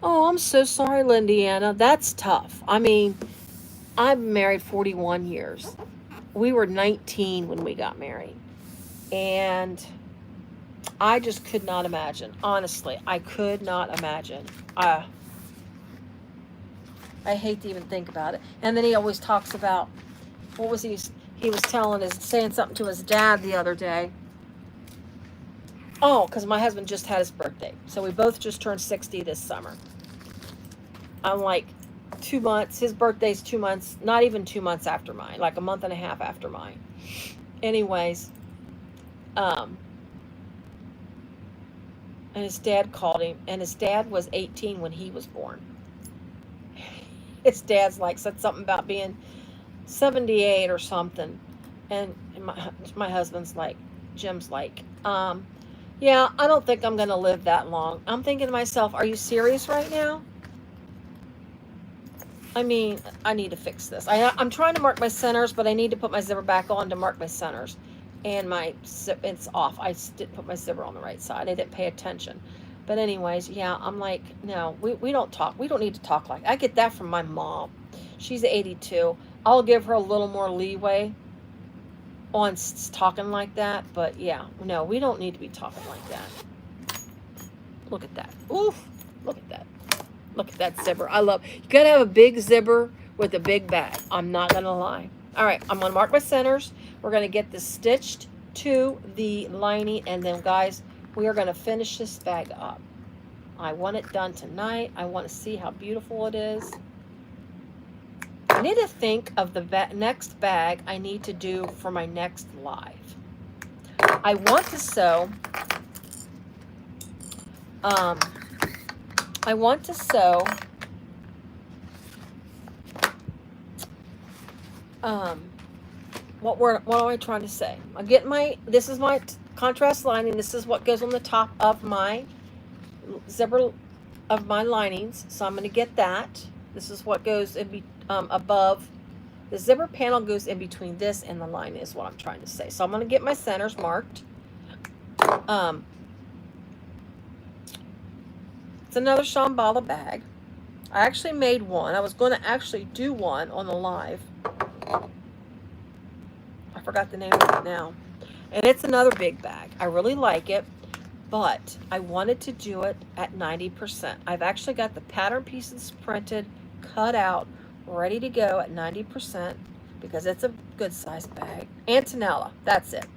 Oh, I'm so sorry, Lindiana. That's tough. I mean, I've been married 41 years. We were 19 when we got married. And I just could not imagine. Honestly, I could not imagine. I hate to even think about it. And then he always talks about, what was he was saying something to his dad the other day. Oh, because my husband just had his birthday. So we both just turned 60 this summer. I'm like 2 months. His birthday's 2 months, not even 2 months after mine, like a month and a half after mine. Anyways, and his dad called him, and his dad was 18 when he was born. His dad's like said something about being 78 or something, and my husband's like, Jim's like, yeah, I don't think I'm gonna live that long. I'm thinking to myself, are you serious right now? I mean, I need to fix this. I'm trying to mark my centers, but I need to put my zipper back on to mark my centers. And it's off. I didn't put my zipper on the right side. I didn't pay attention. But anyways, yeah, I'm like, no, we don't talk. We don't need to talk like that. I get that from my mom. She's 82. I'll give her a little more leeway on talking like that. But yeah, no, we don't need to be talking like that. Look at that. Oof. Look at that. Look at that zipper. I love, you gotta have a big zipper with a big bag. I'm not gonna lie. All right, I'm gonna mark my centers. We're gonna get this stitched to the lining, and then guys, we are gonna finish this bag up. I want it done tonight. I want to see how beautiful it is. I need to think of the next bag I need to do for my next live. I want to sew, what am I trying to say? I'm getting this is my contrast lining. This is what goes on the top of my zipper of my linings. So I'm going to get that. This is what goes above. The zipper panel goes in between this and the lining is what I'm trying to say. So I'm going to get my centers marked. It's another Shambhala bag. I actually made one. I was going to actually do one on the live. I forgot the name of it now. And it's another big bag. I really like it, but I wanted to do it at 90%. I've actually got the pattern pieces printed, cut out, ready to go at 90% because it's a good size bag. Antonella, that's it.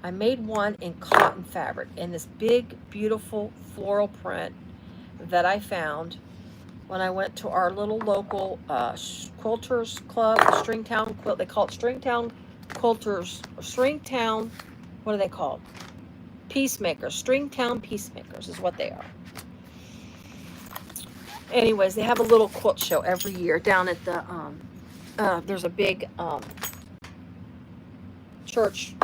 I made one in cotton fabric in this big, beautiful floral print that I found when I went to our little local quilters club, Stringtown Quilt. They call it Stringtown Quilters, or Stringtown, what are they called? Peacemakers. Stringtown Peacemakers is what they are. Anyways, they have a little quilt show every year down at the, there's a big church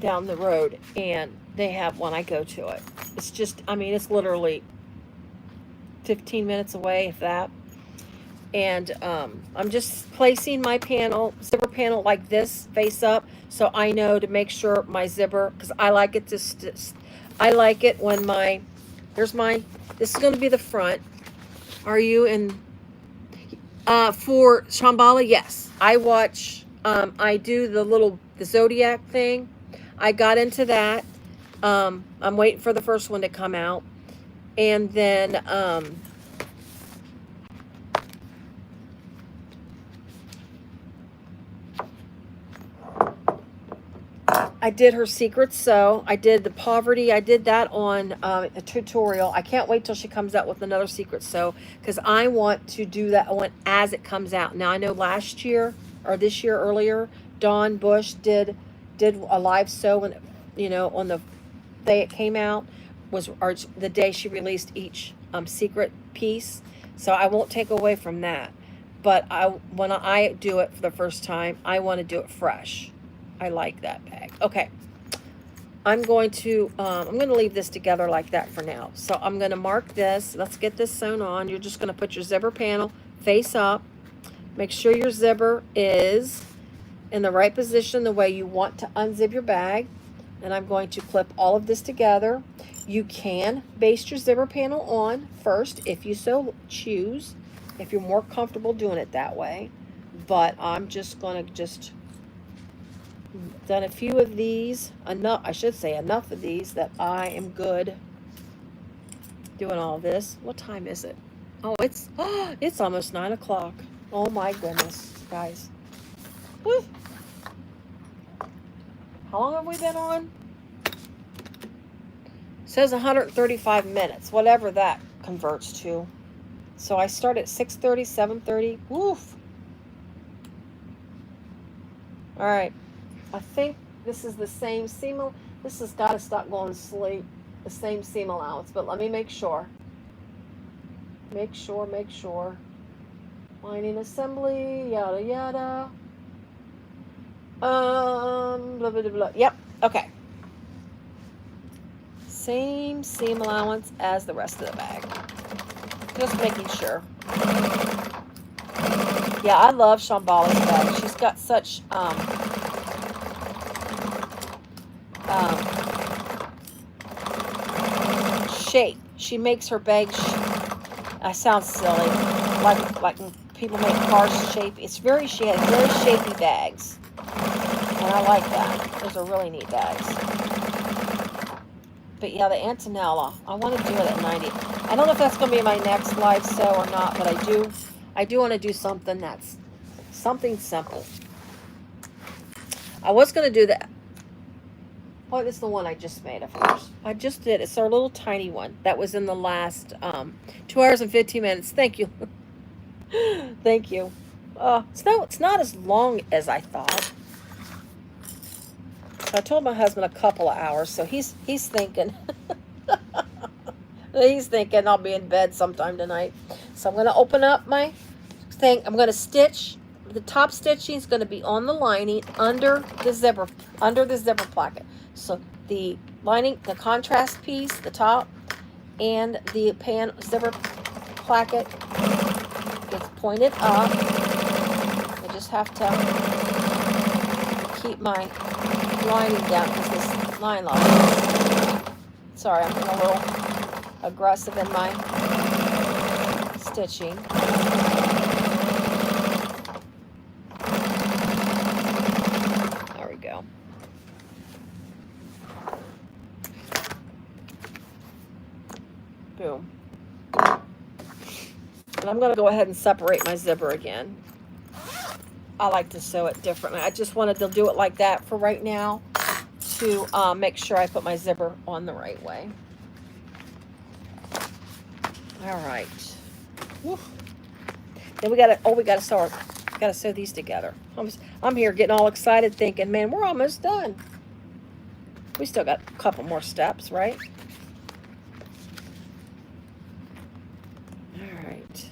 down the road, and they have one. I go to it. It's just, I mean, it's literally 15 minutes away, if that. And I'm just placing my zipper panel like this, face up, so I know to make sure my zipper, because I like it to, I like it when this is going to be the front. Are you in, for Shambhala? Yes. I watch, I do the Zodiac thing. I got into that. I'm waiting for the first one to come out. And then, I did her secret sew. I did the poverty. I did that on a tutorial. I can't wait till she comes out with another secret sew because I want to do that one as it comes out. Now I know last year or this year earlier, Dawn Bush did a live sew when, on the day it came out or the day she released each secret piece. So I won't take away from that. But when I do it for the first time, I want to do it fresh. I like that bag. Okay. I'm going to leave this together like that for now. So I'm going to mark this. Let's get this sewn on. You're just going to put your zipper panel face up. Make sure your zipper is in the right position the way you want to unzip your bag. And I'm going to clip all of this together. You can baste your zipper panel on first if you so choose, if you're more comfortable doing it that way. But I'm just going to Done a few of these. Enough, I should say enough of these that I am good doing all this. What time is it? Oh, it's almost 9 o'clock. Oh my goodness, guys. Whew. How long have we been on? It says 135 minutes, whatever that converts to. So I start at 6:30, 7:30. Woof. All right. I think this is the same seam. This has got to stop going to sleep. The same seam allowance, but let me make sure. Make sure. Lining assembly, yada yada. Blah blah blah blah. Yep. Okay. Same seam allowance as the rest of the bag. Just making sure. Yeah, I love Shambhali's bag. She's got such shape. She makes her bags. I sound silly, like when people make cars shape. She has very shapy bags, and I like that. Those are really neat bags. But yeah, the Antonella, I want to do it at 90. I don't know if that's going to be my next live sew or not, but I do want to do something that's something simple. I was going to do that. Oh, this is the one I just made, of course. I just did. It's our little tiny one that was in the last 2 hours and 15 minutes. Thank you. Thank you. It's not as long as I thought. I told my husband a couple of hours, so he's thinking he's thinking I'll be in bed sometime tonight. So I'm going to open up my thing. I'm going to stitch. The top stitching is going to be on the lining under the zipper placket. So the lining, the contrast piece, the top, and the zipper placket gets pointed up. I just have to keep my lining down because this line line. Sorry, I'm being a little aggressive in my stitching. There we go. Boom. And I'm going to go ahead and separate my zipper again. I like to sew it differently. I just wanted to do it like that for right now to make sure I put my zipper on the right way. All right. Woo. Then we gotta sew these together. I'm here getting all excited thinking, man, we're almost done. We still got a couple more steps, right? All right.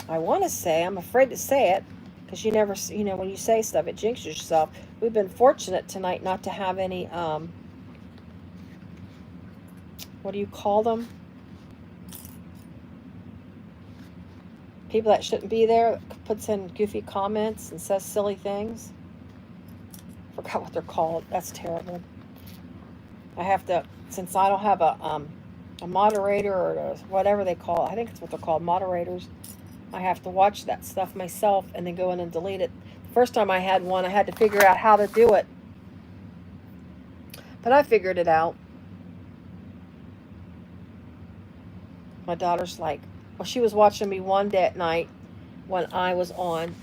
I want to say, I'm afraid to say it, because you never, when you say stuff, it jinxes yourself. We've been fortunate tonight not to have any, what do you call them? People that shouldn't be there, puts in goofy comments and says silly things. Forgot what they're called. That's terrible. I have to, since I don't have a moderator or whatever they call it, I think it's what they're called, moderators. I have to watch that stuff myself and then go in and delete it. The first time I had one, I had to figure out how to do it. But I figured it out. My daughter's like, well, she was watching me one day at night when I was on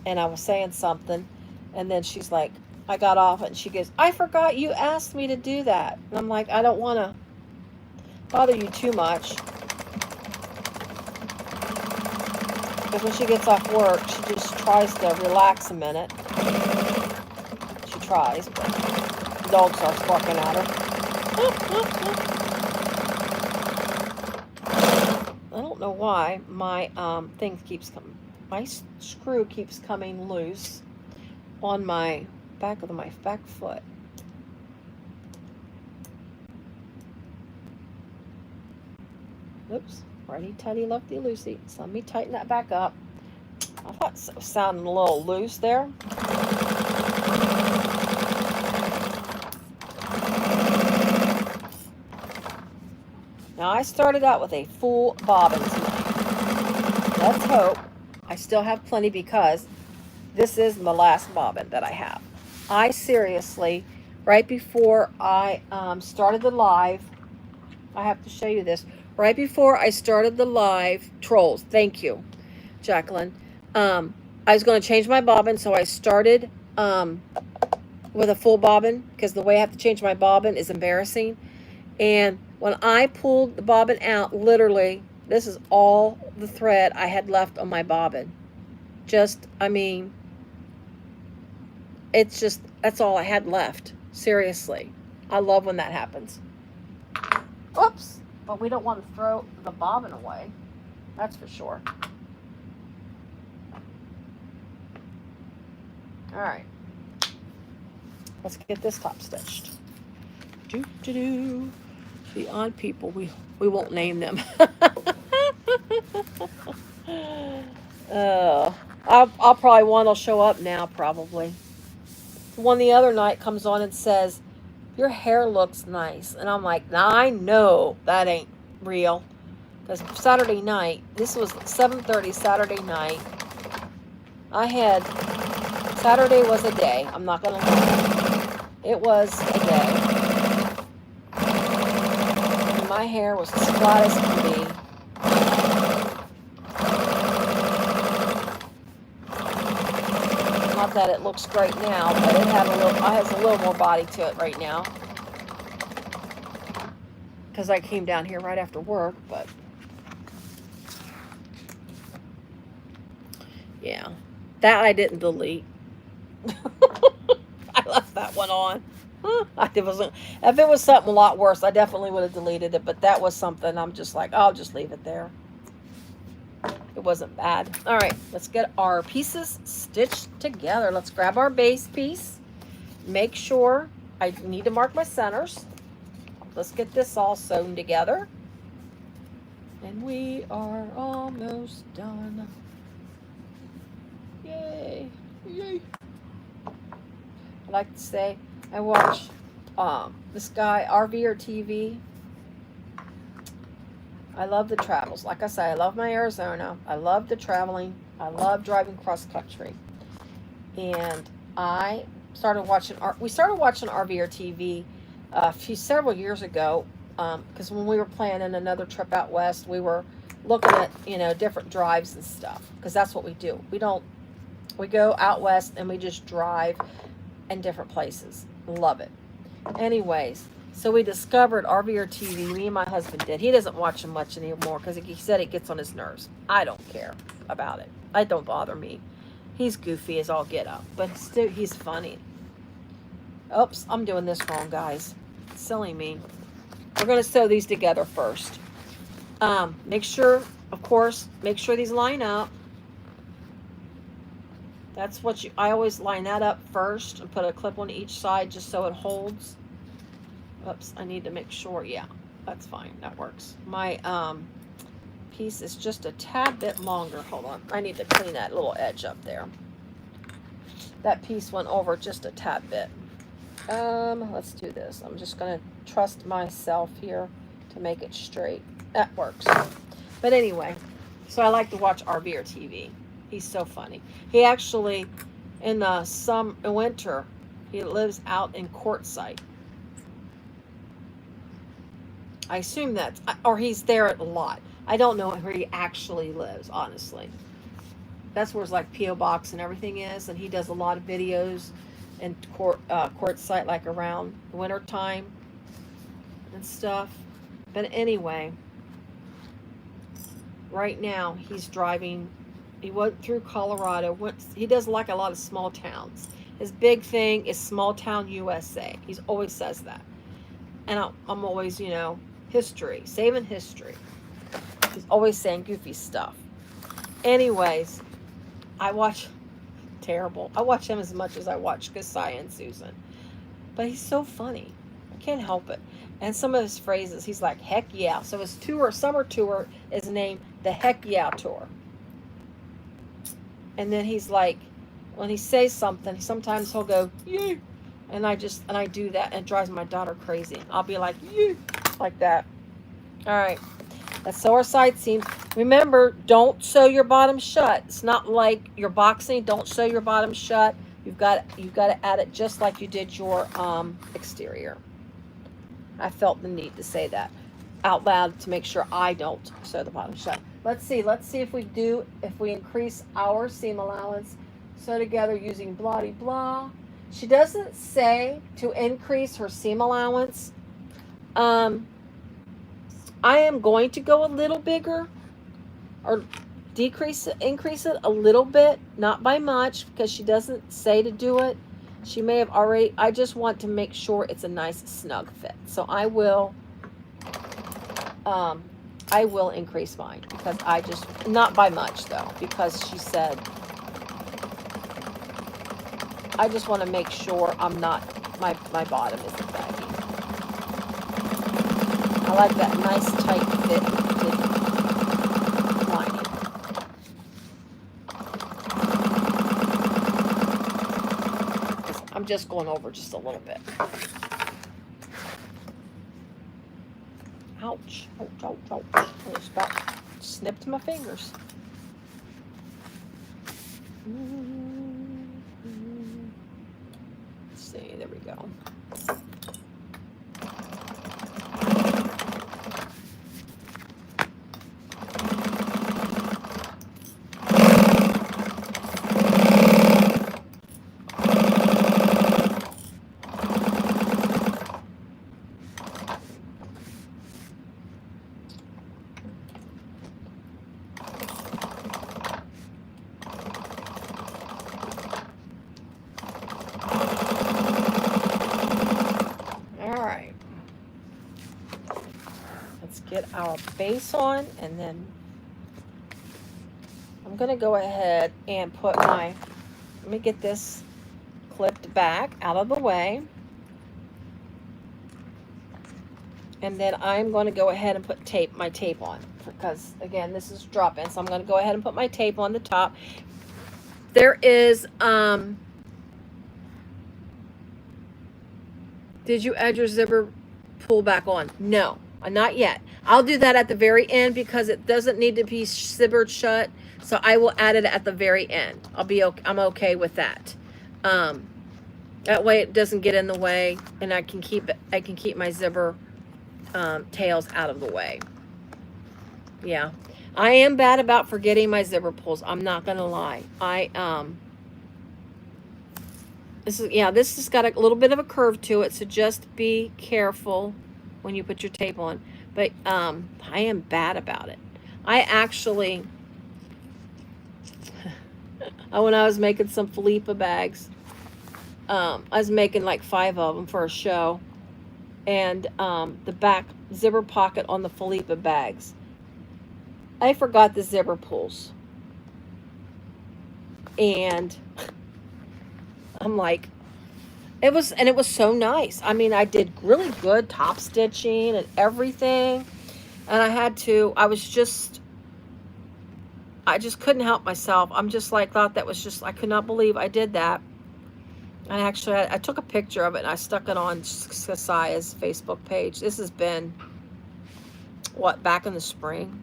and I was saying something. And then she's like, I got off and she goes, I forgot you asked me to do that. And I'm like, I don't want to bother you too much. Because when she gets off work, she just tries to relax a minute. She tries, but the dog starts barking at her. I don't know why my thing keeps coming. My screw keeps coming loose on my back of my back foot. Oops. Righty tighty, lefty loosey. So let me tighten that back up. I thought it was sounding a little loose there. Now I started out with a full bobbin tonight. Let's hope I still have plenty because this is the last bobbin that I have. I seriously, right before I started the live, I have to show you this. Right before I started the live, trolls, thank you, Jacqueline. I was going to change my bobbin, so I started with a full bobbin because the way I have to change my bobbin is embarrassing. And when I pulled the bobbin out, literally, this is all the thread I had left on my bobbin. Just, I mean, it's just, that's all I had left. Seriously. I love when that happens. Oops. But we don't want to throw the bobbin away. That's for sure. All right. Let's get this top stitched. The odd people, we won't name them. I'll probably one will show up now, probably. One the other night comes on and says, your hair looks nice. And I'm like, nah, I know that ain't real. Because Saturday night, this was 7:30 Saturday night. Saturday was a day. I'm not going to lie. It was a day. And my hair was as flat as can be. Not that it looks great now, but it has a little more body to it right now. Because I came down here right after work, but yeah, that I didn't delete. I left that one on. If it was something a lot worse, I definitely would have deleted it, but that was something I'm just like, I'll just leave it there. It wasn't bad. All right, let's get our pieces stitched together. Let's grab our base piece. Make sure I need to mark my centers. Let's get this all sewn together. And we are almost done. Yay. Yay. I like to say, I watch this guy, RV or TV. I love the travels. Like I say, I love my Arizona. I love the traveling. I love driving cross country. And we started watching RV or TV several years ago, because when we were planning another trip out west, we were looking at different drives and stuff, because that's what we do. We go out west and we just drive in different places. Love it. Anyways, so we discovered RV or TV. Me and my husband did. He doesn't watch them much anymore because he said it gets on his nerves. I don't care about it. It don't bother me. He's goofy as all get up, but still, he's funny. Oops, I'm doing this wrong, guys. Silly me. We're going to sew these together first. Make sure these line up. That's what I always line that up first and put a clip on each side just so it holds. Oops, I need to make sure. Yeah, that's fine. That works. My piece is just a tad bit longer. Hold on. I need to clean that little edge up there. That piece went over just a tad bit. Let's do this. I'm just going to trust myself here to make it straight. That works. But anyway, so I like to watch RV or TV. He's so funny. He actually, in the winter, he lives out in Quartzsite. I assume or he's there a lot. I don't know where he actually lives, honestly. That's where his P.O. box and everything is, and he does a lot of videos in Quartzsite, like around winter time and stuff. But anyway, right now he's driving. He went through Colorado. He does a lot of small towns. His big thing is small town USA. He always says that. And I'm always, history, saving history. He's always saying goofy stuff. Anyways, I watch him as much as I watch Kasai and Susan. But he's so funny. I can't help it. And some of his phrases, he's like, heck yeah. So his summer tour is named the Heck Yeah Tour. And then he's like, when he says something, sometimes he'll go, yeah. And I do that, and it drives my daughter crazy. I'll be like, yeah, like that. All right. Let's sew our side seams. Remember, don't sew your bottom shut. It's not like you're boxing. Don't sew your bottom shut. You've got to add it just like you did your exterior. I felt the need to say that out loud to make sure I don't sew the bottom shut. Let's see if we increase our seam allowance. Sew together using blah de blah. She doesn't say to increase her seam allowance. I am going to go a little bigger or increase it a little bit, not by much, because she doesn't say to do it. She may have already, I just want to make sure it's a nice snug fit. So I will increase mine because not by much though, because she said, I just want to make sure I'm not, my bottom isn't baggy. I like that nice tight fit lining. I'm just going over just a little bit. Ouch, ouch, ouch, ouch. I just about snipped my fingers. Let's see, there we go. Get our base on, and then I'm going to go ahead and put let me get this clipped back out of the way, and then I'm going to go ahead and put my tape on, because again this is drop-in, so I'm going to go ahead and put my tape on the top. There is did you add your zipper pull back on? No, not yet. I'll do that at the very end because it doesn't need to be zippered shut. So I will add it at the very end. I'm okay with that. That way it doesn't get in the way, and I can keep my zipper tails out of the way. Yeah, I am bad about forgetting my zipper pulls. I'm not gonna lie. This has got a little bit of a curve to it, so just be careful when you put your tape on. But I am bad about it. I actually, when I was making some Philippa bags, I was making like 5 of them for a show, and the back zipper pocket on the Philippa bags, I forgot the zipper pulls, and I'm like, it was so nice. I mean, I did really good top stitching and everything. And I just couldn't help myself. I'm just like, I could not believe I did that. And actually, I took a picture of it and I stuck it on Kasaya's Facebook page. This has been, back in the spring?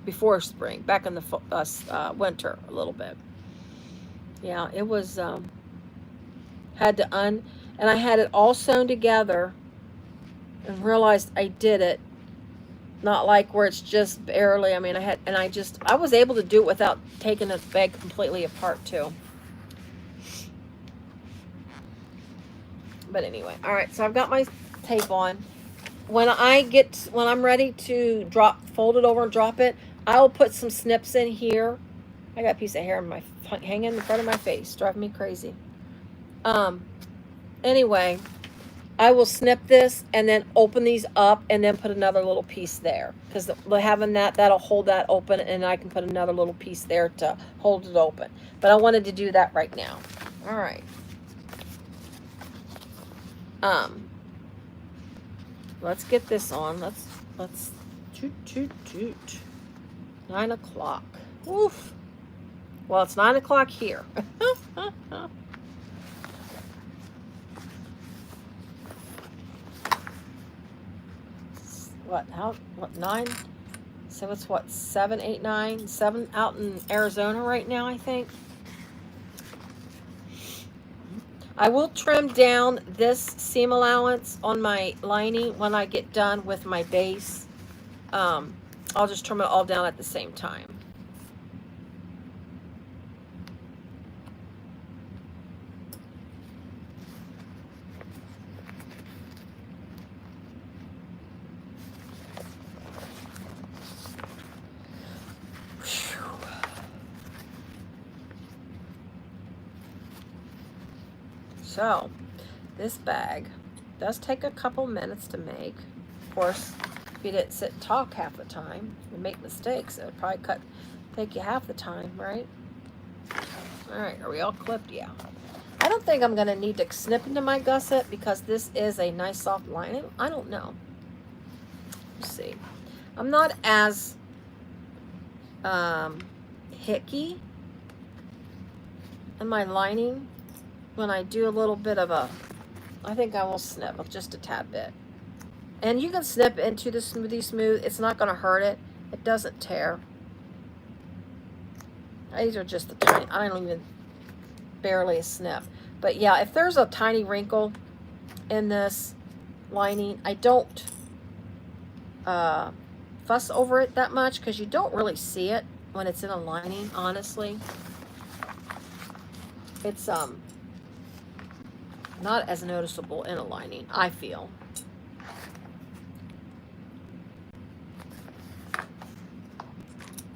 Before spring, back in the winter a little bit. Yeah, it was, and I had it all sewn together and realized I did it. Not like where it's just barely. I mean, I was able to do it without taking the bag completely apart too. But anyway, all right, so I've got my tape on. When I'm ready to fold it over and drop it, I will put some snips in here. I got a piece of hair hanging in the front of my face, driving me crazy. Anyway, I will snip this and then open these up and then put another little piece there, because having that'll hold that open, and I can put another little piece there to hold it open. But I wanted to do that right now. All right. Let's get this on. Let's toot. 9 o'clock. Woof. Well, it's 9 o'clock here. What 9? So it's what, 7, 8, 9, 7 out in Arizona right now, I think. I will trim down this seam allowance on my lining when I get done with my base. I'll just trim it all down at the same time. So, this bag does take a couple minutes to make. Of course, if you didn't sit and talk half the time and make mistakes, it would probably take you half the time, right? All right, are we all clipped? Yeah. I don't think I'm going to need to snip into my gusset because this is a nice soft lining. I don't know. Let's see. I'm not as hickey in my lining. When I do a little bit of I think I will snip just a tad bit. And you can snip into the Smoothie Smooth. It's not going to hurt it. It doesn't tear. These are just the tiny, I don't even, barely a snip. But yeah, if there's a tiny wrinkle in this lining, I don't fuss over it that much because you don't really see it when it's in a lining, honestly. It's not as noticeable in a lining, I feel.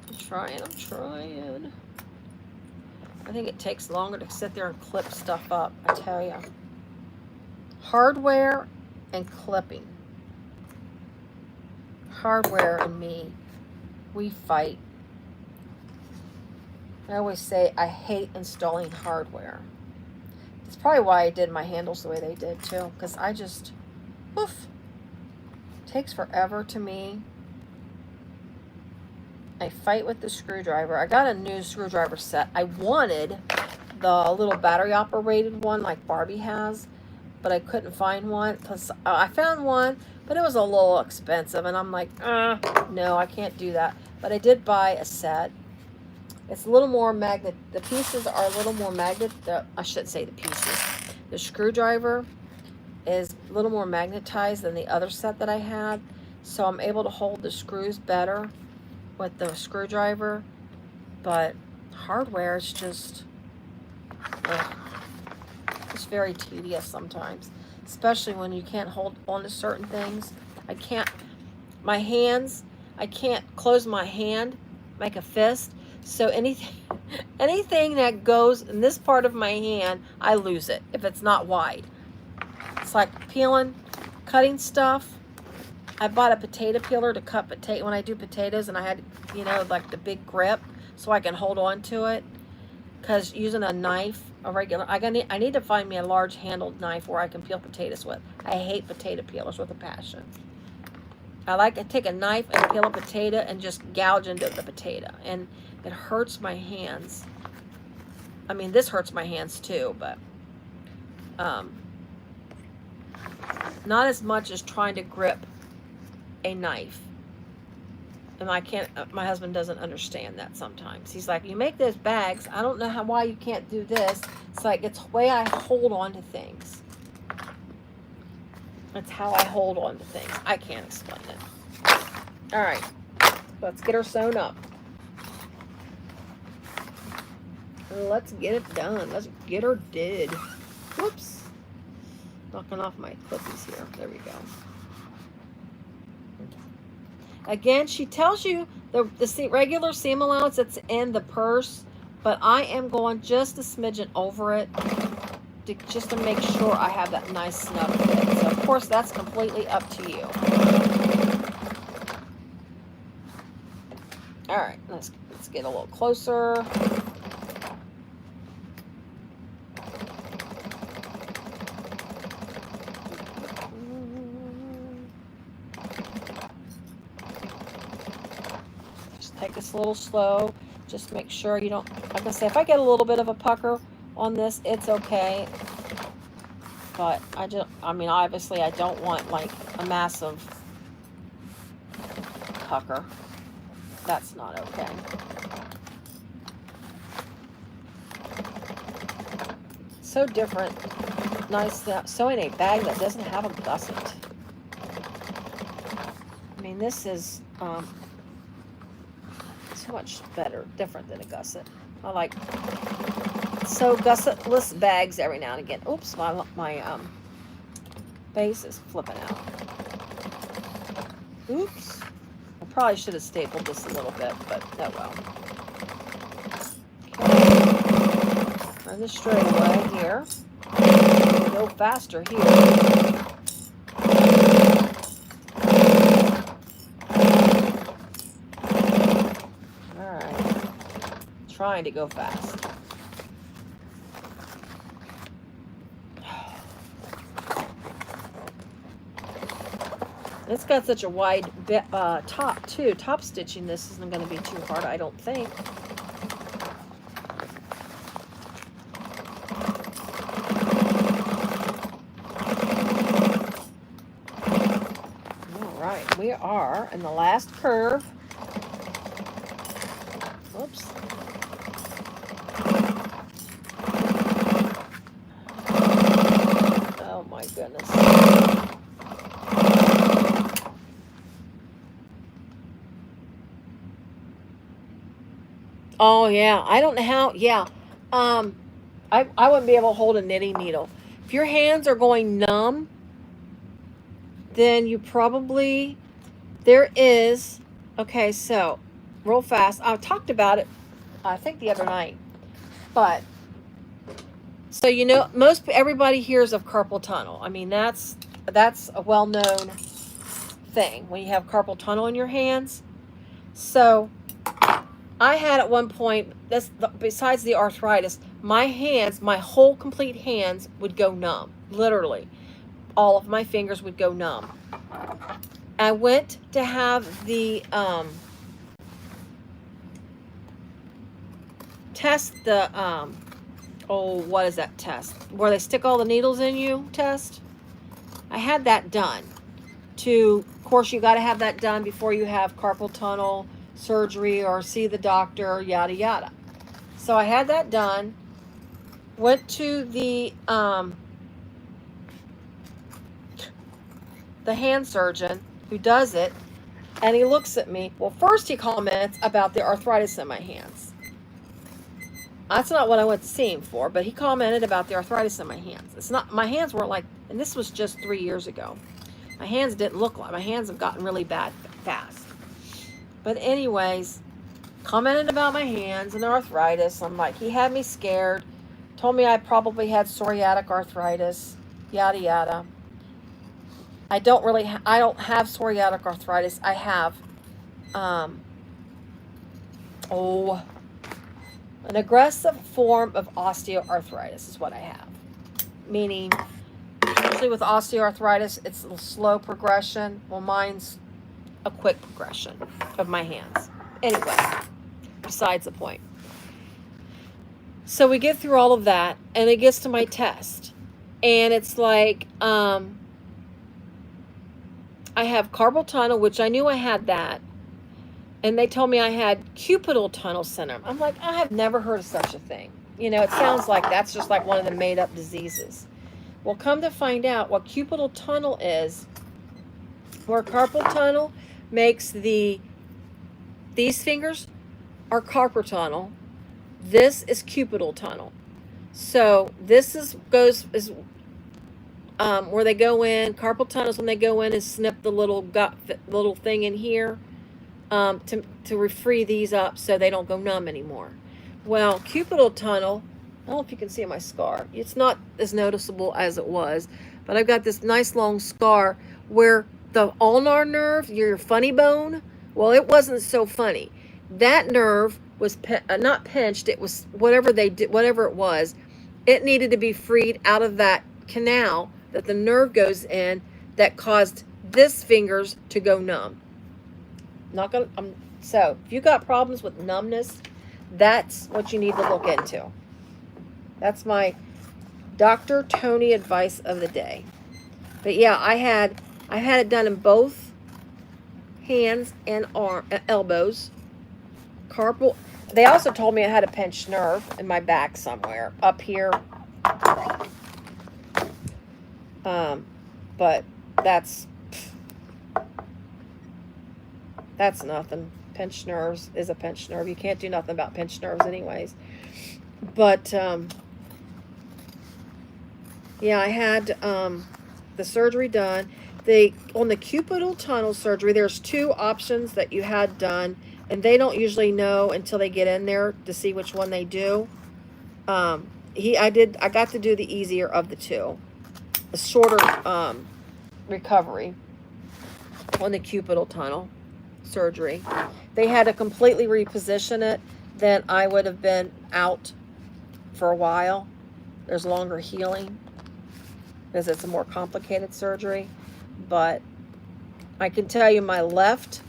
I'm trying. I think it takes longer to sit there and clip stuff up, I tell you. Hardware and clipping. Hardware and me, we fight. I always say I hate installing hardware. That's probably why I did my handles the way they did too, because I just, woof, it takes forever to me. I fight with the screwdriver. I got a new screwdriver set. I wanted the little battery operated one like Barbie has, but I couldn't find one. Plus, I found one, but it was a little expensive, and I'm like, no, I can't do that. But I did buy a set. It's a little more magnet. The pieces are a little more magnet. I should say the pieces. The screwdriver is a little more magnetized than the other set that I had, so I'm able to hold the screws better with the screwdriver. But hardware is just, it's very tedious sometimes, especially when you can't hold on to certain things. I can't close my hand, make a fist. So anything that goes in this part of my hand, I lose it if it's not wide. It's like cutting stuff. I bought a potato peeler to cut when I do potatoes, and I had, like the big grip so I can hold on to it. Because using a knife, I need to find me a large handled knife where I can peel potatoes with. I hate potato peelers with a passion. I like to take a knife and peel a potato and just gouge into the potato, and it hurts my hands. I mean, this hurts my hands too, but not as much as trying to grip a knife. And my husband doesn't understand that sometimes. He's like, you make those bags, I don't know why you can't do this. It's like, it's the way I hold on to things. That's how I hold on to things. I can't explain it. All right, let's get her sewn up. Let's get it done. Let's get her did. Whoops. Knocking off my clippies here. There we go. Again, she tells you the regular seam allowance that's in the purse, but I am going just a smidgen over it just to make sure I have that nice snug fit. So, of course, that's completely up to you. All right, let's get a little closer. Take this a little slow. Just make sure you don't, like I say, if I get a little bit of a pucker on this, it's okay. But obviously I don't want like a massive pucker. That's not okay. So different. Nice sewing a bag that doesn't have a gusset. I mean, this is so much better, different than a gusset. I like sew gussetless bags every now and again. Oops, my base is flipping out. Oops. I probably should have stapled this a little bit, but oh well. Okay. Turn this straight away here. Go faster here. Alright. Trying to go fast. It's got such a wide top too. Top stitching this isn't going to be too hard, I don't think. All right, we are in the last curve. Whoops. Oh my goodness. Oh yeah, I don't know how. Yeah, I wouldn't be able to hold a knitting needle. If your hands are going numb, then you probably there is. Okay, so real fast. I talked about it, I think the other night, but so you know, most everybody hears of carpal tunnel. I mean, that's a well-known thing when you have carpal tunnel in your hands. So I had at one point, besides the arthritis, my hands, my whole complete hands would go numb. Literally. All of my fingers would go numb. I went to have the test the, oh, what is that test? Where they stick all the needles in you test? I had that done. Of course, you got to have that done before you have carpal tunnel surgery or see the doctor, yada yada. So I had that done. Went to the hand surgeon who does it, and he looks at me. Well, first he comments about the arthritis in my hands. That's not what I went to see him for, but he commented about the arthritis in my hands. It's not, my hands weren't like, and this was just 3 years ago. My hands didn't look like, my hands have gotten really bad fast. But anyways, commented about my hands and the arthritis. I'm like, he had me scared. Told me I probably had psoriatic arthritis, yada yada. I don't have psoriatic arthritis. I have, an aggressive form of osteoarthritis is what I have. Meaning, usually with osteoarthritis, it's a slow progression. Well, mine's a quick progression of my hands. Anyway, besides the point. So we get through all of that, and it gets to my test. And it's like, I have carpal tunnel, which I knew I had that. And they told me I had cubital tunnel syndrome. I'm like, I have never heard of such a thing. You know, it sounds like that's just like one of the made-up diseases. Well, come to find out what cubital tunnel is, where carpal tunnel makes these fingers are carpal tunnel. This is cubital tunnel. So this is where they go in. Carpal tunnel is when they go in and snip the little thing in here to free these up so they don't go numb anymore. Well, cubital tunnel, I don't know if you can see my scar. It's not as noticeable as it was, but I've got this nice long scar where the ulnar nerve, your funny bone, well, it wasn't so funny. That nerve was not pinched. It was whatever they did, whatever it was. It needed to be freed out of that canal that the nerve goes in that caused this fingers to go numb. Not gonna. So if you got problems with numbness, that's what you need to look into. That's my Dr. Toni advice of the day. But yeah, I've had it done in both hands and elbows. carpal. They also told me I had a pinched nerve in my back somewhere up here. But that's nothing. Pinched nerves is a pinched nerve. You can't do nothing about pinched nerves anyways. But yeah, I had the surgery done. On the cubital tunnel surgery, there's 2 options that you had done, and they don't usually know until they get in there to see which one they do. I got to do the easier of the 2, a shorter recovery on the cubital tunnel surgery. They had to completely reposition it. Then I would have been out for a while. There's longer healing because it's a more complicated surgery. But I can tell you my left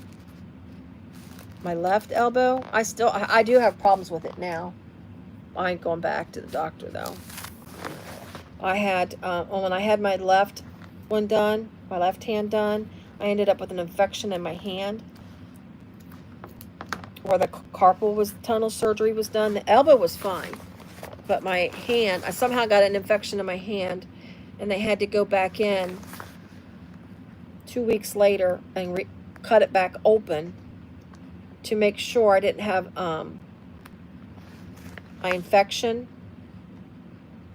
elbow, I do have problems with it now. I ain't going back to the doctor though. I had when I had my left one done, my left hand done, I ended up with an infection in my hand where the carpal tunnel surgery was done. The elbow was fine, but my hand, I somehow got an infection in my hand, and they had to go back in 2 weeks later and cut it back open to make sure I didn't have my infection.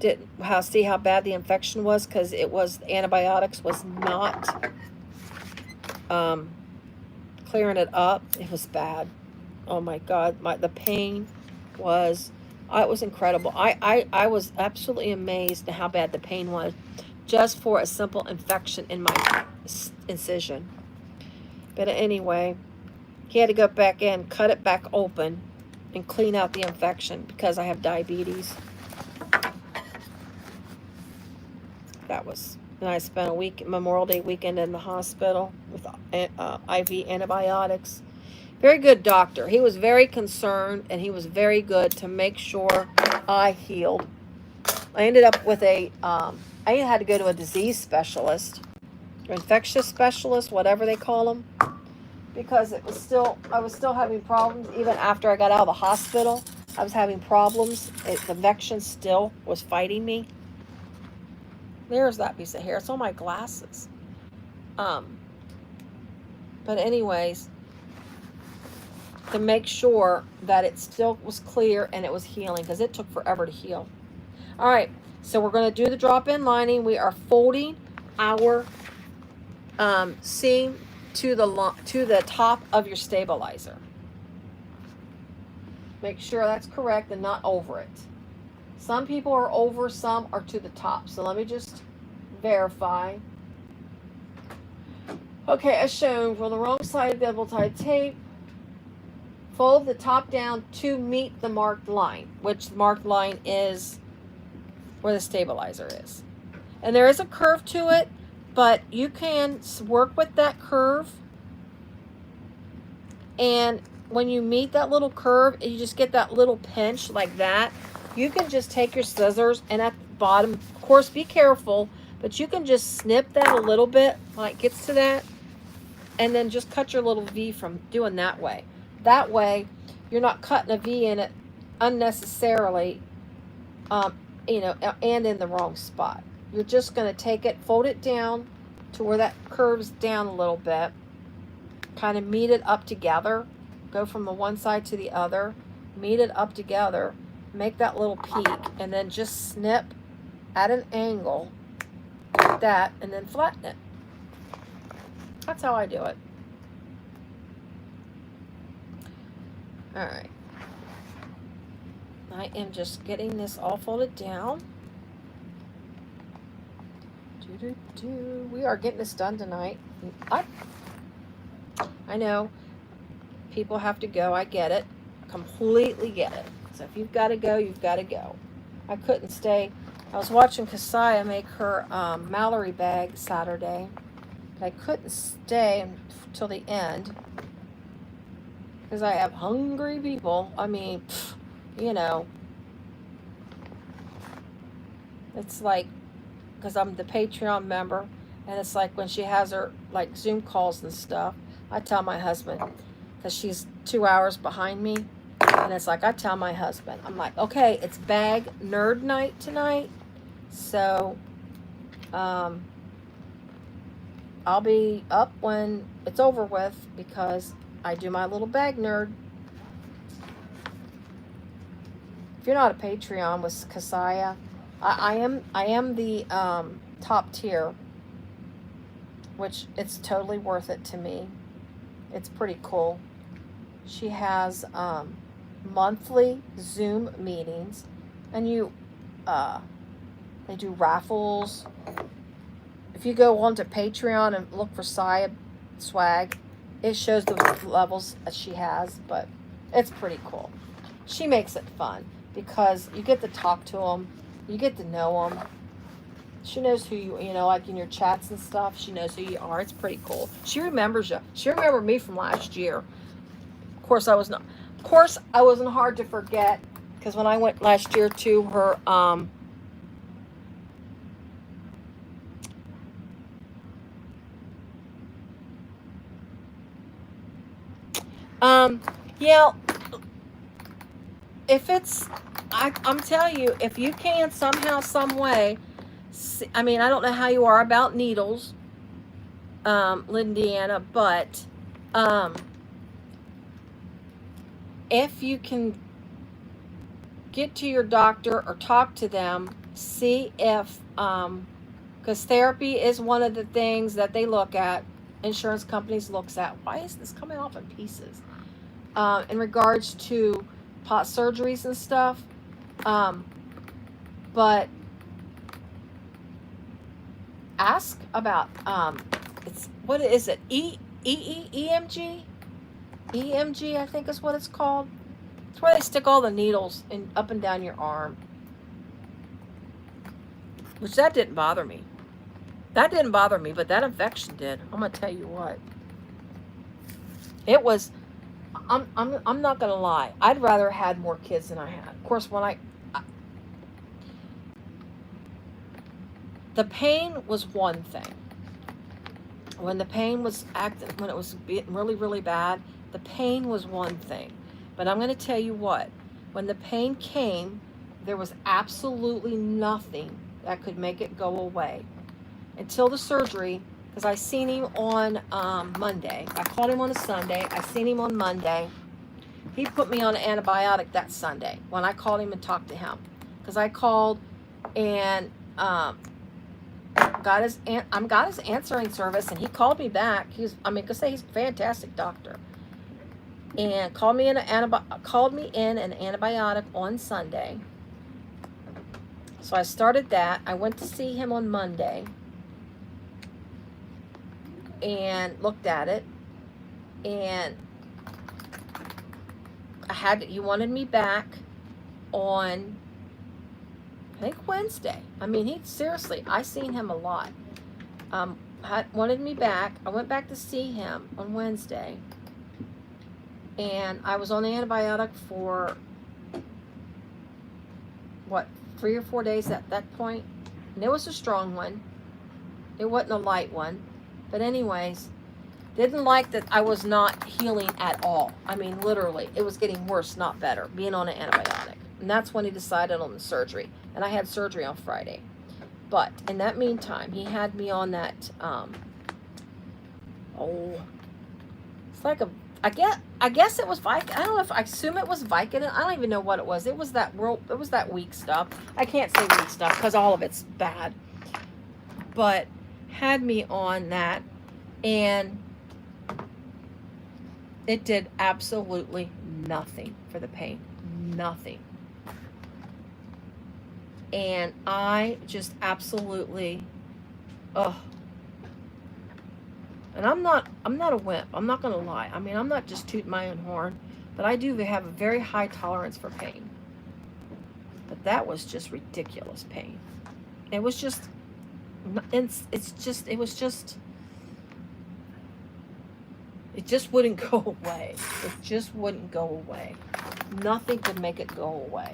See how bad the infection was, because it was antibiotics was not clearing it up. It was bad. Oh my God, the pain was, it was incredible. I was absolutely amazed at how bad the pain was, just for a simple infection in my incision. But anyway, he had to go back in, cut it back open, and clean out the infection because I have diabetes. And I spent a week, Memorial Day weekend, in the hospital with IV antibiotics. Very good doctor. He was very concerned, and he was very good to make sure I healed. I ended up with I had to go to a disease specialist, or infectious specialist, whatever they call them, because I was still having problems even after I got out of the hospital. I was having problems. The infection still was fighting me. There's that piece of hair. It's on my glasses. But anyways, to make sure that it still was clear and it was healing, because it took forever to heal. All right, so we're going to do the drop-in lining. We are folding our seam to the top of your stabilizer. Make sure that's correct and not over it. Some people are over, some are to the top. So let me just verify. Okay, as shown, for the wrong side of double tie tape, fold the top down to meet the marked line, which the marked line is where the stabilizer is. And there is a curve to it, but you can work with that curve. And when you meet that little curve, you just get that little pinch like that. You can just take your scissors, and at the bottom, of course, be careful, but you can just snip that a little bit when it gets to that, and then just cut your little V from doing that way. That way, you're not cutting a V in it unnecessarily, and in the wrong spot. You're just going to take it, fold it down to where that curves down a little bit, kind of meet it up together, go from the one side to the other, meet it up together, make that little peak, and then just snip at an angle like that, and then flatten it. That's how I do it. All right. I am just getting this all folded down. We are getting this done tonight. I know people have to go. I get it. Completely get it. So if you've got to go, you've got to go. I couldn't stay. I was watching Kasaya make her Mallory bag Saturday, but I couldn't stay until the end because I have hungry people. I mean, it's like, because I'm the Patreon member, and it's like when she has her like Zoom calls and stuff, I tell my husband, because she's 2 hours behind me, And it's like I tell my husband, I'm like, okay, it's bag nerd night tonight. So I'll be up when it's over with because I do my little bag nerd. If you're not a Patreon with Kasaya, I am the top tier, which it's totally worth it to me. It's pretty cool. She has monthly Zoom meetings, and they do raffles. If you go onto Patreon and look for Saya swag, it shows the levels that she has, but it's pretty cool. She makes it fun because you get to talk to them, you get to know them. She knows who you know, like in your chats and stuff. She knows who you are. It's pretty cool. She remembers you. She remembered me from last year. Of course, I wasn't hard to forget because when I went last year to her yeah, if it's I'm telling you, if you can somehow, some way, I mean, I don't know how you are about needles, Lindiana, but if you can get to your doctor or talk to them, see if because therapy is one of the things that they look at, insurance companies looks at. Why is this coming off in pieces? In regards to pot surgeries and stuff, but ask about it's what is it? EMG? EMG, I think is what it's called. It's where they stick all the needles in up and down your arm. Which that didn't bother me. That didn't bother me, but that infection did. I'm gonna tell you what. It was. I'm not gonna lie. I'd rather had more kids than I had. Of course, when the pain was one thing. When the pain was when it was being really, really bad, the pain was one thing. But I'm gonna tell you what. When the pain came, there was absolutely nothing that could make it go away until the surgery. Because I seen him on Monday. I called him on a Sunday. I seen him on Monday. He put me on an antibiotic that Sunday when I called him and talked to him. Because I called and got his answering service, and he called me back. He's a fantastic doctor. And called me in an antibiotic on Sunday. So I started that. I went to see him on Monday and looked at it, and he wanted me back on, I think, Wednesday. I mean, I seen him a lot. Wanted me back. I went back to see him on Wednesday, and I was on the antibiotic for 3 or 4 days at that point, and it was a strong one. It wasn't a light one. But anyways, didn't like that I was not healing at all. I mean, literally, it was getting worse, not better, being on an antibiotic. And that's when he decided on the surgery. And I had surgery on Friday. But in that meantime, he had me on that, it's like I guess it was Vicodin. I don't know I assume it was Vicodin. I don't even know what it was. It was that weak stuff. I can't say weak stuff because all of it's bad. But had me on that, and it did absolutely nothing for the pain. Nothing. And I just absolutely, and I'm not a wimp. I'm not gonna lie. I mean, I'm not just tooting my own horn, but I do have a very high tolerance for pain. But that was just ridiculous pain. It was just, it just wouldn't go away. It just wouldn't go away. Nothing could make it go away.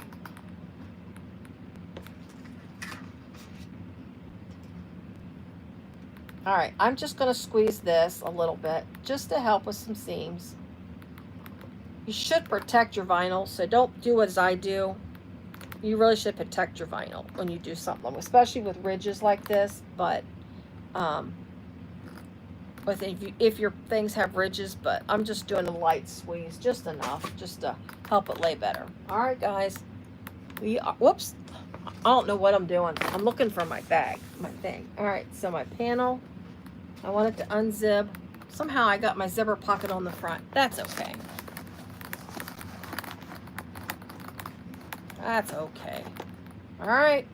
All right, I'm just going to squeeze this a little bit just to help with some seams. You should protect your vinyl, so don't do as I do. You really should protect your vinyl when you do something, especially with ridges like this. But if your things have ridges, but I'm just doing a light squeeze, just enough, just to help it lay better. All right, guys. We are, whoops. I don't know what I'm doing. I'm looking for my bag, my thing. All right, so my panel, I want it to unzip. Somehow I got my zipper pocket on the front. That's okay. That's okay. All right.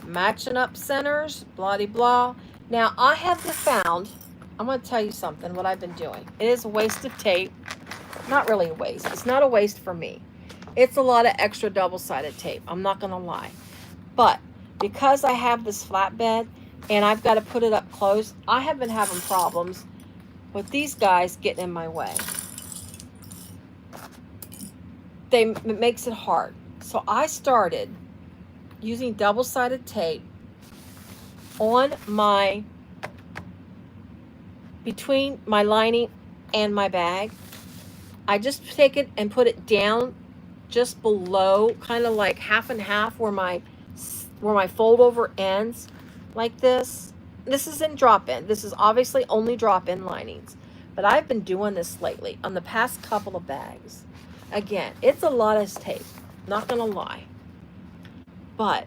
Matching up centers, blah de blah. Now I have found, I'm going to tell you something, what I've been doing. It is a waste of tape. Not really a waste. It's not a waste for me. It's a lot of extra double-sided tape. I'm not going to lie. But because I have this flatbed and I've got to put it up close, I have been having problems with these guys getting in my way. It makes it hard. So I started using double-sided tape on between my lining and my bag. I just take it and put it down just below, kind of like half and half where my fold over ends, like this. This is in drop-in. This is obviously only drop-in linings, but I've been doing this lately on the past couple of bags. Again, it's a lot of tape, not gonna lie, but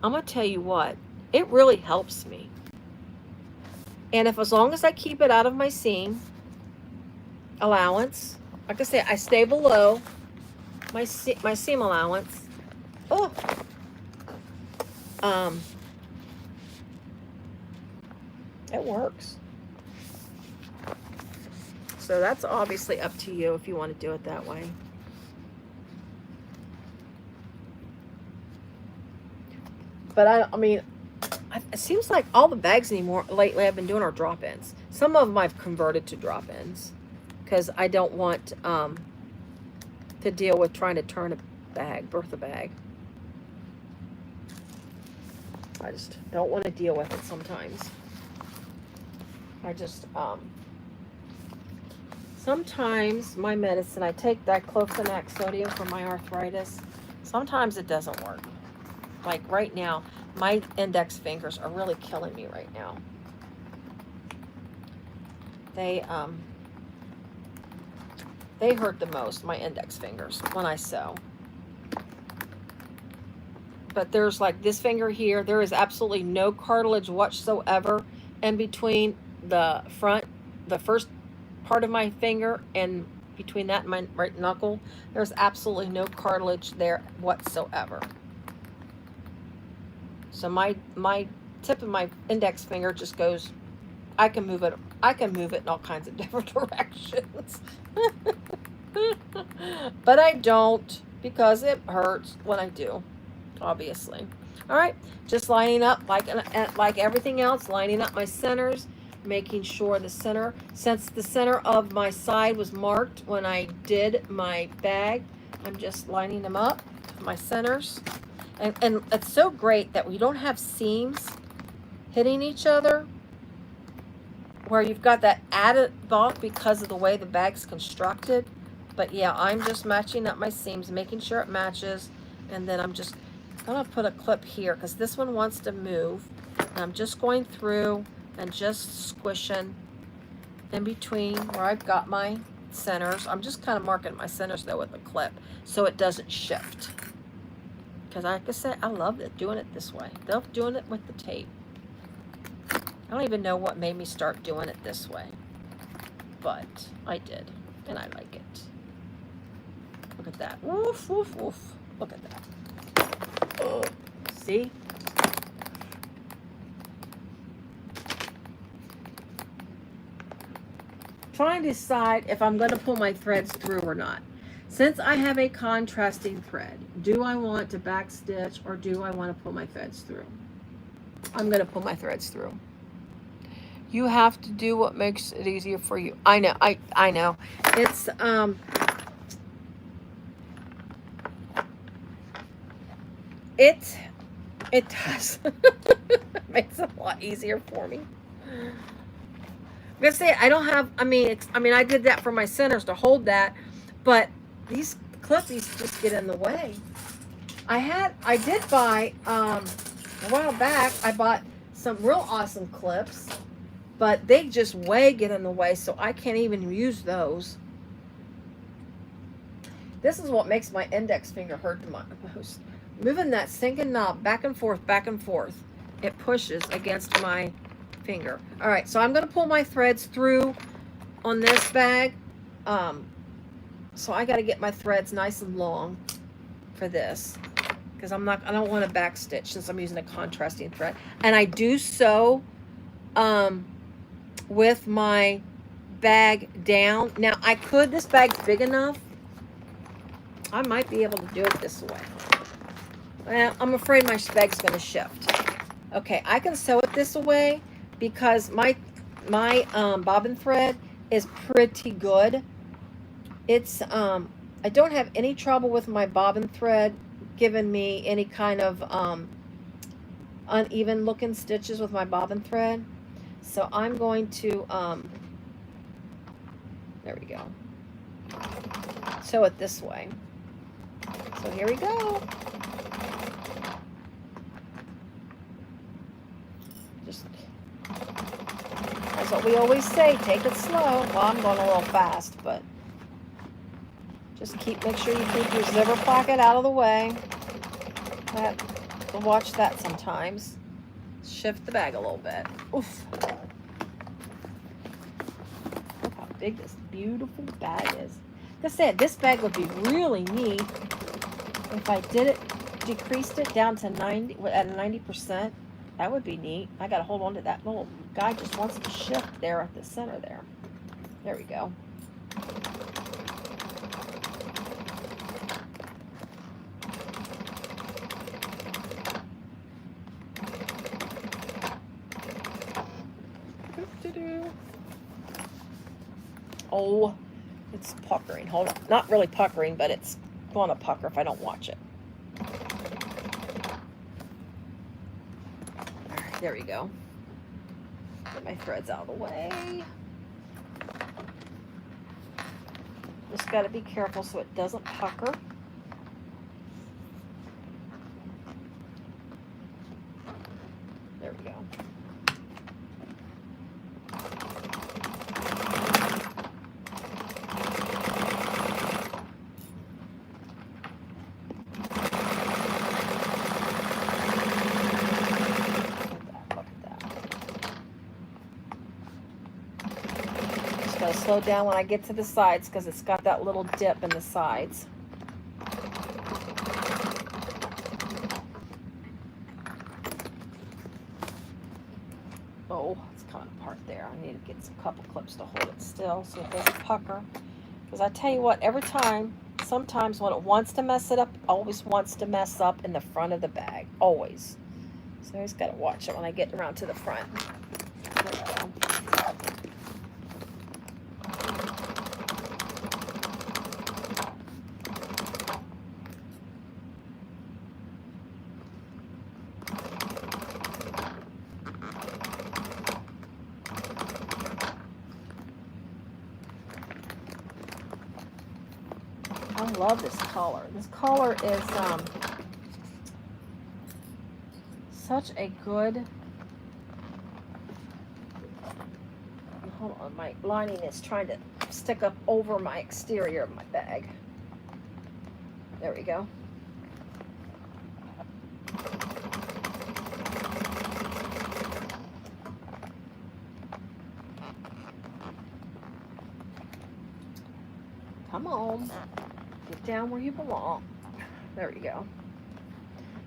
I'm gonna tell you what, it really helps me. And as long as I keep it out of my seam allowance, like I say, I stay below my seam allowance. Oh, it works. So that's obviously up to you if you want to do it that way. But I mean, it seems like all the bags anymore lately I've been doing are drop-ins. Some of them I've converted to drop-ins because I don't want to deal with trying to turn a bag, birth a bag. I just don't want to deal with it sometimes. I just, sometimes my medicine, I take diclofenac sodium for my arthritis. Sometimes it doesn't work. Like right now, my index fingers are really killing me right now. They hurt the most, my index fingers, when I sew. But there's like this finger here, there is absolutely no cartilage whatsoever in between the first part of my finger and between that and my right knuckle. There's absolutely no cartilage there whatsoever. So my tip of my index finger just goes, I can move it in all kinds of different directions. But I don't, because it hurts when I do, obviously. All right, just lining up like everything else, lining up my centers, making sure the center, since the center of my side was marked when I did my bag, I'm just lining them up, my centers. And it's so great that we don't have seams hitting each other where you've got that added bulk because of the way the bag's constructed. But yeah, I'm just matching up my seams, making sure it matches. And then I'm just going to put a clip here because this one wants to move. And I'm just going through and just squishing in between where I've got my centers. I'm just kind of marking my centers though with a clip so it doesn't shift. Because like I said, I love it doing it this way. Love doing it with the tape. I don't even know what made me start doing it this way. But I did. And I like it. Look at that. Woof, woof, woof. Look at that. Oh, see? Trying to decide if I'm going to pull my threads through or not. Since I have a contrasting thread, do I want to backstitch or do I want to pull my threads through? I'm going to pull my threads through. You have to do what makes it easier for you. I know. I know. It's it does. It makes it a lot easier for me. I'm gonna say I don't have. I mean, I did that for my centers to hold that. But these clippies just get in the way. I did buy, a while back, I bought some real awesome clips, but they just way get in the way, so I can't even use those. This is what makes my index finger hurt the most. Moving that sinking knob back and forth, it pushes against my finger. All right, so I'm going to pull my threads through on this bag. So I got to get my threads nice and long for this, because I don't want to back stitch since I'm using a contrasting thread. And I do sew with my bag down. Now this bag's big enough, I might be able to do it this way. Well, I'm afraid my bag's going to shift. Okay, I can sew it this way because my bobbin thread is pretty good. It's I don't have any trouble with my bobbin thread giving me any kind of uneven looking stitches with my bobbin thread. So I'm going to there we go, sew it this way. So here we go. Just, that's what we always say, take it slow. Well, I'm going a little fast, but just make sure you keep your zipper pocket out of the way. We'll watch that sometimes. Shift the bag a little bit. Oof. Look how big this beautiful bag is. Like I said, this bag would be really neat if I decreased it down to 90%. That would be neat. I got to hold on to that little guy. Just wants to shift there at the center there. There we go. Oh, it's puckering. Hold on. Not really puckering, but it's going to pucker if I don't watch it. All right, there we go. Get my threads out of the way. Just got to be careful so it doesn't pucker. There we go. Slow down when I get to the sides because it's got that little dip in the sides. Oh, it's coming apart there. I need to get some couple clips to hold it still so it doesn't pucker. Because I tell you what, sometimes when it wants to mess it up, it always wants to mess up in the front of the bag. Always. So I just got to watch it when I get around to the front. There we go. I love this color. This color is such a good, hold on, my lining is trying to stick up over my exterior of my bag. There we go. Come on. Get down where you belong. There we go.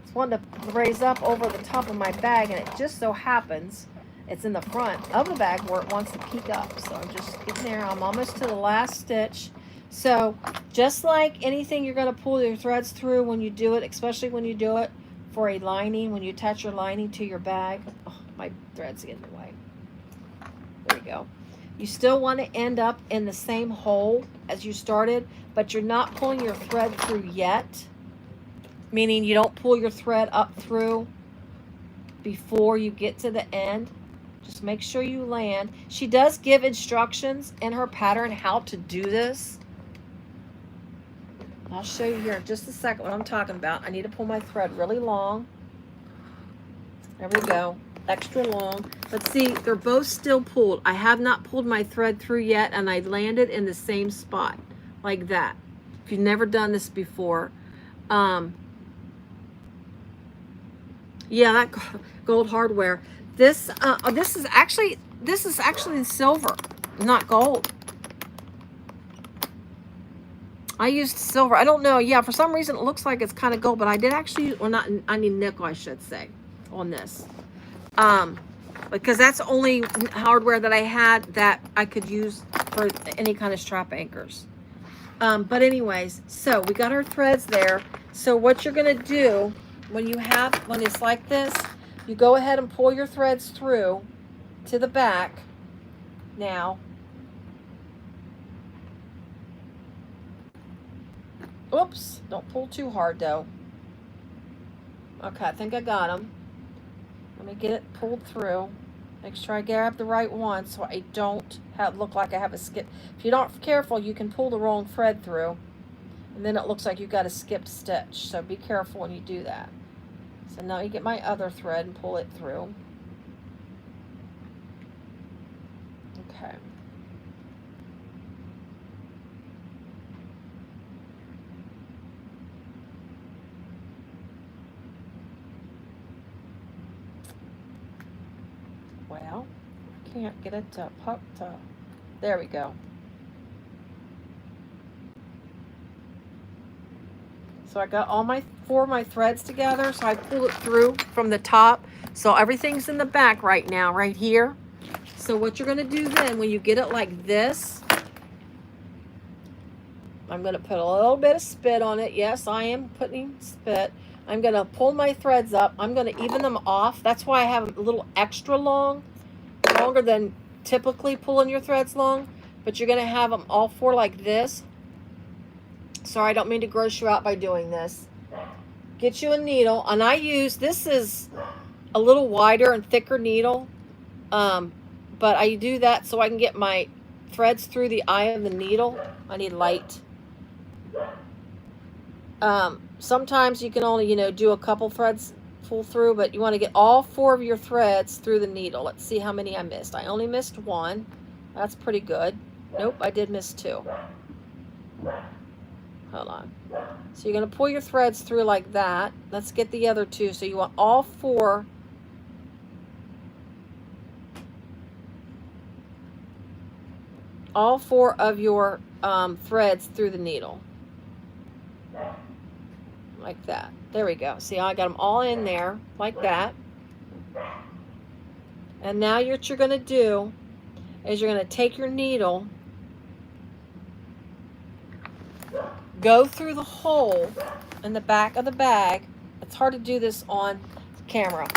It's one to raise up over the top of my bag, and it just so happens it's in the front of the bag where it wants to peek up. So I'm just getting there. I'm almost to the last stitch. So just like anything you're going to pull your threads through when you do it, especially when you do it for a lining, when you attach your lining to your bag. Oh, my thread's getting in the way. There we go. You still want to end up in the same hole as you started, but you're not pulling your thread through yet, meaning you don't pull your thread up through before you get to the end. Just make sure you land. She does give instructions in her pattern how to do this. I'll show you here in just a second what I'm talking about. I need to pull my thread really long. There we go. Extra long. But see, they're both still pulled. I have not pulled my thread through yet, and I landed in the same spot like that. If you've never done this before, yeah, that gold hardware. This is actually silver, not gold. I used silver. I don't know. Yeah, for some reason it looks like it's kind of gold, but I did actually, or not. I need nickel, I should say, on this. Because that's the only hardware that I had that I could use for any kind of strap anchors. But anyways, so we got our threads there. So what you're gonna do when it's like this, you go ahead and pull your threads through to the back now. Oops, don't pull too hard though. Okay, I think I got them. Let me get it pulled through. Make sure I grab the right one so I don't look like I have a skip. If you're not careful, you can pull the wrong thread through, and then it looks like you've got a skipped stitch. So be careful when you do that. So now you get my other thread and pull it through. Okay. Well, I can't get it to pop to. There we go. So I got all my 4 of my threads together. So I pull it through from the top. So everything's in the back right now, right here. So what you're going to do then, when you get it like this, I'm going to put a little bit of spit on it. Yes, I am putting spit. I'm going to pull my threads up. I'm going to even them off. That's why I have a little extra long, longer than typically pulling your threads long. But you're going to have them all 4 like this. Sorry, I don't mean to gross you out by doing this. Get you a needle. And I use, this is a little wider and thicker needle. But I do that so I can get my threads through the eye of the needle. I need light. Sometimes you can only, do a couple threads pull through, but you want to get all 4 of your threads through the needle. Let's see how many I missed. I only missed 1. That's pretty good. Nope, I did miss 2. Hold on. So you're going to pull your threads through like that. Let's get the other 2. So you want all 4. All 4 of your threads through the needle. Like that. There we go. See, I got them all in there like that. And now what you're going to do is you're going to take your needle, go through the hole in the back of the bag. It's hard to do this on camera.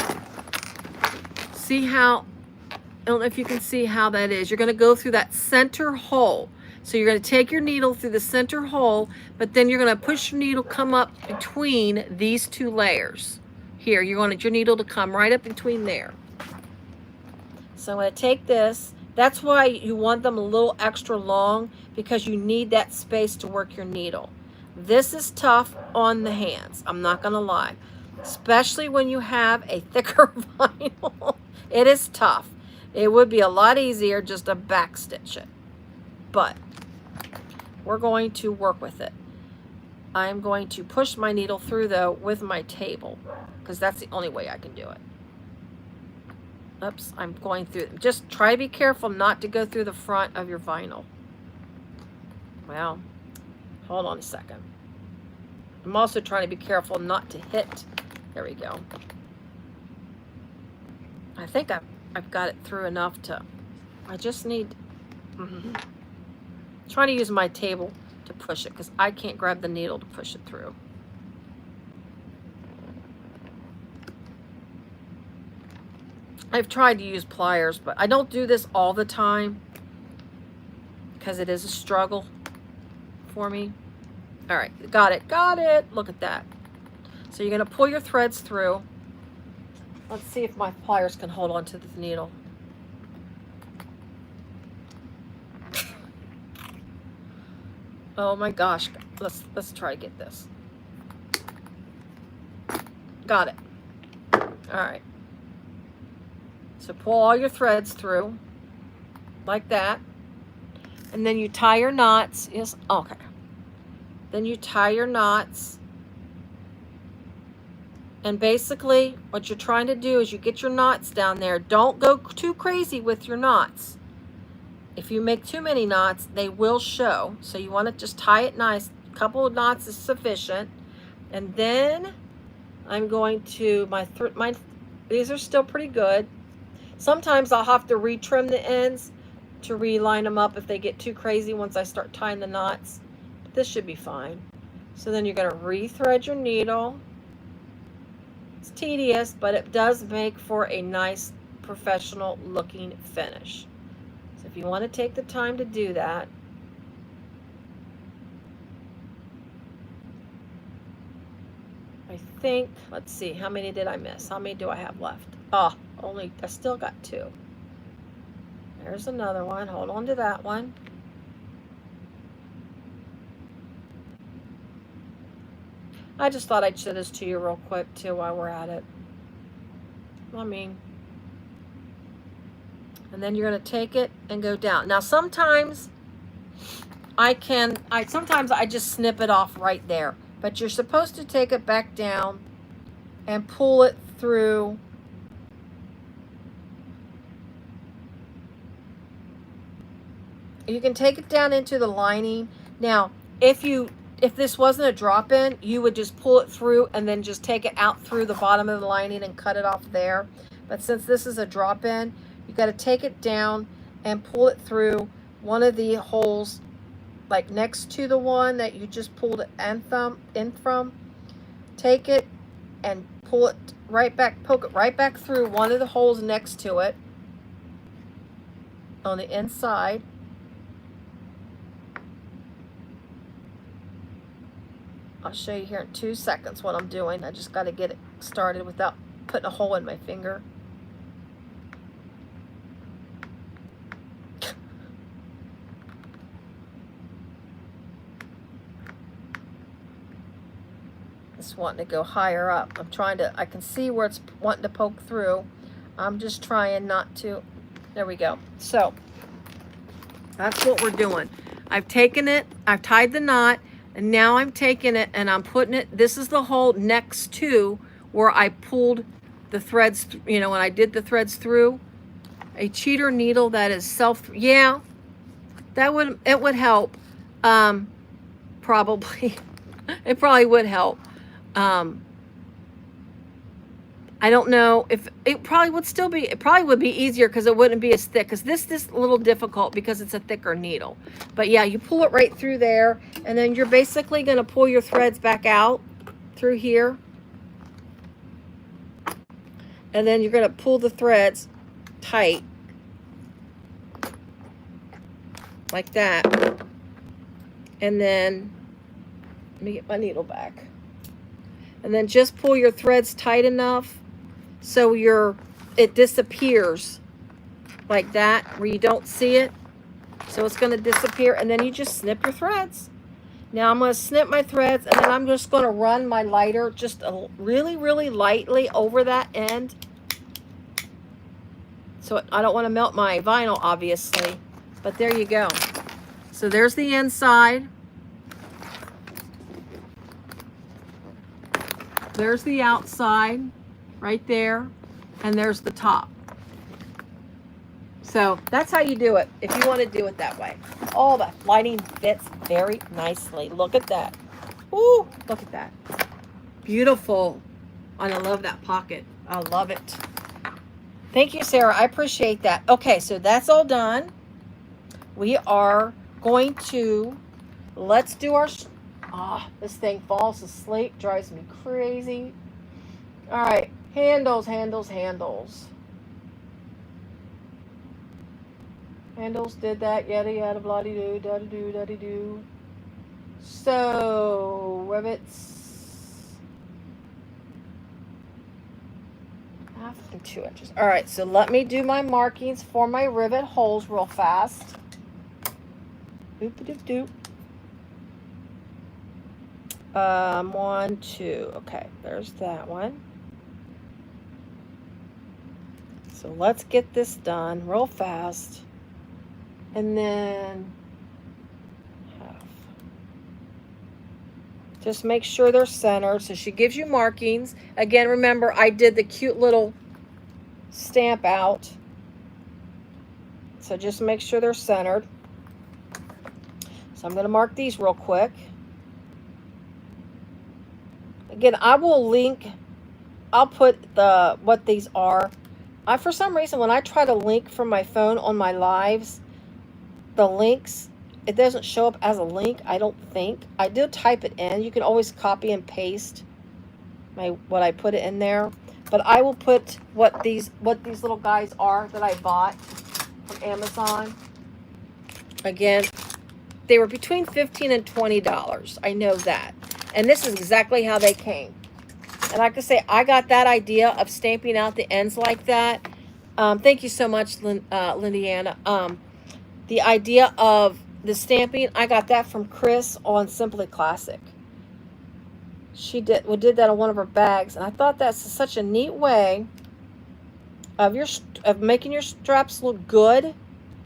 See how, I don't know if you can see how that is. You're going to go through that center hole. So you're going to take your needle through the center hole, but then you're going to push your needle, come up between these 2 layers. Here, you want your needle to come right up between there. So I'm going to take this. That's why you want them a little extra long, because you need that space to work your needle. This is tough on the hands, I'm not going to lie. Especially when you have a thicker vinyl. It is tough. It would be a lot easier just to back stitch it. But we're going to work with it. I'm going to push my needle through though with my table, because that's the only way I can do it. Oops, I'm going through. Just try to be careful not to go through the front of your vinyl. Well, hold on a second. I'm also trying to be careful not to hit. There we go. I think I've got it through enough to, I just need, trying to use my table to push it, because I can't grab the needle to push it through. I've tried to use pliers, but I don't do this all the time because it is a struggle for me. All right, got it. Look at that. So you're going to pull your threads through. Let's see if my pliers can hold on to the needle. Oh my gosh. let's try to get this. Got it. All right. So pull all your threads through like that. And then you tie your knots. Yes, okay. Then you tie your knots. And basically what you're trying to do is you get your knots down there. Don't go too crazy with your knots. If you make too many knots, they will show. So you want to just tie it nice. A couple of knots is sufficient. And then I'm going to, these are still pretty good. Sometimes I'll have to retrim the ends to reline them up if they get too crazy once I start tying the knots. But this should be fine. So then you're going to rethread your needle. It's tedious, but it does make for a nice professional looking finish. So if you want to take the time to do that, I think, let's see, how many did I miss? How many do I have left? Oh, I still got 2. There's another one. Hold on to that one. I just thought I'd show this to you real quick too while we're at it. And then you're going to take it and go down. Now sometimes I just snip it off right there, but you're supposed to take it back down and pull it through. You can take it down into the lining. Now, if this wasn't a drop-in, you would just pull it through and then just take it out through the bottom of the lining and cut it off there. But since this is a drop-in, you got to take it down and pull it through one of the holes, like next to the one that you just pulled in from. Take it and pull it right back, poke it right back through one of the holes next to it on the inside. I'll show you here in 2 seconds what I'm doing. I just got to get it started without putting a hole in my finger. It's wanting to go higher up. I can see where it's wanting to poke through. I'm just trying not to. There we go. So that's what we're doing. I've taken it, I've tied the knot, and now I'm taking it and I'm putting it, this is the hole next to where I pulled the threads, when I did the threads through. A cheater needle that is it would help. Probably. It probably would help. I don't know if it probably would be easier because it wouldn't be as thick, because this is a little difficult because it's a thicker needle. But yeah, you pull it right through there, and then you're basically going to pull your threads back out through here. And then you're going to pull the threads tight like that. And then let me get my needle back. And then just pull your threads tight enough so it disappears like that, where you don't see it. So it's going to disappear, and then you just snip your threads. Now I'm going to snip my threads, and then I'm just going to run my lighter just really, really lightly over that end. So I don't want to melt my vinyl, obviously, but there you go. So there's the inside. There's the outside right there, and there's the top. So that's how you do it if you want to do it that way. Oh, the lining fits very nicely. Look at that. Ooh, look at that. Beautiful. And I love that pocket. I love it. Thank you, Sarah. I appreciate that. Okay, so that's all done. We are going to, let's do our, this thing falls asleep, drives me crazy. All right, handles. Handles did that, yada yada, blah-de-doo, da-de-doo, da-de-doo. So, rivets. 1/2 and 2 inches. All right, so let me do my markings for my rivet holes real fast. Doop-a-doop-doop. 1, 2. Okay, there's that one. So let's get this done real fast. And then half. Just make sure they're centered. So she gives you markings. Again, remember I did the cute little stamp out. So just make sure they're centered. So I'm going to mark these real quick. Again, I will link, I'll put what these are. For some reason, when I try to link from my phone on my lives, the links, it doesn't show up as a link, I don't think. I do type it in. You can always copy and paste what I put it in there. But I will put what these little guys are that I bought from Amazon. Again, they were between $15 and $20. I know that. And this is exactly how they came. And like I say, I got that idea of stamping out the ends like that. Thank you so much, Lindiana. The idea of the stamping, I got that from Chris on Simply Classic. She did that on one of her bags, and I thought that's such a neat way of making your straps look good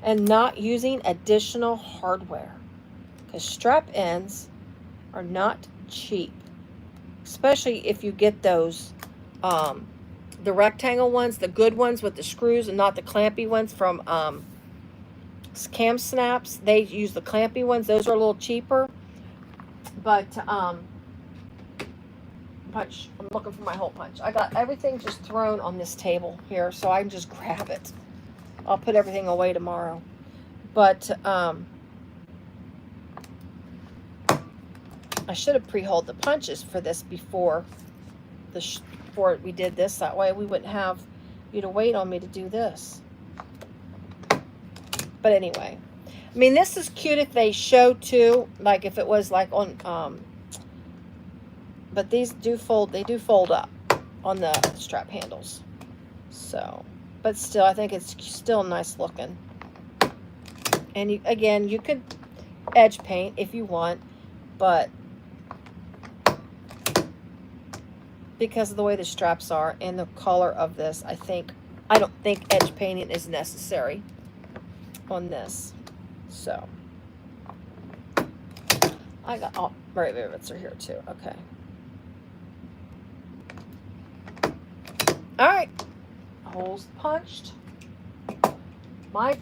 and not using additional hardware. Because strap ends are not cheap, especially if you get those the rectangle ones, the good ones with the screws, and not the clampy ones from Cam Snaps. They use the clampy ones. Those are a little cheaper. But punch, I'm looking for my hole punch. I got everything just thrown on this table here, so I can just grab it. I'll put everything away tomorrow. But I should have pre-holed the punches for this before we did this. That way we wouldn't have you to wait on me to do this. But anyway, I mean, this is cute if they show too, like if it was like on, but these do fold, they do fold up on the strap handles. So, but still, I think it's still nice looking. And you could edge paint if you want, but because of the way the straps are and the color of this, I don't think edge painting is necessary on this. So I got all right, rivets are here too. Okay. All right, holes punched. I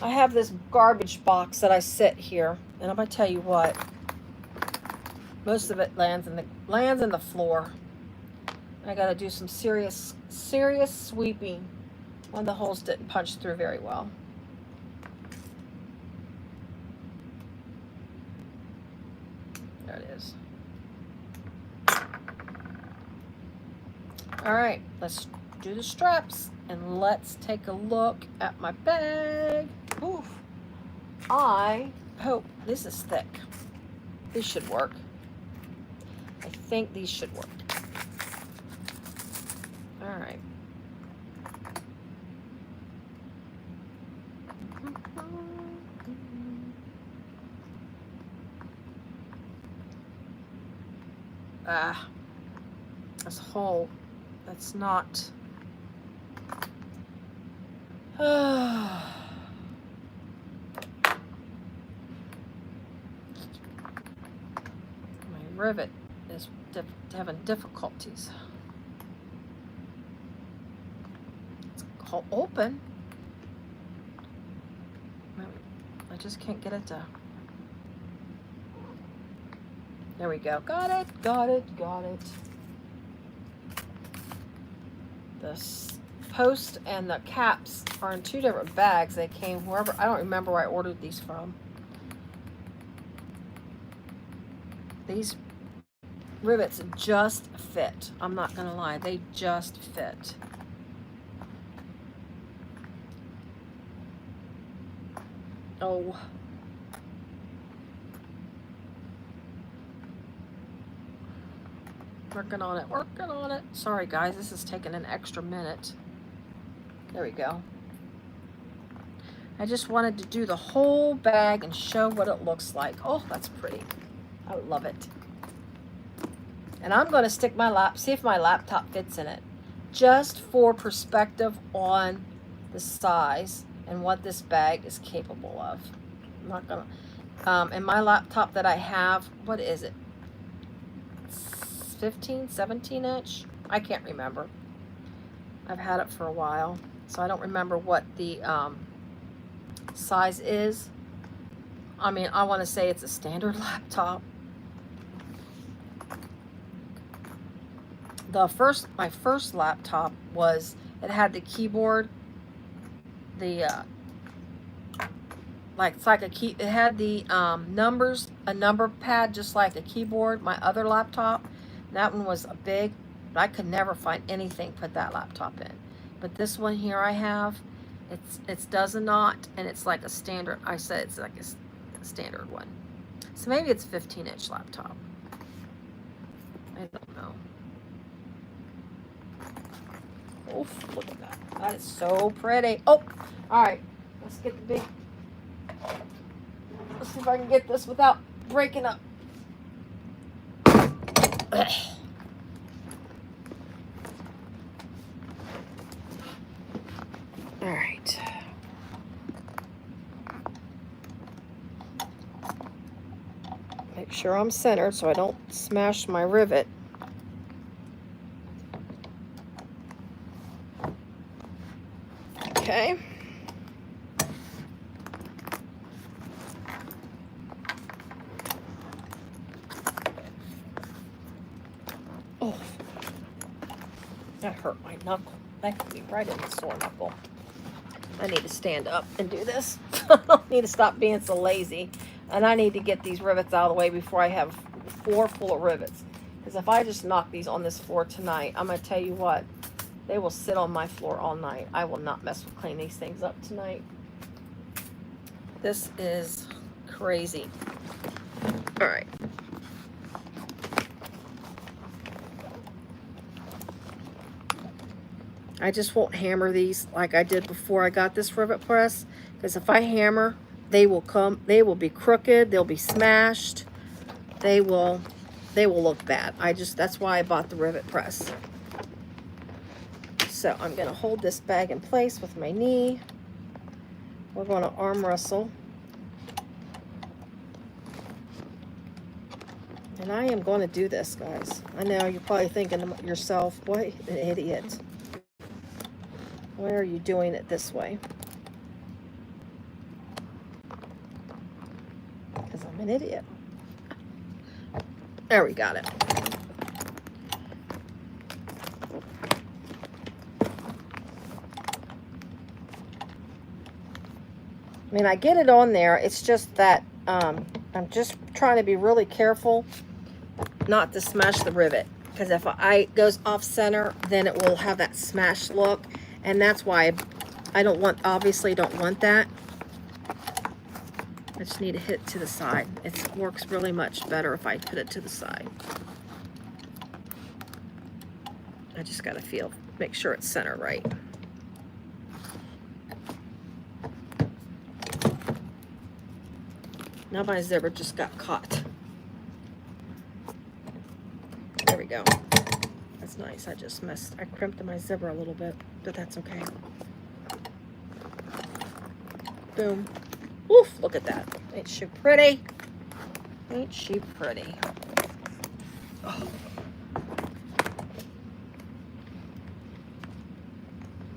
have this garbage box that I sit here, and I'm gonna tell you what. Most of it lands in the floor. I got to do some serious sweeping when the holes didn't punch through very well. There it is. All right, let's do the straps and let's take a look at my bag. Oof. I hope this is thick. This should work. I think these should work. All right. This hole, that's not. My rivet is having difficulties. It's all open. I just can't get it to. There we go. Got it. The post and the caps are in two different bags. They came wherever. I don't remember where I ordered these from. These rivets just fit. I'm not gonna lie, they just fit. Oh. Working on it. Sorry guys, this is taking an extra minute. There we go. I just wanted to do the whole bag and show what it looks like. Oh, that's pretty. I would love it. And I'm going to stick my see if my laptop fits in it, just for perspective on the size and what this bag is capable of. I'm not going to, and my laptop that I have, what is it? 15, 17 inch? I can't remember. I've had it for a while, so I don't remember what the size is. I mean, I want to say it's a standard laptop. My first laptop was, it had the keyboard, the like, it's like a key, it had the numbers, a number pad, just like a keyboard. My other laptop, that one was big, but I could never find anything to put that laptop in. But this one here I have, it does not, and it's like a standard, I said it's like a standard one. So maybe it's a 15-inch laptop. I don't know. Oof, look at that. That is so pretty. Oh, all right. Let's get the big, let's see if I can get this without breaking up. All right. Make sure I'm centered so I don't smash my rivet. Okay. Oh, that hurt my knuckle. That could be right in the sore knuckle. I need to stand up and do this. I need to stop being so lazy. And I need to get these rivets out of the way before I have the floor full of rivets. Because if I just knock these on this floor tonight, I'm going to tell you what, they will sit on my floor all night. I will not mess with cleaning these things up tonight. This is crazy. All right. I just won't hammer these like I did before I got this rivet press, because if I hammer, they will be crooked, they'll be smashed, they will look bad. That's why I bought the rivet press. So I'm going to hold this bag in place with my knee. We're going to arm wrestle. And I am going to do this, guys. I know you're probably thinking to yourself, what an idiot. Why are you doing it this way? Because I'm an idiot. There, we got it. I mean, I get it on there. It's just that I'm just trying to be really careful not to smash the rivet. Because if I goes off center, then it will have that smashed look. And that's why I obviously don't want that. I just need to hit to the side. It works really much better if I put it to the side. I just got to make sure it's center right. Now my zipper just got caught. There we go. That's nice. I crimped my zipper a little bit, but that's okay. Boom. Oof, look at that. Ain't she pretty? Ain't she pretty? Oh.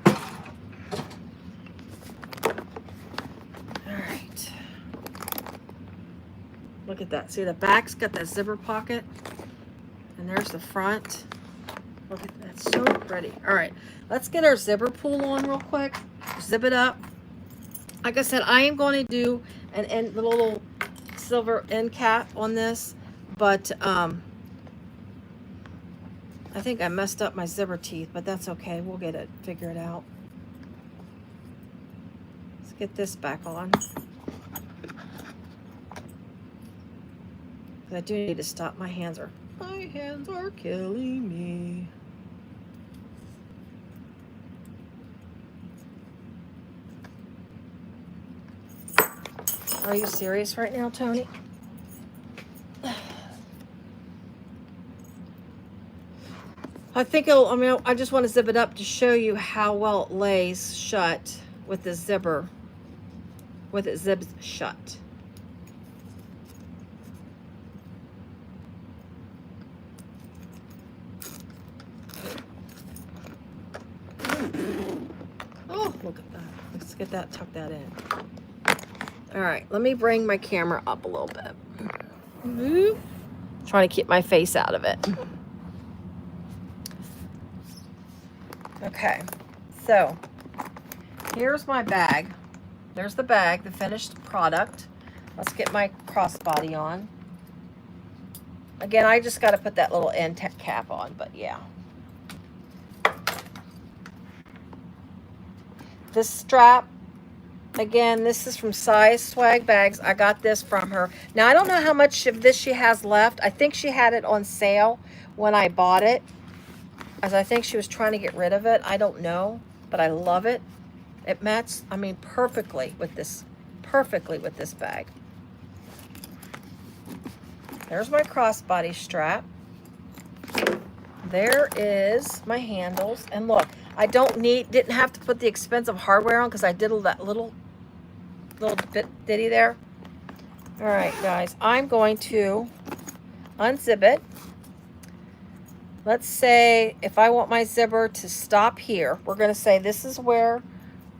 All right. Look at that. See, the back's got that zipper pocket, and there's the front. Look at that. That's so pretty. All right, let's get our zipper pull on real quick. Zip it up. Like I said, I am going to do the little silver end cap on this, but I think I messed up my zipper teeth, but that's okay. We'll get it figured out. Let's get this back on. I do need to stop. My hands are killing me. Are you serious right now, Toni? I think it'll, I mean, I just want to zip it up to show you how well it lays shut with the zipper, with it zips shut. Oh, look at that. Let's get that, tuck that in. All right, let me bring my camera up a little bit. Trying to keep my face out of it. Okay, so here's my bag. There's the bag, the finished product. Let's get my crossbody on. Again, I just got to put that little end cap on, but yeah. This strap, again, this is from Size Swag Bags. I got this from her. Now, I don't know how much of this she has left. I think she had it on sale when I bought it, as I think she was trying to get rid of it. I don't know, but I love it. It matches, I mean, perfectly with this bag. There's my crossbody strap. There is my handles. And look, I didn't have to put the expensive hardware on because I did that little bit ditty there. All right, guys, I'm going to unzip it. Let's say if I want my zipper to stop here, we're going to say this is where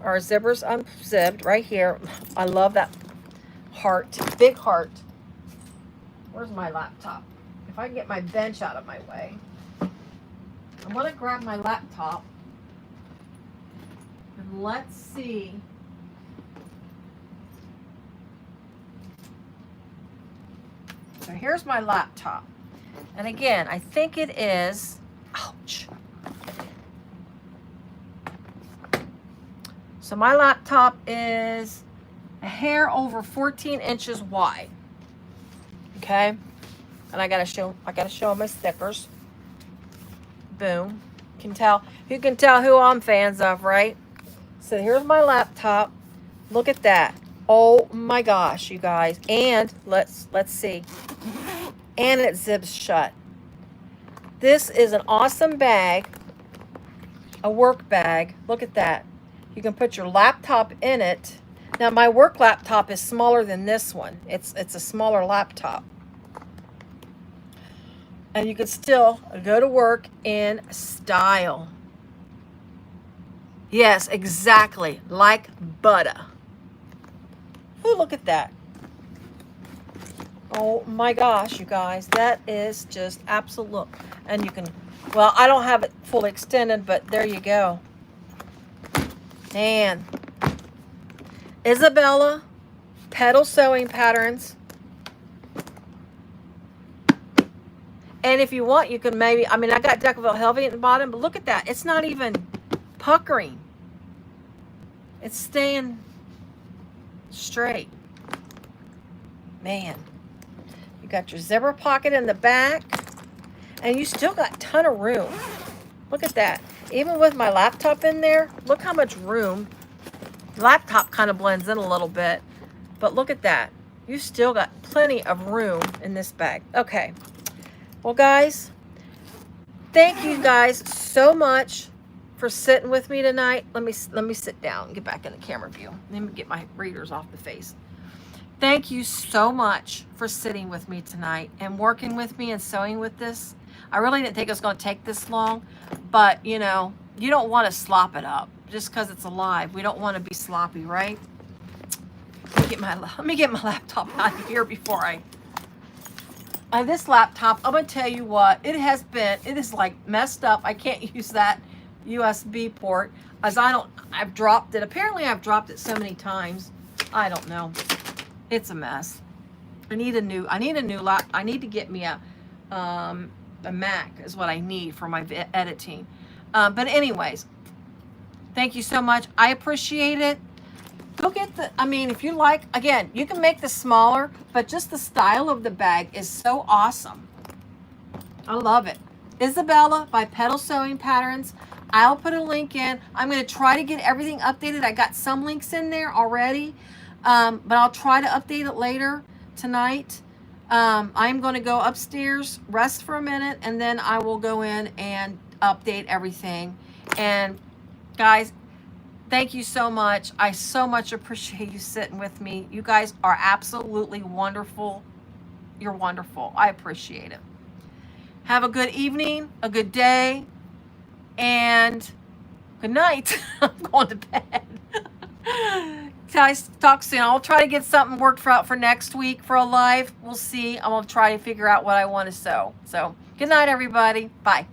our zipper's unzipped, right here. I love that heart, big heart. Where's my laptop? If I can get my bench out of my way. I'm going to grab my laptop. And let's see. So here's my laptop. And again, I think it is, ouch. So my laptop is a hair over 14 inches wide. Okay? And I gotta show my stickers. Boom. You can tell who I'm fans of, right? So here's my laptop. Look at that. Oh my gosh, you guys. And let's see. And it zips shut. This is an awesome bag. A work bag. Look at that. You can put your laptop in it. Now my work laptop is smaller than this one. It's a smaller laptop. And you can still go to work in style. Yes, exactly. Like butter. Ooh, look at that. Oh my gosh, you guys. That is just absolute. And you can, well, I don't have it fully extended, but there you go. And Isabella Petal Sewing Patterns. And if you want, you can maybe, I mean, I got Decaville Helvete at the bottom, but look at that. It's not even puckering. It's staying straight. Man. You got your zipper pocket in the back. And you still got a ton of room. Look at that. Even with my laptop in there, look how much room. Laptop kind of blends in a little bit. But look at that. You still got plenty of room in this bag. Okay. Well, guys, thank you guys so much for sitting with me tonight. Let me sit down and get back in the camera view. Let me get my readers off the face. Thank you so much for sitting with me tonight and working with me and sewing with this. I really didn't think it was going to take this long, but you know, you don't want to slop it up just because it's alive. We don't want to be sloppy, right? Let me get my laptop out of here before this laptop, I'm going to tell you what, it is like messed up. I can't use that USB port as I've dropped it. Apparently I've dropped it so many times. I don't know. It's a mess. I need to get me a Mac is what I need for my editing. But anyways, thank you so much. I appreciate it. Go get if you like, again, you can make this smaller, but just the style of the bag is so awesome. I love it. Isabella by Petal Sewing Patterns. I'll put a link in. I'm going to try to get everything updated. I got some links in there already, but I'll try to update it later tonight. I'm going to go upstairs, rest for a minute, and then I will go in and update everything. And guys, thank you so much. I so much appreciate you sitting with me. You guys are absolutely wonderful. You're wonderful. I appreciate it. Have a good evening, a good day, and good night. I'm going to bed. Guys, talk soon. I'll try to get something worked out for next week for a live. We'll see. I'm going to try to figure out what I want to sew. So, good night, everybody. Bye.